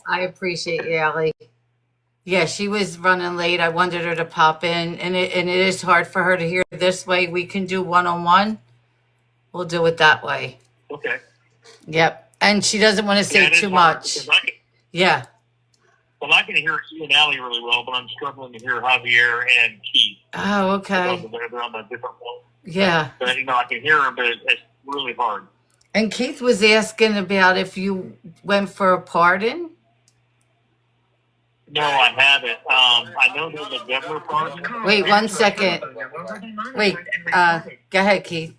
I appreciate you, Allie. Yeah, she was running late. I wanted her to pop in, and it is hard for her to hear this way. We can do one-on-one. We'll do it that way. Okay. Yep. And she doesn't want to say too much. Yeah. Well, I can hear you and Allie really well, but I'm struggling to hear Javier and Keith. Oh, okay. They're on a different phone. Yeah. But, I can hear them, but it's really hard. And Keith was asking about if you went for a pardon. No, I haven't. I know there's a governor pardon. Wait 1 second. Wait, go ahead, Keith.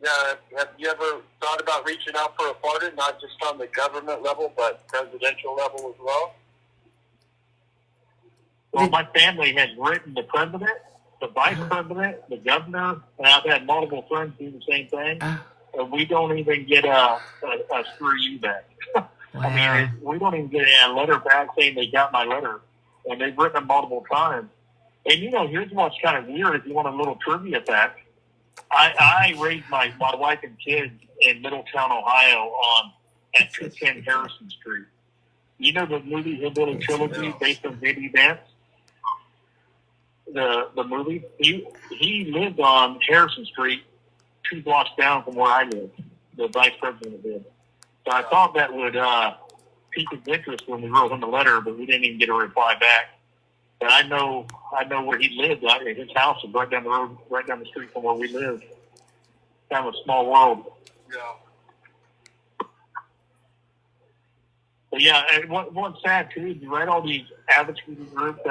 Yeah, have you ever thought about reaching out for a pardon, not just on the government level, but presidential level as well? Well, my family has written the president, the vice president, the governor, and I've had multiple friends do the same thing. And we don't even get a screw you back. Wow. I mean, we don't even get a letter back saying they got my letter. And they've written them multiple times. And, here's what's kind of weird if you want a little trivia fact. I raised my wife and kids in Middletown, Ohio at 210 Harrison Street. You know the movie Hillbilly Trilogy based on J.D. Vance? The movie? He lived on Harrison Street 2 blocks down from where I lived. The vice president did. So I thought that would pique his interest when we wrote him a letter, but we didn't even get a reply back. But I know where he lived. His house is right down the road, right down the street from where we live. Kind of a small world. Yeah. But yeah, and what's sad too is you read all these advocacy groups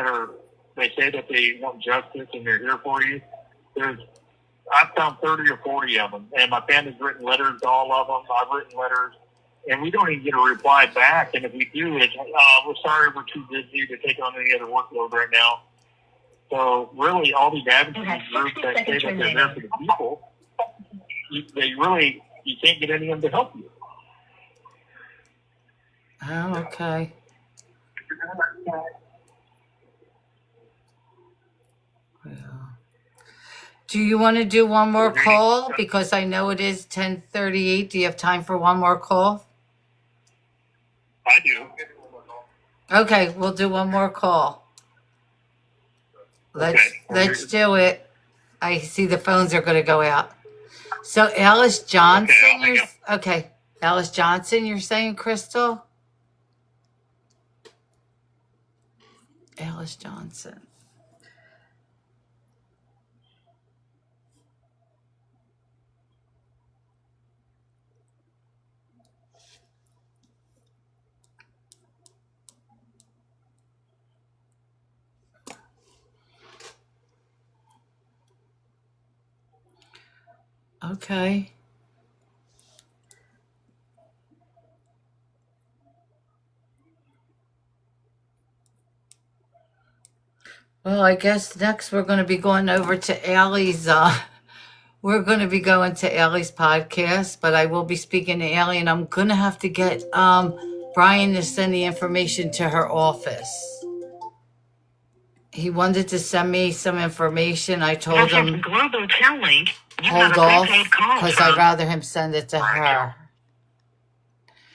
they say that they want justice and they're here for you. I've found 30 or 40 of them, and my family's written letters to all of them. I've written letters. And we don't even get a reply back. And if we do, it's, we're sorry, we're too busy to take on any other workload right now. So really, all these advocacy groups that say that they're there for the people, you can't get any of them to help you. Oh, okay. Well, do you want to do one more call? Because I know it is 10:38. Do you have time for one more call? I do. Okay, we'll do one more call. Let's do it. I see the phones are going to go out. So Alice Johnson, Alice Johnson, you're saying, Crystal? Alice Johnson. Okay. Well, I guess next we're going to be going over to Allie's, we're going to be going to Allie's podcast, but I will be speaking to Allie, and I'm going to have to get Brian to send the information to her office. He wanted to send me some information. I told him, Global Tel Link, hold off, because I'd rather him send it to her.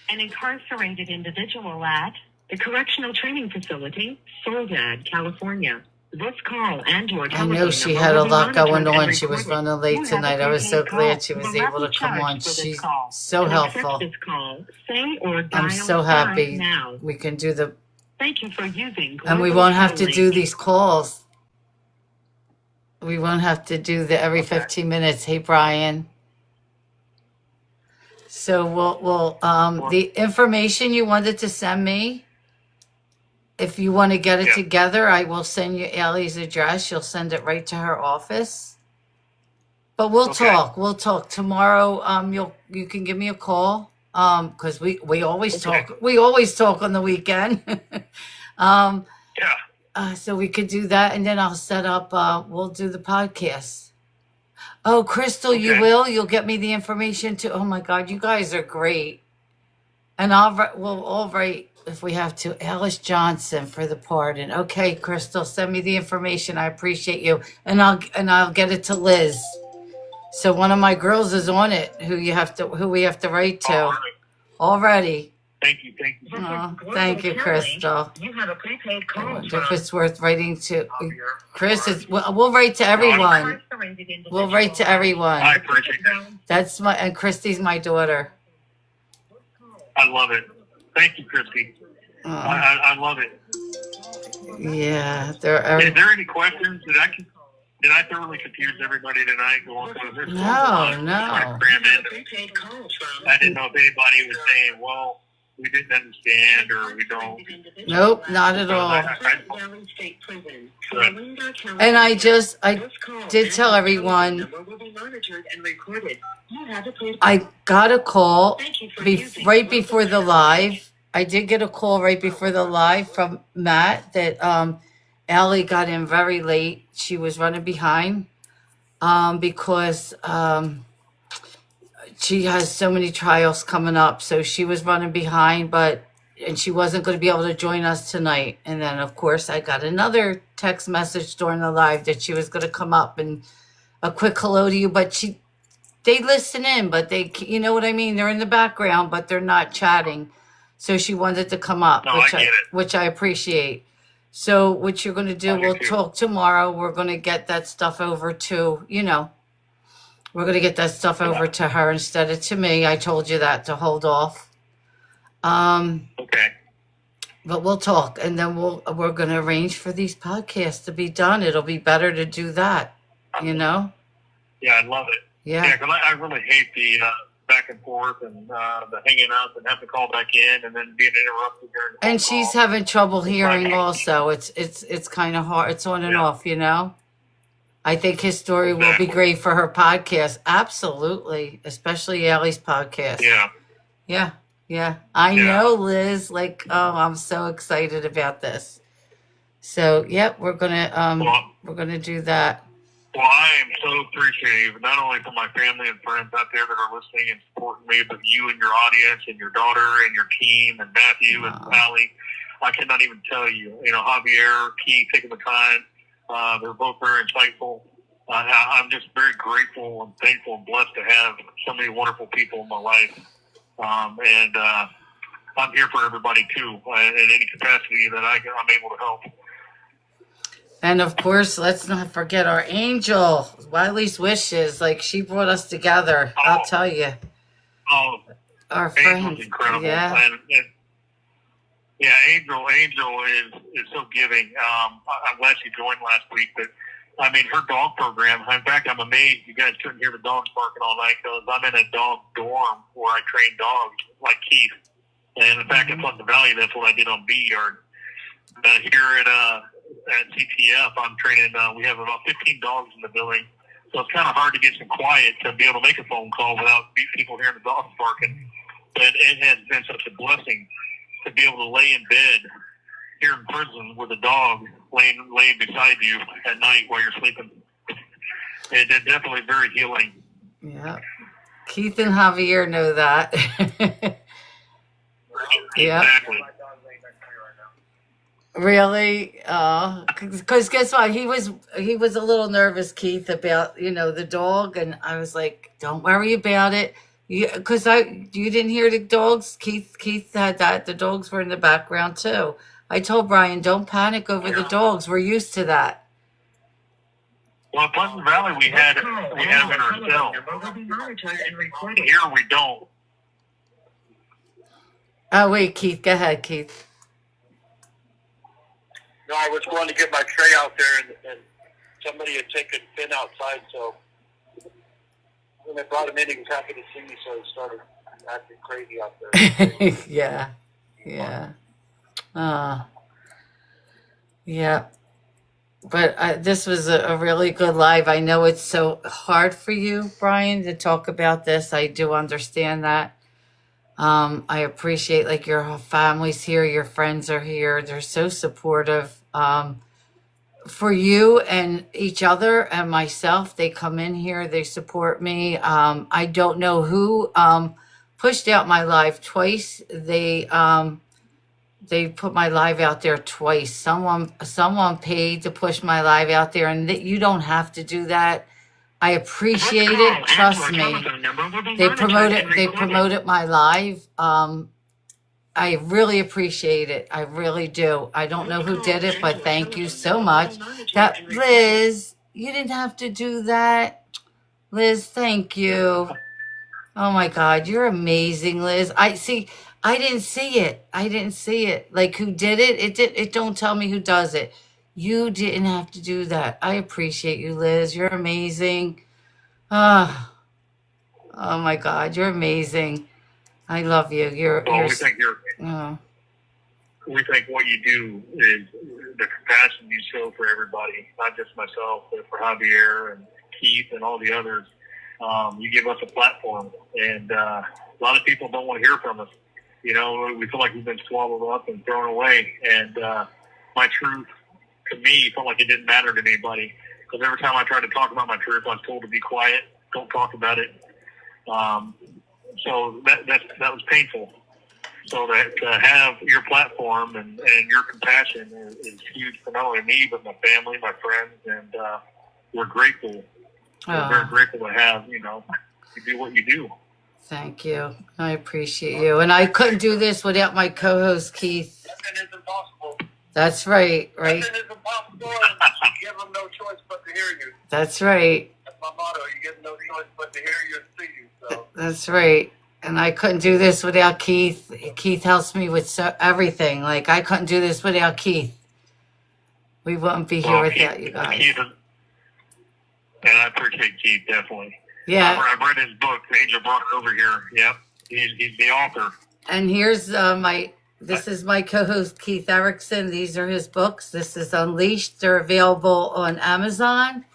An incarcerated individual at the Correctional Training Facility, Soledad, California. This call and your I telephone know she number had will a be lot going monitored on. and She was recorded. running late You have a tonight. I was so prepaid glad call. she was You will able not to be come on. charged for this She's call. so To accept helpful. this call, say or I'm dial so 5 happy now. we can do the, Thank you for using and we Global won't have to Tel do Link. these calls. We won't have to do the every 15 minutes. Hey, Brian. So we'll the information you wanted to send me, if you want to get it Yeah. together, I will send you Allie's address. You'll send it right to her office. But we'll Okay. talk. We'll talk tomorrow. You can give me a call. Because we always Okay. talk. We always talk on the weekend. um, Yeah. so we could do that, and then I'll set up. We'll do the podcast. Oh, Crystal, you Okay. will. You'll get me the information too. Oh my God, you guys are great. And we'll all write if we have to. Alice Johnson for the pardon. Okay, Crystal, send me the information. I appreciate you, and I'll get it to Liz. So one of my girls is on it. Who we have to write to All right. already. Thank you. Thank you. Oh, thank you, Crystal. You have a prepaid I call wonder if from it's worth writing to. Javier Chris is. Flores. We'll write to everyone. incarcerated individual. We'll write to everyone. I appreciate it. That's and Christy's my daughter. I love it. Thank you, Christy. Oh, I love it. yeah, Is there any questions? Did I thoroughly confuse everybody tonight going through this? No. Prepaid call from I didn't know if anybody was saying, well, we didn't understand or we don't. Nope, not at all. Valley State Prison. Good. And I did tell everyone. Number will be monitored and recorded. You have a prepaid. I got a call Thank you for using right before the live. I did get a call right before the live from Matt that Allie got in very late. She was running behind because she has so many trials coming up. So she was running behind, and she wasn't going to be able to join us tonight. And then, of course, I got another text message during the live that she was going to come up and a quick hello to you. But they listen in, but you know what I mean? They're in the background, but they're not chatting. So she wanted to come up, No, I get it. which I appreciate. So what you're going to do, I do we'll too. talk tomorrow. We're going to get that stuff over to, we're going to get that stuff over to her instead of to me. I told you that to hold off. Okay. But we'll talk, and then we're going to arrange for these podcasts to be done. It'll be better to do that, Yeah, I love it. Yeah. because I really hate the back and forth and the hanging up and have to call back in and then being interrupted during the phone And she's call. having trouble hearing also. It's kind of hard. It's on and Yeah. off, I think his story will be Exactly. great for her podcast. Absolutely. Especially Allie's podcast. Yeah. Yeah. I Yeah. know, Liz. I'm so excited about this. So, yep, we're gonna do that. Well, I am so appreciative, not only for my family and friends out there that are listening and supporting me, but you and your audience and your daughter and your team and Matthew and Allie. I cannot even tell you. Javier, Keith, taking the time. They're both very insightful. I'm just very grateful and thankful and blessed to have so many wonderful people in my life. And I'm here for everybody, too, in any capacity that I'm able to help. And of course, let's not forget our angel, Wiley's Wishes. She brought us together. I'll tell you. Oh, Our Angel's friends. incredible. Yeah. And yeah, Angel is so giving. I'm glad she joined last week, but I mean, her dog program, in fact, I'm amazed you guys couldn't hear the dogs barking all night because I'm in a dog dorm where I train dogs like Keith. And in fact, in Pleasant Valley, that's what I did on B Yard. Here at CTF, I'm training, we have about 15 dogs in the building. So it's kind of hard to get some quiet to be able to make a phone call without people hearing the dogs barking. But it has been such a blessing to be able to lay in bed here in prison with a dog laying beside you at night while you're sleeping. It's definitely very healing. Yeah. Keith and Javier know that. Yeah. Exactly. Really? Because guess what? He was a little nervous, Keith, about the dog, and I was like, "Don't worry about it," because you didn't hear the dogs. Keith had that. The dogs were in the background too. I told Brian, "Don't panic over the dogs. We're used to that." Well, in Pleasant Valley, we had them in our cell. Here we don't. Oh wait, Keith, go ahead, Keith. No, I was going to get my tray out there, and somebody had taken Finn outside, so when I brought him in, he was happy to see me, so he started acting crazy out there. Yeah. Yeah. But this was a really good live. I know it's so hard for you, Brian, to talk about this. I do understand that. I appreciate like your family's here, your friends are here. They're so supportive for you and each other and myself. They come in here, they support me. I don't know who pushed out my live twice. They put my live out there twice. Someone paid to push my live out there, and you don't have to do that. I appreciate it. Trust me. They promoted my live. I really appreciate it. I really do. I don't know who did it, but thank you so much. That Liz, you didn't have to do that. Liz, thank you. Oh my God, you're amazing, Liz. I didn't see it. I didn't see it. Like who did it? It don't tell me who does it. You didn't have to do that. I appreciate you, Liz. You're amazing. Ah, oh my God, you're amazing. I love you. Oh, we think what you do is the compassion you show for everybody, not just myself, but for Javier and Keith and all the others. You give us a platform, and a lot of people don't want to hear from us. You know, we feel like we've been swallowed up and thrown away. And my truth, to me, felt like it didn't matter to anybody. Because every time I tried to talk about my truth, I was told to be quiet, don't talk about it. So that was painful. So that to have your platform and your compassion is huge for not only me, but my family, my friends, and we're grateful. We're very grateful to have, you do what you do. Thank you. I appreciate you. And I couldn't do this without my co-host, Keith. Nothing is impossible. That's right, right? Nothing is impossible, and you give them no choice but to hear you. That's right. That's my motto. You give them no choice but to hear you and see you. So. That's right. And I couldn't do this without Keith. Keith helps me with everything. Like, I couldn't do this without Keith. We wouldn't be here without you guys. Keith, and I appreciate Keith, definitely. Yeah. I've read his book, Angel brought it over here. Yep. He's the author. And here's this is my co-host, Keith Erickson. These are his books. This is Unleashed. They're available on Amazon.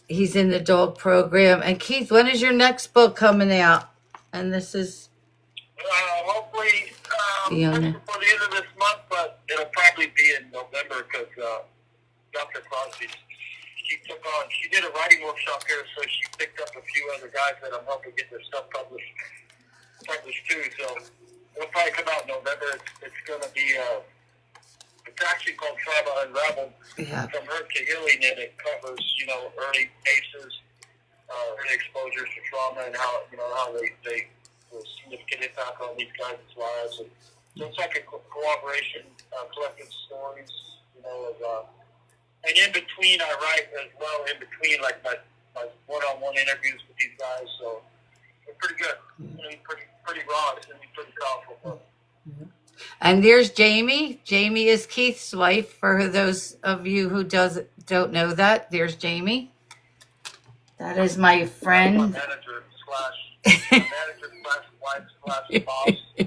He's in the dog program. And Keith, when is your next book coming out? And this is hopefully before the end of this month, but it'll probably be in November because Dr. Crosby, she did a writing workshop here, so she picked up a few other guys that I'm helping get their stuff published too. So it'll probably come out in November. It's going to be it's actually called Trauma Unraveled. Yeah. From hurt to healing, and it covers early cases. Early exposures to trauma and how they will significant impact on these guys' lives. And so it's like a cooperation, collective stories, and in between I write as well. In between, like my one-on-one interviews with these guys. So they're pretty good. It's gonna be pretty raw. It's gonna be pretty powerful. And there's Jamie. Jamie is Keith's wife. For those of you who don't know that, there's Jamie. That is my friend. My manager wife / boss. He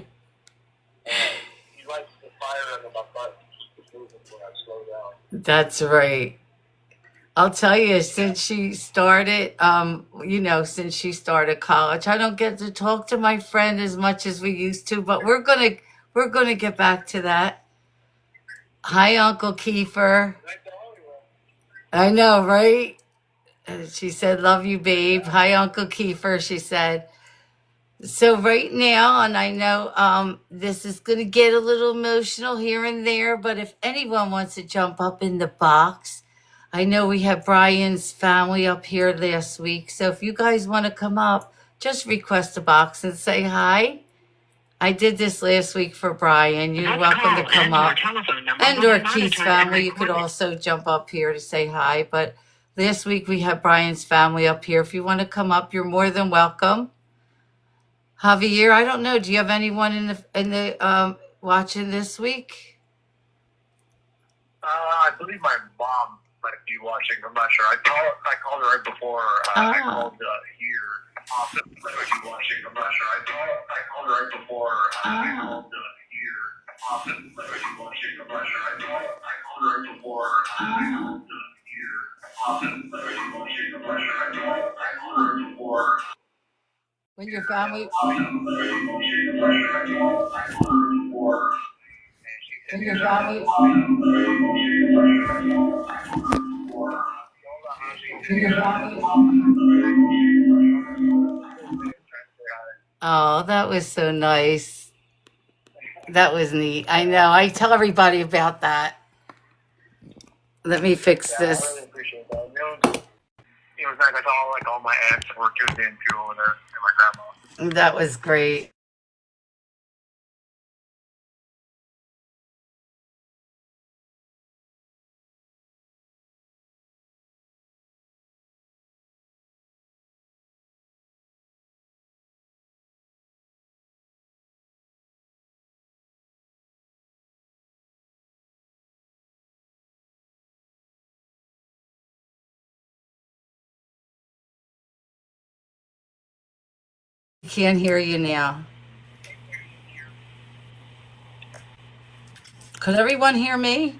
likes the fire under my butt. Keep moving when I slow down. That's right. I'll tell you, since she started, since she started college, I don't get to talk to my friend as much as we used to, but we're gonna get back to that. Hi, Uncle Kiefer. I know, right? She said, love you, babe. Hi, Uncle Kiefer, she said. So right now, and I know this is going to get a little emotional here and there, but if anyone wants to jump up in the box, I know we had Brian's family up here last week. So if you guys want to come up, just request a box and say hi. I did this last week for Brian. You're welcome to come up. And or Keith's family, you could also jump up here to say hi. But last week we had Brian's family up here. If you want to come up, you're more than welcome. Javier, I don't know. Do you have anyone in the watching this week? I believe my mom might be watching. I'm not sure. I called her right before. I called here. Often might be watching. I'm not sure. I called her right before. I called here. Often might be watching. I'm not sure. I called When your family, when your family, when your family. Oh, that was so nice. That was neat. I know. I tell everybody about that. Let me fix Yeah, I this. really appreciate that. It was nice. I saw like all my aunts were tuned in too over there, and my grandma. That was great. Can't hear you now. Could everyone hear me?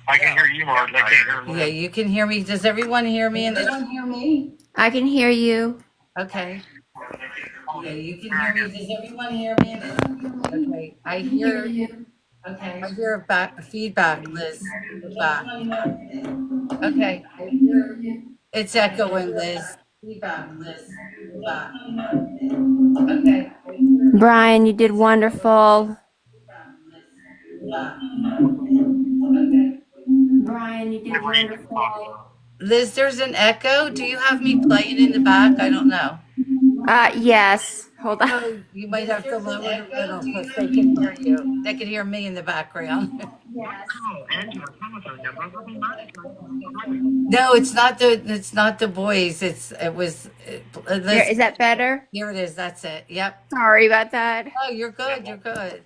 I can hear you, Marge. I can't hear Liz. Yeah, you can hear me. Does everyone hear me? Everyone hear me? I can hear you. Okay. Yeah, you can hear me. Does everyone hear me? Okay. I hear. you. Okay. I hear back feedback, Liz. Back. Okay. It's echoing, Liz. Feedback, Liz. Back. Okay. Brian, you did wonderful. Brian, you did wonderful. Liz, there's an echo. Do you have me playing in the back? I don't know. Yes. Hold on. Oh, you might have to lower it a little because they can hear you. They can hear me in the background. Call and your telephone number will be monitored. No, it's not the boys. Liz, Is that better? here it is. That's it. Yep. Sorry about that. Oh, you're good. You're good.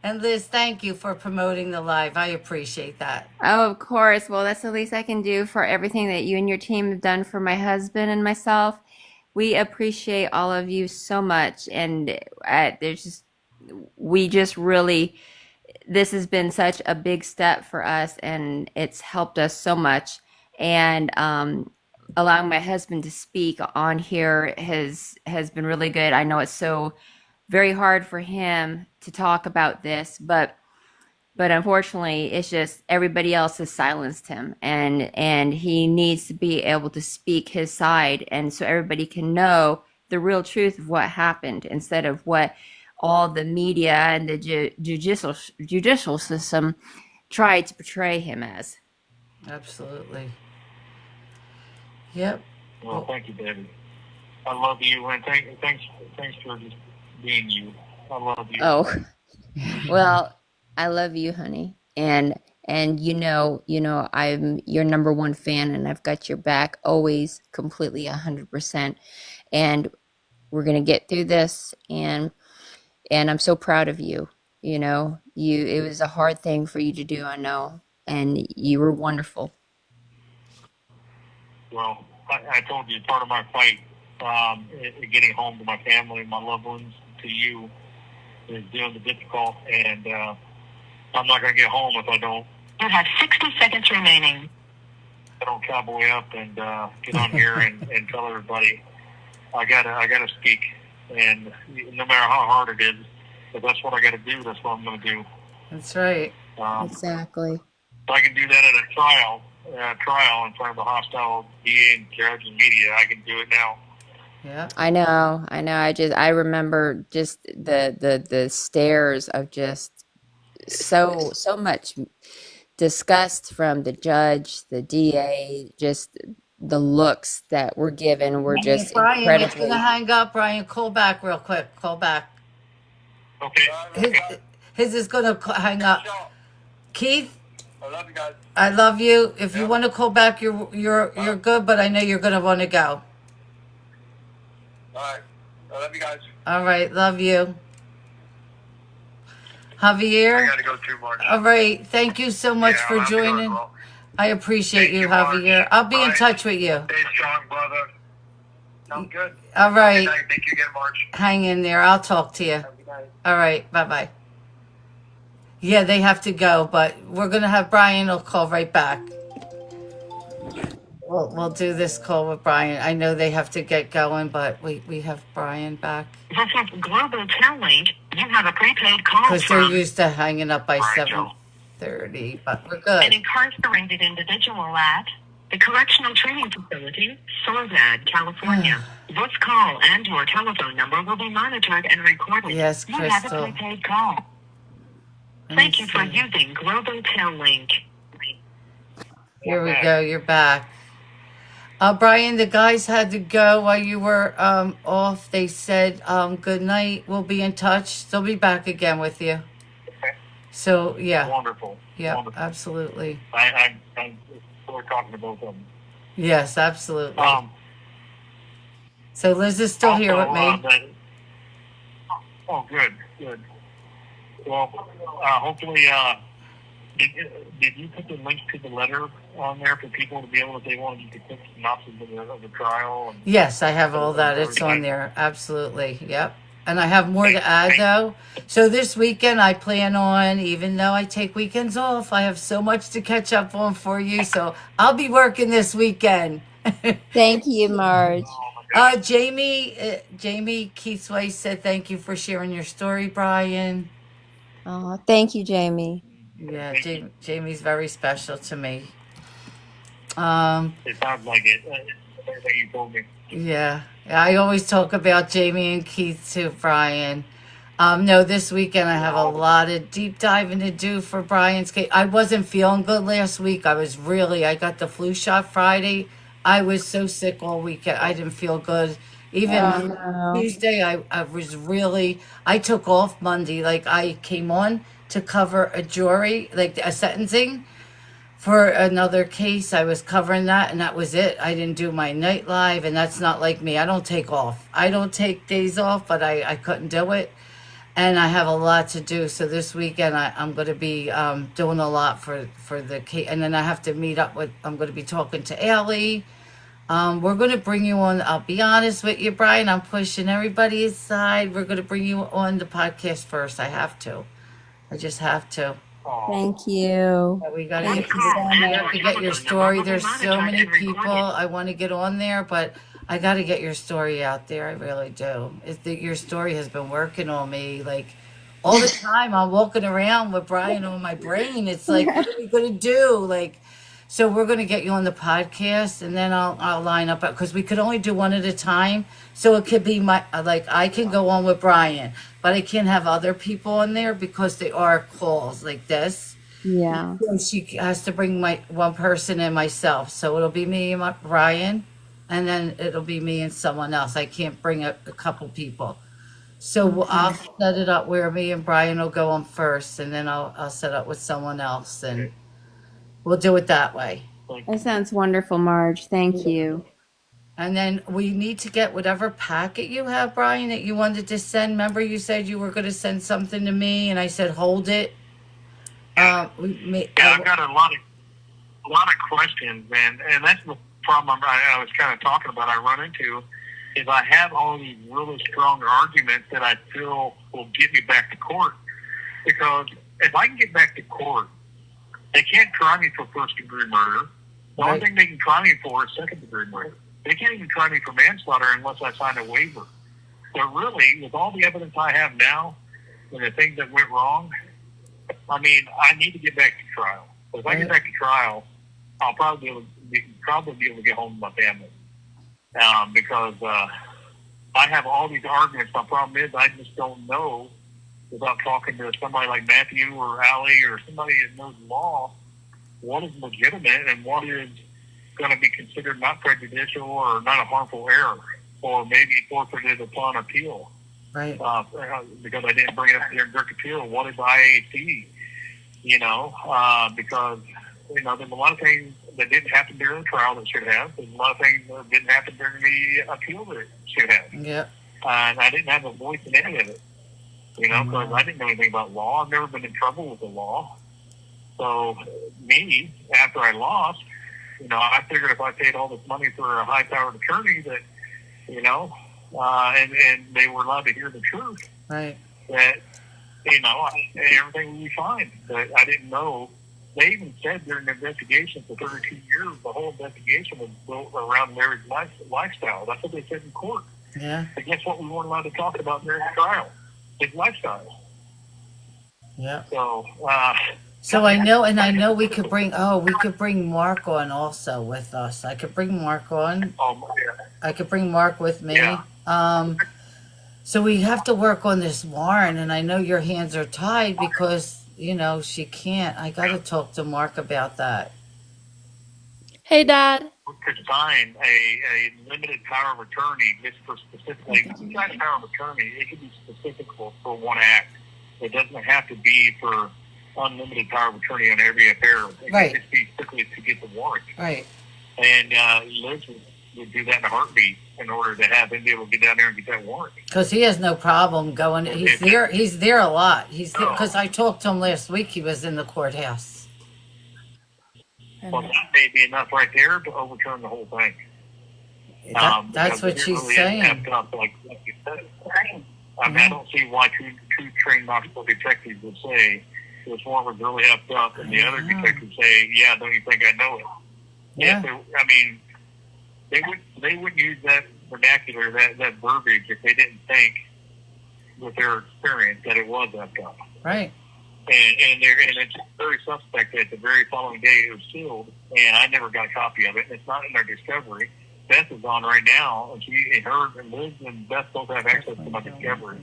And Liz, thank you for promoting the live. I appreciate that. Oh, of course. Well, that's the least I can do for everything that you and your team have done for my husband and myself. We appreciate all of you so much. And we just really, this has been such a big step for us and it's helped us so much. And allowing my husband to speak on here has been really good. I know it's so very hard for him to talk about this, but unfortunately it's just everybody else has silenced him, and he needs to be able to speak his side, and so everybody can know the real truth of what happened instead of what all the media and the judicial system tried to portray him as. Absolutely. Yep. Well, thank you, Debbie. I love you, and thanks for just being you. I love you. Oh, well, I love you, honey, and I'm your number one fan, and I've got your back always, completely, 100%. And we're gonna get through this, and I'm so proud of you. It was a hard thing for you to do, I know, and you were wonderful. Well, I told you part of my fight, getting home to my family, my loved ones, to you, is doing the difficult, and I'm not going to get home if I don't. You have 60 seconds remaining. I don't cowboy up and get on here and tell everybody I gotta speak, and no matter how hard it is, if that's what I got to do, that's what I'm going to do. That's right. Exactly. If I can do that at a trial in front of a hostile DA and judge and media, I can do it now. Yeah. I know. I remember just the stares of just so much disgust from the judge, the DA, just the looks that were given were just Brian, incredibly. it's gonna hang up. Brian, call back real quick. Call back. Okay. His is gonna hang up. Keith, I love you guys. I love you. If you want to call back, you're good. But I know you're gonna want to go. All right. I love you guys. All right, love you. Javier. I got to go too, Marge. All right, thank you so much for I'm going joining. well. I appreciate Thank you, you, Marge. Javier. I'll be in Bye. touch with you. Stay strong, brother. Sounds good. All right, Good night. Thank you again, Marge. hang in there. I'll talk to you. Have a good night. All right, bye-bye. Yeah, they have to go, but we're going to have Brian will call right back. We'll do this call with Brian. I know they have to get going, but we have Brian back. This is Global Telling. You have a prepaid call Because they're from used to hanging up by Right, 7:30, but we're an good. incarcerated individual at the Correctional Training Facility, Soledad, California. This call and your telephone number will be monitored and recorded. Yes, You have a Crystal. prepaid call. Let me Thank you for see. using Global Tel Link. Here we go. You're back. Brian, the guys had to go while you were off. They said good night. We'll be in touch. They'll be back again with you. Okay. So, yeah. Wonderful. Yeah, Wonderful. absolutely. I'm we're talking to both of them. Yes, absolutely. So So Liz is still here with me. Good. Well, hopefully, did you put the link to the letter on there for people to be able, if they wanted, you could put synopsis of the trial? And Yes, I have all that. It's on there. Absolutely. Yep. And I have more to add, though. So this weekend, I plan on, even though I take weekends off, I have so much to catch up on for you. So I'll be working this weekend. Thank you, Marge. Jamie Keith's wife said thank you for sharing your story, Brian. Oh, thank you, Jamie. Yeah, Jamie's very special to me. It sounds like it. Everything you told me. Yeah, I always talk about Jamie and Keith too, Brian. No, this weekend I have a lot of deep diving to do for Brian's case. I wasn't feeling good last week. I got the flu shot Friday. I was so sick all weekend. I didn't feel good. Even Tuesday, I took off Monday. Like, I came on to cover a jury, like a sentencing for another case. I was covering that, and that was it. I didn't do my night live, and that's not like me. I don't take off. I don't take days off, but I couldn't do it. And I have a lot to do. So this weekend, I'm going to be doing a lot for the case. And then I have to I'm going to be talking to Allie. We're going to bring you on. I'll be honest with you, Brian. I'm pushing everybody aside. We're going to bring you on the podcast first. I just have to. Thank you. We got to Thank you so much. get your story. There's so many people I want to get on there, but I got to get your story out there. I really do. Your story has been working on me. Like, all the time I'm walking around with Brian on my brain. It's like, what are we going to do? Like, so we're going to get you on the podcast, and then I'll line up, because we could only do one at a time. So it could be I can go on with Brian, but I can't have other people on there because they are calls like this. Yeah. So she has to bring one person and myself. So it'll be me and Brian, and then it'll be me and someone else. I can't bring a couple people. So I'll set it up where me and Brian will go on first, and then I'll set up with someone else, and we'll do it that way. That sounds wonderful, Marge. Thank you. And then we need to get whatever packet you have, Brian, that you wanted to send. Remember, you said you were going to send something to me, and I said hold it. I've got a lot of questions, and that's the problem I was kind of talking about. I run into is I have all these really strong arguments that I feel will get me back to court, because if I can get back to court, they can't try me for first-degree murder. The only thing they can try me for is second-degree murder. They can't even try me for manslaughter unless I sign a waiver. So really, with all the evidence I have now and the things that went wrong, I mean, I need to get back to trial. So if I get back to trial, I'll probably be able to get home to my family, because I have all these arguments. My problem is I just don't know, without talking to somebody like Matthew or Allie or somebody that knows law, what is legitimate and what is going to be considered not prejudicial or not a harmful error, or maybe forfeited upon appeal. Right. Because I didn't bring it up there in direct appeal. What is IAC? Because, there's a lot of things that didn't happen during the trial that should have. There's a lot of things that didn't happen during the appeal that should have. Yeah. And I didn't have a voice in any of it, because I didn't know anything about law. I've never been in trouble with the law. So me, after I lost, I figured if I paid all this money for a high-powered attorney that, and they were allowed to hear the truth, right, that everything would be fine. But I didn't know. They even said during the investigation for 32 years, the whole investigation was built around Larry's lifestyle. That's what they said in court. Yeah. But guess what? We weren't allowed to talk about during the trial. His lifestyle. Yeah. So, I know we could bring Mark on also with us. I could bring Mark on. I could bring Mark with me. Yeah. So we have to work on this warrant, and I know your hands are tied because, she can't. I got to talk to Mark about that. Hey, Dad. Could sign a limited power of attorney just for specifically, power of attorney, it could be specific for one act. It doesn't have to be for unlimited power of attorney on every affair. It Right. can just be strictly to get the warrant. Right. And Liz would do that in a heartbeat in order to have him be able to get down there and get that warrant. Because he has no problem going. He's there. He's there a lot. He's there because I talked to him last week. He was in the courthouse. Well, that may be enough right there to overturn the whole thing. That's what she's saying. Like you said. I don't see why two trained Knoxville detectives would say this warrant was really effed up, and the other detectives say, "Yeah, don't you think I know it?" Yeah. They wouldn't use that vernacular, that verbiage, if they didn't think, with their experience, that it was effed up. Right. And it's very suspect that the very following day it was sealed, and I never got a copy of it, and it's not in our discovery. Beth is on right now, and her and Liz and Beth both have access to my discovery,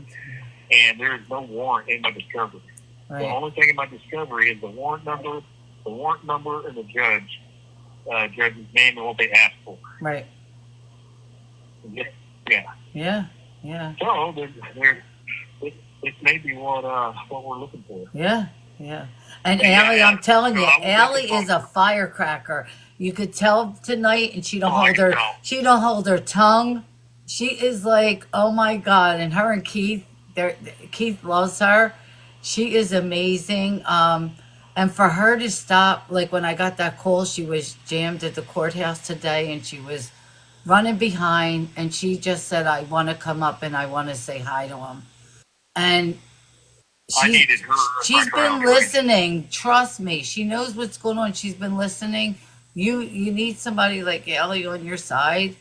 and there is no warrant in my discovery. Right. The only thing in my discovery is the warrant number, and the judge's name and what they asked for. Right. Yeah. Yeah. Yeah. So this may be what we're looking for. Yeah. Yeah. And Allie, I'm telling you, Allie is a firecracker. You could tell tonight, and she don't hold her tongue. She is like, oh my God. And her and Keith, Keith loves her. She is amazing. And for her to stop, like when I got that call, she was jammed at the courthouse today, and she was running behind, and she just said, I want to come up and I want to say hi to him. And she's been listening. Trust me. She knows what's going on. She's been listening. You need somebody like Ellie on your side.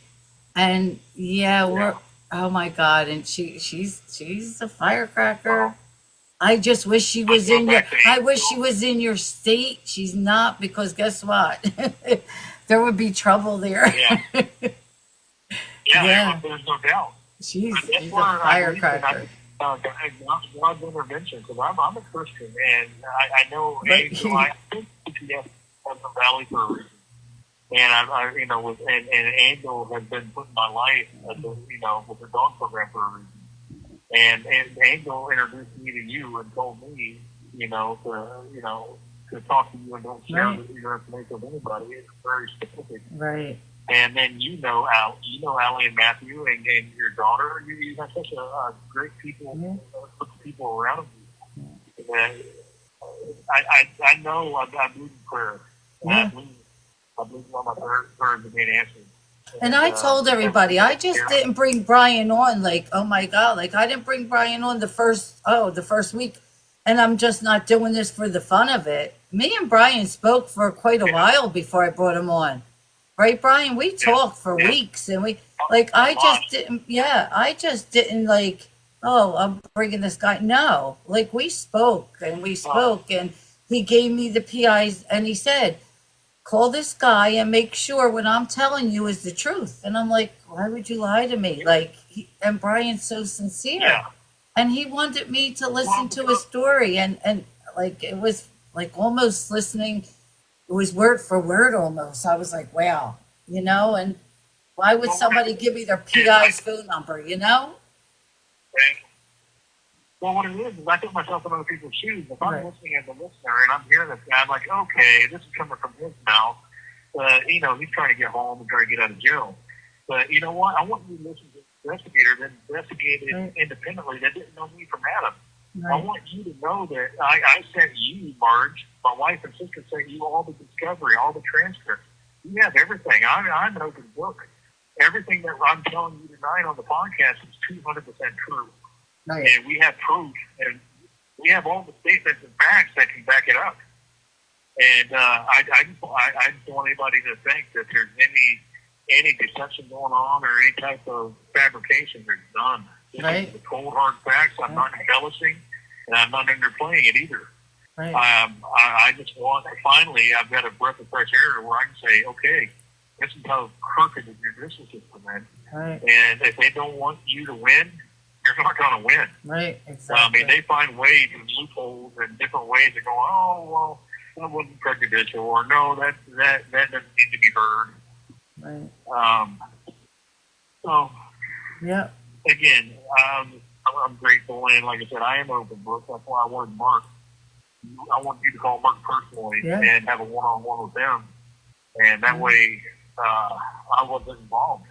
And we're, oh my God. And she's a firecracker. I just wish she was in your state. She's not, because guess what? There would be trouble there. Yeah. There's no doubt. She's a firecracker. God's intervention, because I'm a Christian, and I know Angel. I think CPS has a valley for a reason, and and Angel has been put in my life, with the dog program for a reason, and Angel introduced me to you and told me, to talk to you and don't share your information with anybody. It's very specific, right? And then Allie and Matthew and your daughter. You have such a great people around you. And I know I believe in prayer. I believe all my prayers are being answered. And I told everybody, I just didn't bring Brian on. Like, oh my God, like I didn't bring Brian on the first week, and I'm just not doing this for the fun of it. Me and Brian spoke for quite a while before I brought him on. Right, Brian? We talked for weeks, and I just didn't like, oh, I'm bringing this guy. No, like we spoke, and he gave me the PIs, and he said, call this guy and make sure what I'm telling you is the truth. And I'm like, why would you lie to me? And Brian's so sincere, and he wanted me to listen to his story, and like it was like almost listening. It was word for word almost. I was like, wow, and why would somebody give me their PI's phone number, Well, what it is I put myself in other people's shoes. If I'm listening as a listener and I'm hearing this guy, I'm like, okay, this is coming from his mouth. He's trying to get home and trying to get out of jail. But you know what? I want you to listen to an investigator that investigated independently that didn't know me from Adam. Right. I want you to know that I sent you, Marge, my wife and sister sent you all the discovery, all the transcripts. You have everything. I'm an open book. Everything that I'm telling you tonight on the podcast is 200% true. Right. And we have proof. And we have all the statements and facts that can back it up. And I just don't want anybody to think that there's any deception going on or any type of fabrication. There's none. This is the cold hard facts. I'm not embellishing, and I'm not underplaying it either. Right. I just want, finally, I've got a breath of fresh air where I can say, okay, this is how crooked the judicial system is. Right. And if they don't want you to win, you're not going to win. Right, exactly. I mean, they find ways and loopholes and different ways to go, oh, well, that wasn't prejudicial, or no, that doesn't need to be heard. Right. So, yeah. Again, I'm grateful, and like I said, I am open book. That's why I wanted Mark. I want you to call Mark personally and have a one-on-one with them, and that way I wasn't involved.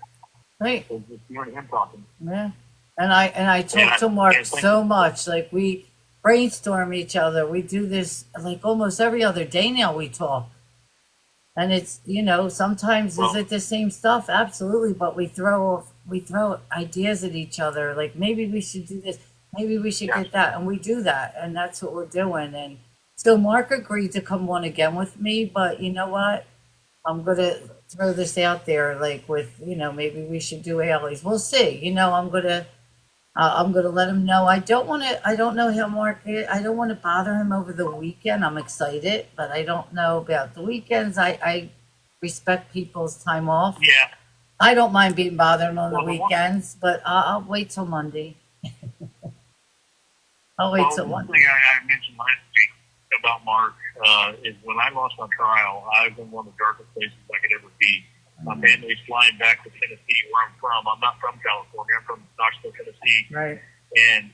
Right. It was just you and him talking. Yeah. And I talk to Mark so much. Like, we brainstorm each other. We do this like almost every other day now. We talk, and it's, you know, sometimes is it the same stuff? Absolutely, but we throw ideas at each other. Like, maybe we should do this. Maybe we should get that, and we do that, and that's what we're doing. And so Mark agreed to come on again with me, but you know what? I'm gonna throw this out there, like with, you know, maybe we should do Ailey's. We'll see. You know, I'm gonna let him know. I don't know how Mark is. I don't want to bother him over the weekend. I'm excited, but I don't know about the weekends. I respect people's time off. Yeah. I don't mind being bothered on the weekends, but I'll wait till Monday. I'll wait till one Monday. thing I mentioned last week about Mark is when I lost my trial, I was in one of the darkest places I could ever be. My family's flying back to Tennessee, where I'm from. I'm not from California. I'm from Knoxville, Tennessee. Right. And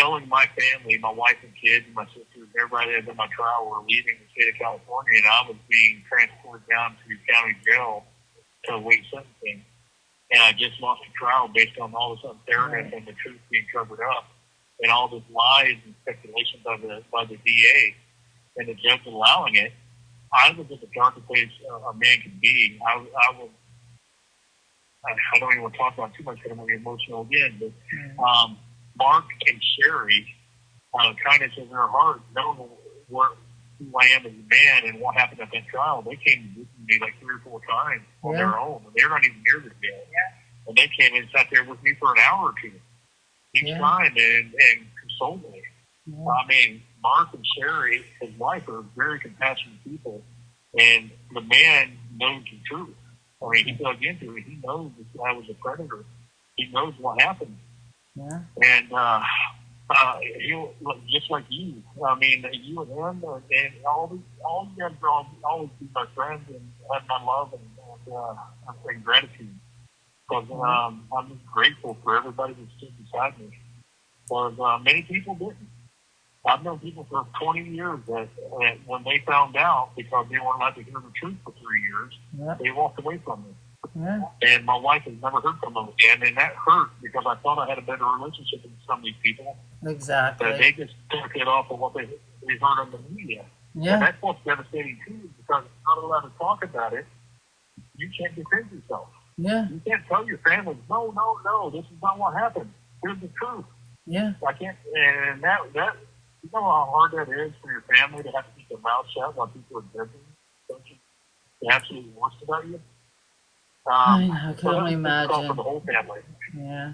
knowing my family, my wife and kids, and my sisters, everybody that was in my trial were leaving the state of California, and I was being transported down to county jail to await sentencing. And I just lost a trial based on all this unfairness and the truth being covered up, and all this lies and speculation by the DA and the judge allowing it. I was at the darkest place a man can be. I don't even want to talk about it too much because I'm going to get emotional again. But Mark and Sherry, kindness in their heart, knowing who I am as a man and what happened at that trial, they came to visit me like 3 or 4 times on their own. They're not even near the jail. And they came and sat there with me for an hour or two each time and consoled me. I mean, Mark and Sherry, his wife, are very compassionate people, and the man knows the truth. I mean, he dug into it. He knows that I was a predator. He knows what happened. Yeah. And he'll, just like you. I mean, you and him, and all you guys will always be my friends and have my love and gratitude. Because I'm just grateful for everybody that stood beside me. Because many people didn't. I've known people for 20 years that when they found out, because they weren't allowed to hear the truth for 3 years, they walked away from me. Yeah. And my wife has never heard from them again, and that hurt because I thought I had a better relationship with some of these people. Exactly. But they just took it off of what they heard on the media. Yeah. And that's what's devastating too, because you're not allowed to talk about it. You can't defend yourself. Yeah. You can't tell your family, no, this is not what happened. Here's the truth. Yeah. I can't, and that you know how hard that is for your family to have to keep their mouth shut while people are judging the absolute worst about you. I know, I can only imagine. For the whole family. Yeah.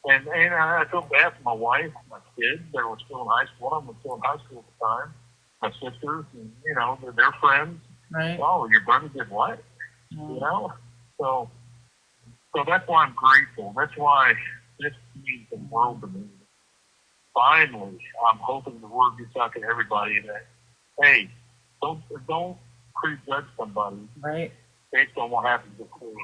And I feel bad for my wife, my kids. They were still in high school. One of them was still in high school at the time. My sisters, and you know, they're friends. Right. Oh, your brother did what? You know. So that's why I'm grateful. That's why this means the world to me. Finally, I'm hoping the word gets out to everybody that, hey, don't prejudge somebody based on what happens at court,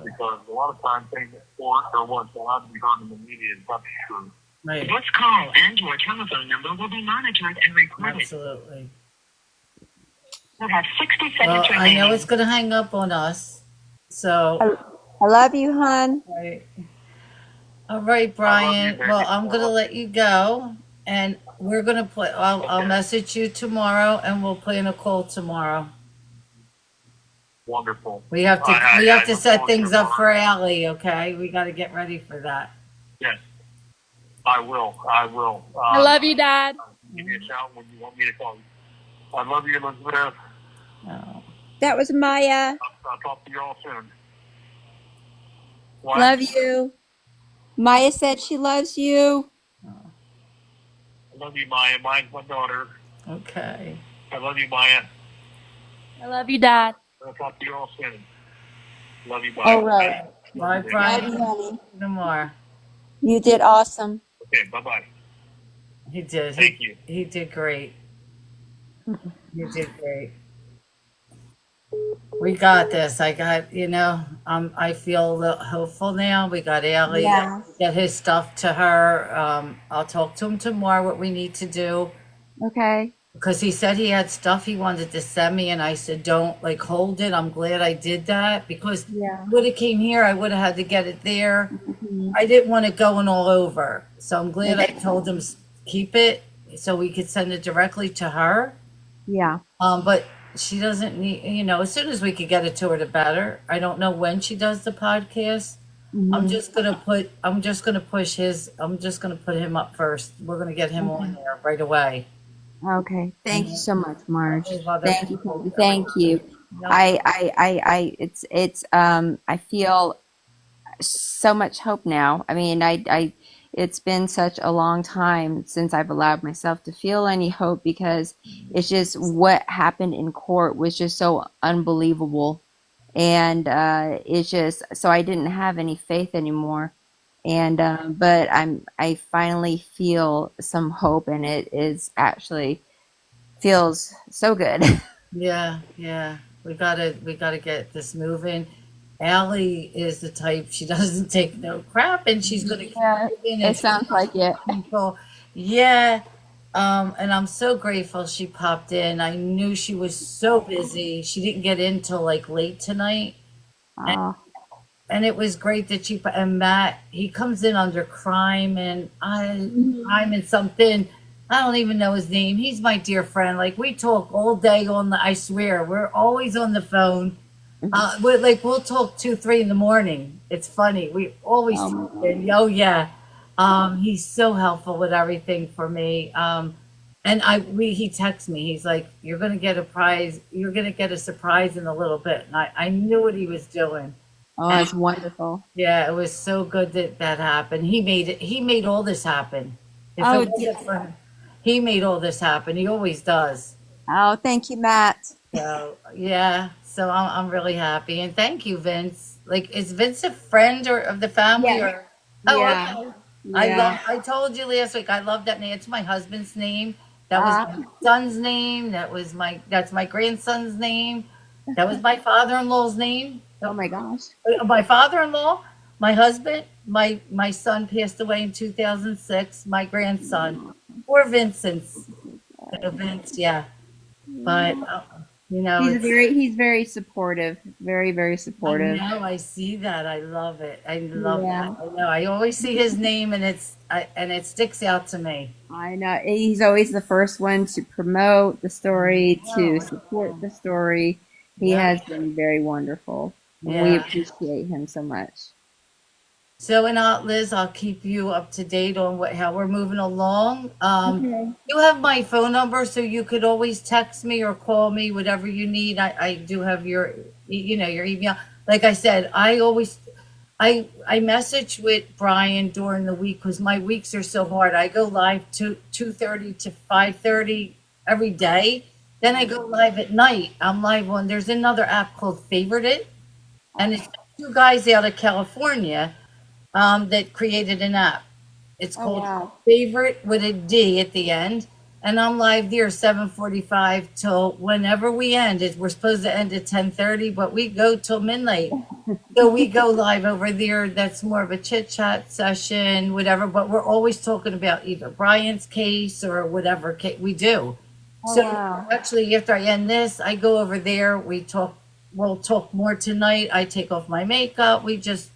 because a lot of times things at court or what's allowed to be heard in the media is not true. Right. This call and your telephone number will be monitored and recorded. Absolutely. You have 60 seconds Well, remaining. I know it's going to hang up on us, so. I love you, hon. Right. All right, Brian. Well, I'm going to let you go, and we're going to play. I'll message you tomorrow, and we'll plan a call tomorrow. Wonderful. We have to set things up for Allie. Okay, we got to get ready for that. Yes. I will. I will. I love you, Dad. Give me a shout when you want me to call you. I love you, Elizabeth. Oh. That was Maya. I'll talk to you all soon. What? Love you. Maya said she loves you. I love you, Maya. Mine's my daughter. Okay. I love you, Maya. I love you, Dad. I'll talk to you all soon. Love you, bye. All right. Bye, Love Brian. you, honey. No more. You did awesome. Okay, bye-bye. He did. Thank you. He did great. You did great. We got this. I feel a little hopeful now. We got Allie. Yeah. Get his stuff to her. I'll talk to him tomorrow what we need to do. Okay. Because he said he had stuff he wanted to send me, and I said, don't hold it. I'm glad I did that, because Yeah. would have came here, I would have had to get it there. Mm-hmm. I didn't want it going all over. So I'm glad I told him keep it so we could send it directly to her. Yeah. But she doesn't need, as soon as we could get it to her, the better. I don't know when she does the podcast. Mm-hmm. I'm just gonna put him up first. We're gonna get him on there right away. Okay. Thank you so much, Marge. Other Thank you. people. Thank you. No. I feel so much hope now. I mean, it's been such a long time since I've allowed myself to feel any hope, because it's just what happened in court was just so unbelievable. And it's just, so I didn't have any faith anymore. And but I finally feel some hope, and it is actually feels so good. Yeah. We gotta get this moving. Allie is the type, she doesn't take no crap, and she's gonna keep moving. It sounds like it. People. Yeah. And I'm so grateful she popped in. I knew she was so busy. She didn't get in till late tonight. And it was great that and Matt, he comes in under crime and something. I don't even know his name. He's my dear friend. We talk all day I swear, we're always on the phone. We'll talk 2, 3 in the morning. It's funny. We always yeah. He's so helpful with everything for me. He texts me. He's like, you're gonna get a prize. You're gonna get a surprise in a little bit. And I knew what he was doing. Oh, that's wonderful. Yeah, it was so good that happened. He made all this happen. He made all this happen. He always does. Oh, thank you, Matt. So yeah, so I'm really happy, and thank you, Vince. Is Vince a friend of the family? Yeah. Or okay. Yeah. I told you last week. I love that name. It's my husband's name. That was my son's name. That's my grandson's name. That was my father-in-law's name. Oh my gosh. My father-in-law, my husband, my son passed away in 2006. My grandson, or Vincent's. Vince, yeah. But he's very supportive, very, very supportive. I know, I see that. I love it. I love that. I know. I always see his name, and it sticks out to me. I know. He's always the first one to promote the story, to support the story. He has been very wonderful. Yeah. We appreciate him so much. So, Liz, I'll keep you up to date on how we're moving along. Okay. You have my phone number, so you could always text me or call me, whatever you need. I do have your email. Like I said, I message with Brian during the week, because my weeks are so hard. I go live 2:30 to 5:30 every day. Then I go live at night. I'm live on, there's another app called Favorite It, and it's 2 guys out of California that created an app. It's called Favorite with a D at the end, and I'm live there 7:45 till whenever we end. We're supposed to end at 10:30, but we go till midnight. So we go live over there. That's more of a chit chat session, whatever. But we're always talking about either Brian's case or whatever we do. Actually, after I end this, I go over there. We'll talk more tonight. I take off my makeup. We just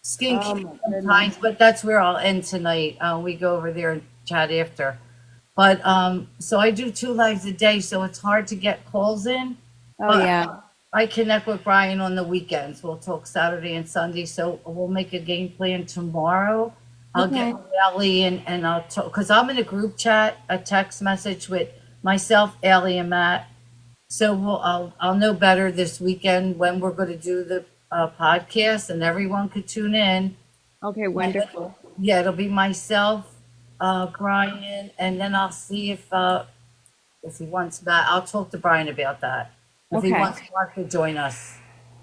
skincare sometimes, but that's where I'll end tonight. We go over there and chat after. But so I do 2 lives a day, so it's hard to get calls in. I connect with Brian on the weekends. We'll talk Saturday and Sunday, so we'll make a game plan tomorrow. I'll get Okay. with Ellie and I'll talk, because I'm in a group chat, a text message with myself, Ellie, and Matt. So I'll know better this weekend when we're going to do the podcast, and everyone could tune in. Okay, And wonderful. yeah, it'll be myself, Brian, and then I'll see if he wants Matt. I'll talk to Brian about that. If he Okay. wants Mark to join us.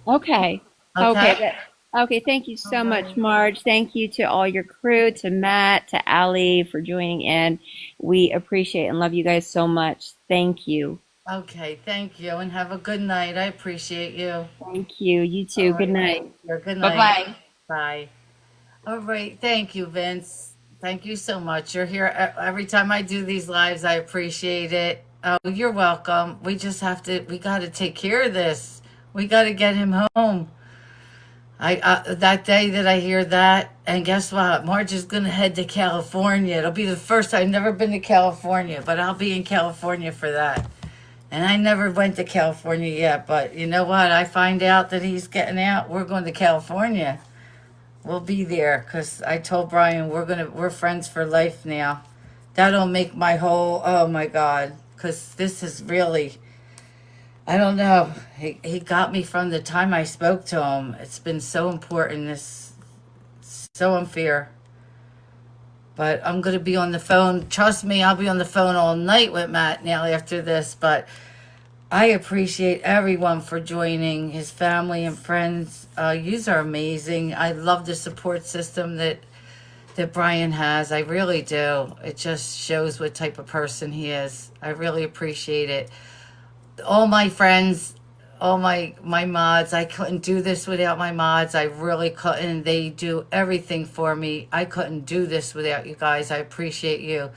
Okay. Okay. Okay? Okay. Thank you so much, Marge. Thank you to all your crew, to Matt, to Ali for joining in. We appreciate and love you guys so much. Thank you. Okay, thank you, and have a good night. I appreciate you. Thank you. You All too. Good right. night. Good Bye night. bye. Bye. All right. Thank you, Vince. Thank you so much. You're here every time I do these lives. I appreciate it. Oh, you're welcome. We got to take care of this. We got to get him home. That day that I hear that, and guess what? Marge is going to head to California. It'll be the first. I've never been to California, but I'll be in California for that. And I never went to California yet, but you know what? I find out that he's getting out. We're going to California. We'll be there because I told Brian we're friends for life now. That'll make my whole, oh my God, because this is really, I don't know. He got me from the time I spoke to him. It's been so important. This so unfair. But I'm going to be on the phone. Trust me, I'll be on the phone all night with Matt now after this. But I appreciate everyone for joining, his family and friends. You are amazing. I love the support system that Brian has. I really do. It just shows what type of person he is. I really appreciate it. All my friends, all my mods, I couldn't do this without my mods. I really couldn't. They do everything for me. I couldn't do this without you guys. I appreciate you.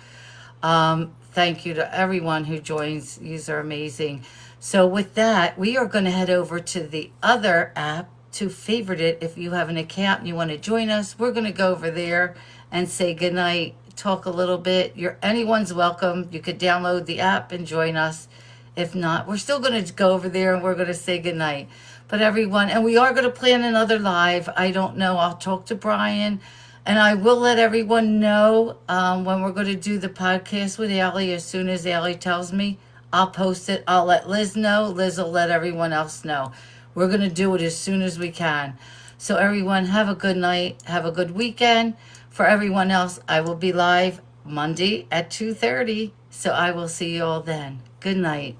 Thank you to everyone who joins. You are amazing. So with that, we are going to head over to the other app to favorite it. If you have an account and you want to join us, we're going to go over there and say goodnight, talk a little bit. Anyone's welcome. You could download the app and join us. If not, we're still going to go over there and we're going to say goodnight. But everyone, and we are going to plan another live. I don't know. I'll talk to Brian. And I will let everyone know when we're going to do the podcast with Allie. As soon as Allie tells me, I'll post it. I'll let Liz know. Liz will let everyone else know. We're going to do it as soon as we can. So everyone, have a good night. Have a good weekend. For everyone else, I will be live Monday at 2:30. So I will see you all then. Good night.